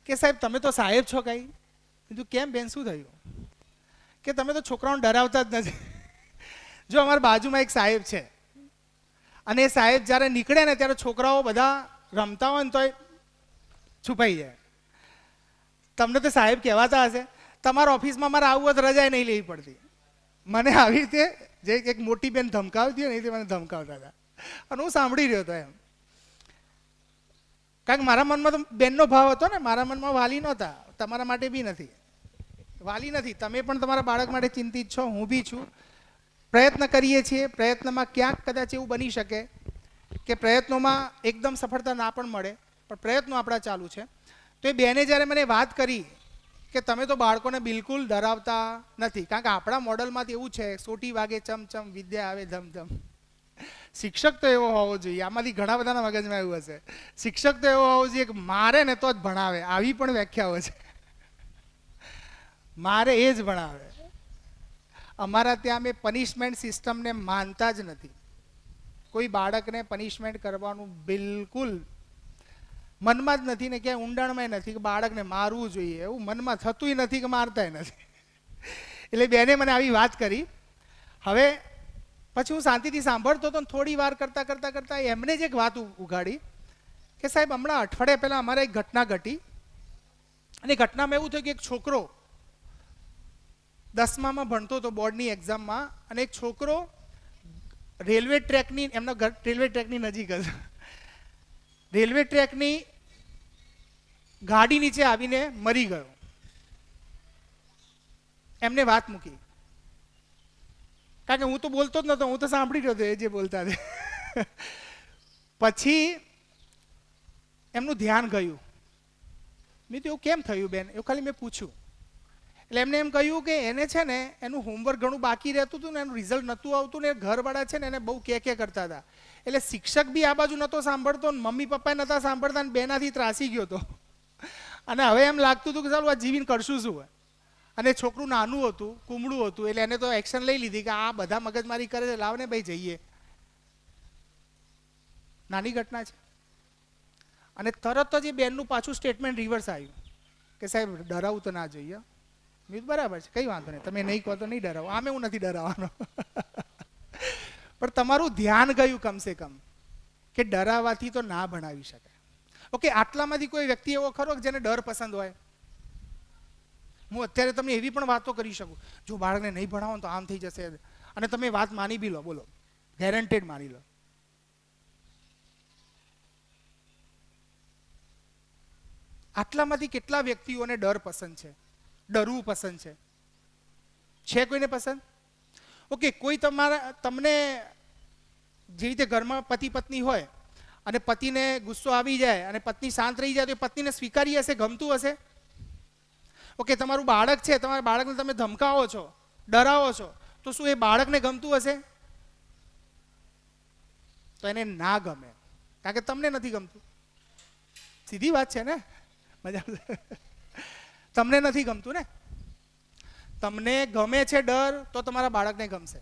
[SPEAKER 3] કે સાહેબ તમે તો સાહેબ છો કંઈ. કીધું કેમ બેન, શું થયું? કે તમે તો છોકરાઓને ડરાવતા જ નથી. જો અમારા બાજુમાં એક સાહેબ છે અને એ સાહેબ જ્યારે નીકળે ને ત્યારે છોકરાઓ બધા રમતા હોય ને તોય છુપાઈ જાય. તમને તો સાહેબ કહેવાતા હશે. તમારા ઓફિસમાં મારે આવું હોત રજા નહીં લેવી પડતી. મને આવી રીતે જે એક મોટી બેન ધમકાવતી હોય ને એ રીતે મને ધમકાવતા હતા અને હું સાંભળી રહ્યો હતો એમ. કારણ કે મારા મનમાં તો બેનનો ભાવ હતો ને, મારા મનમાં વાલી નહોતા. તમારા માટે બી નથી, વાલી નથી. તમે પણ તમારા બાળક માટે ચિંતિત છો, હું બી છું. પ્રયત્ન કરીએ છીએ, પ્રયત્નમાં ક્યાંક કદાચ એવું બની શકે કે પ્રયત્નોમાં એકદમ સફળતા ના પણ મળે, પણ પ્રયત્નો આપણા ચાલુ છે. તો એ બેને જ્યારે મને વાત કરી કે તમે તો બાળકોને બિલકુલ ડરાવતા નથી, કારણ કે આપણા મોડલમાં એવું છે, સોટી વાગે ચમચમ વિદ્યા આવે ધમધમ. શિક્ષક તો એવો હોવો જોઈએ, આમાંથી ઘણા બધાના મગજમાં એવું હશે, શિક્ષક તો એવો હોવો જોઈએ કે મારે ને તો જ ભણાવે. આવી પણ વ્યાખ્યાઓ છે, મારે એ જ ભણાવે. અમારા ત્યાં અમે પનિશમેન્ટ સિસ્ટમને માનતા જ નથી. કોઈ બાળકને પનિશમેન્ટ કરવાનું બિલકુલ મનમાં જ નથી ને ક્યાંય ઊંડાણમાં નથી કે બાળકને મારવું જોઈએ, એવું મનમાં થતુંય નથી કે મારતાય નથી. એટલે બેને મને આવી વાત કરી. હવે પછી હું શાંતિથી સાંભળતો હતો, થોડી વાર કરતાં એમને જ એક વાત ઉગાડી કે સાહેબ હમણાં અઠવાડિયા પહેલાં અમારે એક ઘટના ઘટી અને ઘટનામાં એવું થયું કે એક છોકરો 10મામાં ભણતો હતો બોર્ડની એક્ઝામમાં, અને એક છોકરો રેલવે ટ્રેકની, એમનો ઘર રેલવે ટ્રેકની નજીક જ, રેલવે ટ્રેકની ગાડી નીચે આવીને મરી ગયો. એમને વાત મૂકી, કારણ કે હું તો બોલતો જ નહોતો, હું તો સાંભળી રહ્યો હતો એ જે બોલતા હતા. પછી એમનું ધ્યાન ગયું. મેં તો એવું કેમ થયું બેન, એવું ખાલી મેં પૂછ્યું. એટલે એમને એમ કહ્યું કે એને છે ને એનું હોમવર્ક ઘણું બાકી રહેતું હતું ને એનું રિઝલ્ટ નહોતું આવતું ને ઘરવાળા છે ને એને બહુ કે કરતા હતા. એટલે શિક્ષક બી આ બાજુ નહોતો સાંભળતો ને મમ્મી પપ્પા નહોતા સાંભળતા ને બેનાથી ત્રાસી ગયો હતો. અને હવે એમ લાગતું હતું કે ચાલો આ જીવીને કરશું શું. અને છોકરું નાનું હતું, કુમળું હતું, એટલે એને તો એક્શન લઈ લીધી કે આ બધા મગજમારી કરે છે, લાવ ને ભાઈ જઈએ. નાની ઘટના છે. અને તરત જ એ બેનનું પાછું સ્ટેટમેન્ટ રિવર્સ આવ્યું કે સાહેબ ડરાવું તો ના જોઈએ. બરાબર છે, કંઈ વાંધો નહીં, તમે નહીં કહો તો નહીં ડરાવો, આમે હું નથી ડરાવવાનો. પણ તમારું ધ્યાન ગયું કમસે કમ કે ડરાવાથી તો ના ભણાવી શકે. ઓકે, આટલામાંથી કોઈ વ્યક્તિ એવો ખરો કે જેને ડર પસંદ હોય? હું અત્યારે તમને એવી પણ વાતો કરી શકું, જો બાળકને નહીં ભણાવો તો આમ થઈ જશે, અને તમે વાત માની બી લો, બોલો, ગેરંટેડ માની લો. આટલામાંથી કેટલા વ્યક્તિઓને ડર પસંદ છે, ડરવું પસંદ છે? છે કોઈને પસંદ? ઓકે, કોઈ તમને જે રીતે ઘરમાં પતિ પત્ની હોય અને પતિને ગુસ્સો આવી જાય અને પત્ની શાંત રહી જાય તો પત્નીને સ્વીકારી હશે, ગમતું હશે? ઓકે, તમારું બાળક છે, તમારા બાળકને તમે ધમકાવો છો, ડરાવો છો, તો શું એ બાળકને ગમતું હશે? તો એને ના ગમે, કારણ કે તમને નથી ગમતું. સીધી વાત છે ને, મજા. તમને નથી ગમતું ને. તમને ગમે છે ડર તો તમારા બાળકને ગમશે.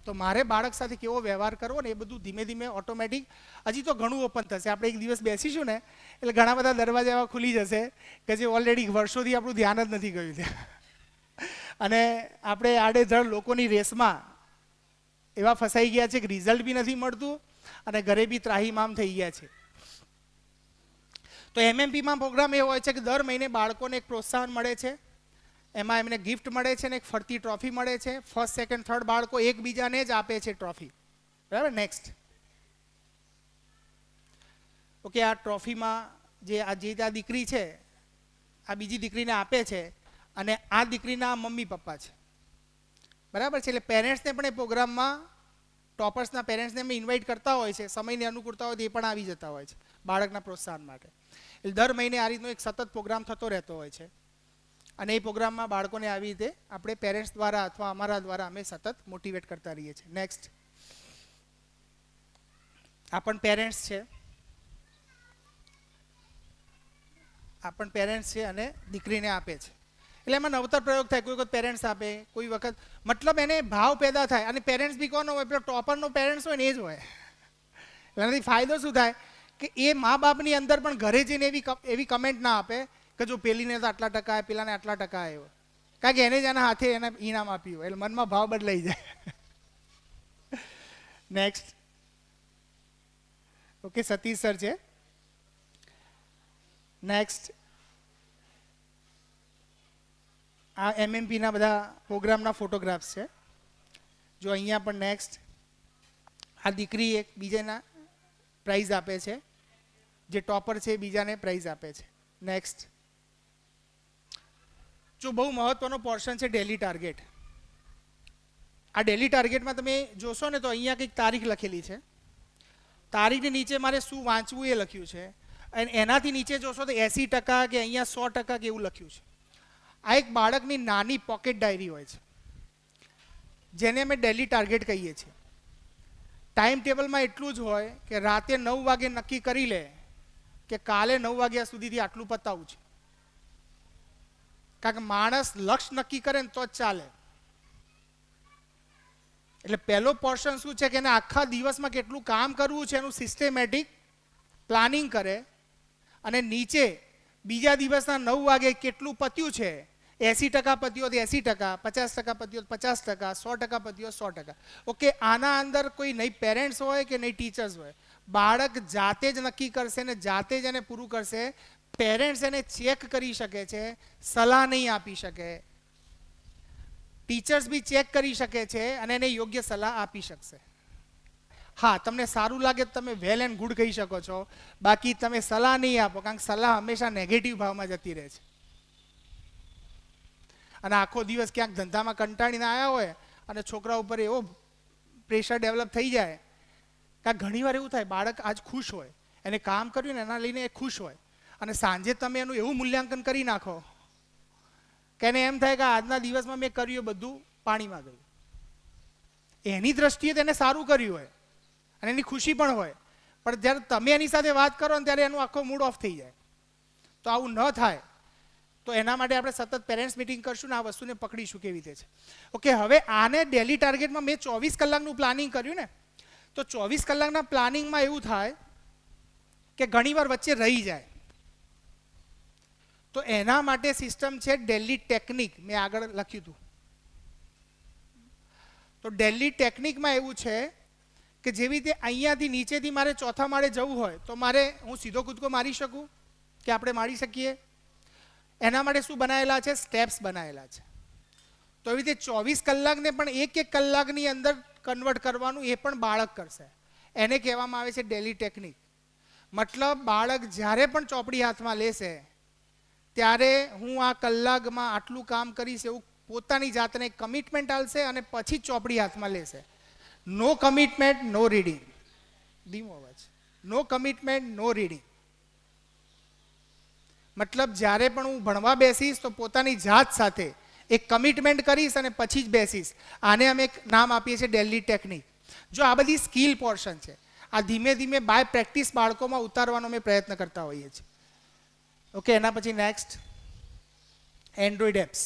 [SPEAKER 3] તો મારે બાળક સાથે કેવો વ્યવહાર કરવો ને એ બધું ધીમે ધીમે ઓટોમેટિક, હજી તો ઘણું ઓપન થશે. આપણે એક દિવસ બેસીશું ને એટલે ઘણા બધા દરવાજા એવા ખુલી જશે કે જે ઓલરેડી વર્ષોથી આપણું ધ્યાન જ નથી ગયું ત્યાં. અને આપણે આડેધડ લોકોની રેસમાં એવા ફસાઈ ગયા છે કે રિઝલ્ટ બી નથી મળતું અને ઘરે બી ત્રાહીમામ થઈ ગયા છે. તો એમએમપીમાં પ્રોગ્રામ એવો હોય છે કે દર મહિને બાળકોને એક પ્રોત્સાહન મળે છે, એમાં એમને ગિફ્ટ મળે છે ને એક ફરતી ટ્રોફી મળે છે. ફર્સ્ટ, સેકન્ડ, થર્ડ બાળકો એકબીજાને જ આપે છે ટ્રોફી. બરાબર, નેક્સ્ટ. ઓકે, આ ટ્રોફીમાં જે આ દીકરી છે આ બીજી દીકરીને આપે છે અને આ દીકરીના મમ્મી પપ્પા છે. બરાબર છે, એટલે પેરેન્ટ્સને પણ એ પ્રોગ્રામમાં ટોપર્સના પેરેન્ટ્સને અમે ઇન્વાઇટ કરતા હોય છે. સમયની અનુકૂળતા હોય તો એ પણ આવી જતા હોય છે બાળકના પ્રોત્સાહન માટે. એટલે દર મહિને આ રીતનો એક સતત પ્રોગ્રામ થતો રહેતો હોય છે. અને એ પ્રોગ્રામમાં બાળકોને આવી રીતે આપણે પેરેન્ટ્સ દ્વારા અથવા અમારા દ્વારા અમે સતત મોટિવેટ કરતા રહીએ છીએ. નેક્સ્ટ. આ પણ પેરેન્ટ્સ છે, આ પણ પેરેન્ટ્સ છે અને દીકરીને આપે છે. એટલે એમાં નવતર પ્રયોગ થાય. કોઈ વખત પેરેન્ટ્સ આપે, કોઈ વખત, મતલબ એને ભાવ પેદા થાય. અને પેરેન્ટ્સ બી કોનો હોય? પેલો ટોપરનો પેરેન્ટ્સ હોય ને એ જ હોય. એનાથી ફાયદો શું થાય કે એ મા બાપની અંદર પણ ઘરે જઈને એવી કમેન્ટ ના આપે કે જો પેલીને તો આટલા ટકા આવે, પેલાને આટલા ટકા આવ્યો, કારણ કે એને જ એના હાથે એને ઇનામ આપ્યું હોય. એટલે મનમાં ભાવ બદલાઈ જાય. નેક્સ્ટ. ઓકે, સતીશ સર છે. નેક્સ્ટ. આ એમએમપીના બધા પ્રોગ્રામના ફોટોગ્રાફ્સ છે. જો અહીંયા પણ નેક્સ્ટ. આ દીકરી એક બીજાના પ્રાઇઝ આપે છે, જે ટોપર છે બીજાને પ્રાઇઝ આપે છે. નેક્સ્ટ. જો બહુ મહત્વનો પોર્શન છે ડેલી ટાર્ગેટ. આ ડેલી ટાર્ગેટમાં તમે જોશો ને તો અહીંયા કંઈક તારીખ લખેલી છે. તારીખની નીચે મારે શું વાંચવું એ લખ્યું છે. અને એનાથી નીચે જોશો તો 80% કે અહીંયા 100% કે એવું લખ્યું છે. આ એક બાળકની નાની પોકેટ ડાયરી હોય છે, જેને અમે ડેલી ટાર્ગેટ કહીએ છીએ. ટાઈમ ટેબલમાં એટલું જ હોય કે રાતે 9 વાગે નક્કી કરી લે કે કાલે 9 વાગ્યા સુધીથી આટલું પતાવવું છે. કારણ કે માણસ લક્ષ્ય નક્કી કરે ને તો જ ચાલે. એટલે પહેલો પોર્શન શું છે કે એને આખા દિવસમાં કેટલું કામ કરવું છે એનું સિસ્ટેમેટિક પ્લાનિંગ કરે. અને નીચે બીજા દિવસના 9 વાગે કેટલું પત્યું છે, 80% પત્યો તો 80%, 50% પત્યો તો 50%, 100% પત્યો 100%. ઓકે, આના અંદર કોઈ નહીં પેરેન્ટ્સ હોય કે નહીં ટીચર્સ હોય, બાળક જાતે જ નક્કી કરશે ને જાતે જ એને પૂરું કરશે. પેરેન્ટ્સ એને ચેક કરી શકે છે, સલાહ નહીં આપી શકે. ટીચર્સ બી ચેક કરી શકે છે અને એને યોગ્ય સલાહ આપી શકશે. હા, તમને સારું લાગે તો તમે વેલ એન્ડ ગુડ કહી શકો છો, બાકી તમે સલાહ નહીં આપો, કારણ કે સલાહ હંમેશા નેગેટિવ ભાવમાં જતી રહે છે. અને આખો દિવસ ક્યાંક ધંધામાં કંટાળીને આવ્યા હોય અને છોકરા ઉપર એવો પ્રેશર ડેવલપ થઈ જાય કે ઘણીવાર એવું થાય બાળક આજ ખુશ હોય, એને કામ કર્યું ને એના લઈને એ ખુશ હોય, અને સાંજે તમે એનું એવું મૂલ્યાંકન કરી નાખો કે એને એમ થાય કે આજના દિવસમાં મેં કર્યું બધું પાણીમાં ગયું. એની દ્રષ્ટિએ તેને સારું કર્યું હોય અને એની ખુશી પણ હોય, પણ જ્યારે તમે એની સાથે વાત કરો ને ત્યારે એનું આખો મૂડ ઓફ થઈ જાય. તો આવું ન થાય તો એના માટે આપણે સતત પેરેન્ટ્સ મિટિંગ કરશું ને આ વસ્તુને પકડીશું કેવી રીતે છે. ઓકે, હવે આને ડેલી ટાર્ગેટમાં મેં 24 કલાકનું પ્લાનિંગ કર્યું ને, તો 24 કલાકના પ્લાનિંગમાં એવું થાય કે ઘણીવાર વચ્ચે રહી જાય. તો એના માટે સિસ્ટમ છે ડેલી ટેકનિક, મેં આગળ લખ્યું હતું. તો ડેલી ટેકનિકમાં એવું છે કે જેવી રીતે અહીંયાથી નીચેથી મારે ચોથા માળે જવું હોય તો મારે હું સીધો કૂદકો મારી શકું કે આપણે મારી શકીએ? એના માટે શું બનાવેલા છે? સ્ટેપ્સ બનાવેલા છે. તો એવી રીતે 24 કલાકને પણ એક કલાકની અંદર કન્વર્ટ કરવાનું એ પણ બાળક કરશે. એને કહેવામાં આવે છે ડેલી ટેકનિક. મતલબ બાળક જ્યારે પણ ચોપડી હાથમાં લેશે ત્યારે હું આ કલાકમાં આટલું કામ કરીશ એવું પોતાની જાતને કમિટમેન્ટ આલશે અને પછી ચોપડી હાથમાં લેશે. નો કમિટમેન્ટ નો રીડિંગ. ધીમો અવાજ. નો કમિટમેન્ટ નો રીડિંગ. મતલબ જ્યારે પણ હું ભણવા બેસીશ તો પોતાની જાત સાથે એક કમિટમેન્ટ કરીશ અને પછી જ બેસીશ. આને અમે એક નામ આપીએ છીએ ડેલી ટેકનિક. જો આ બધી સ્કિલ પોર્શન છે, આ ધીમે ધીમે બાય પ્રેક્ટિસ બાળકોમાં ઉતારવાનો અમે પ્રયત્ન કરતા હોઈએ છીએ. ઓકે, એના પછી નેક્સ્ટ એન્ડ્રોઈડ એપ્સ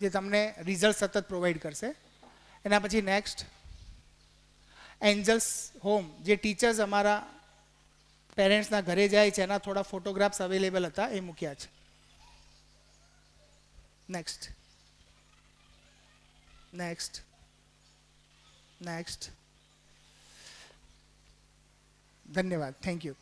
[SPEAKER 3] જે તમને રિઝલ્ટ સતત પ્રોવાઈડ કરશે. એના પછી નેક્સ્ટ એન્જલ્સ હોમ, જે ટીચર્સ અમારા પેરેન્ટ્સના ઘરે જાય છે એના થોડા ફોટોગ્રાફ્સ અવેલેબલ હતા એ મૂક્યા છે. Next next next. ધન્યવાદ, થેન્ક યુ.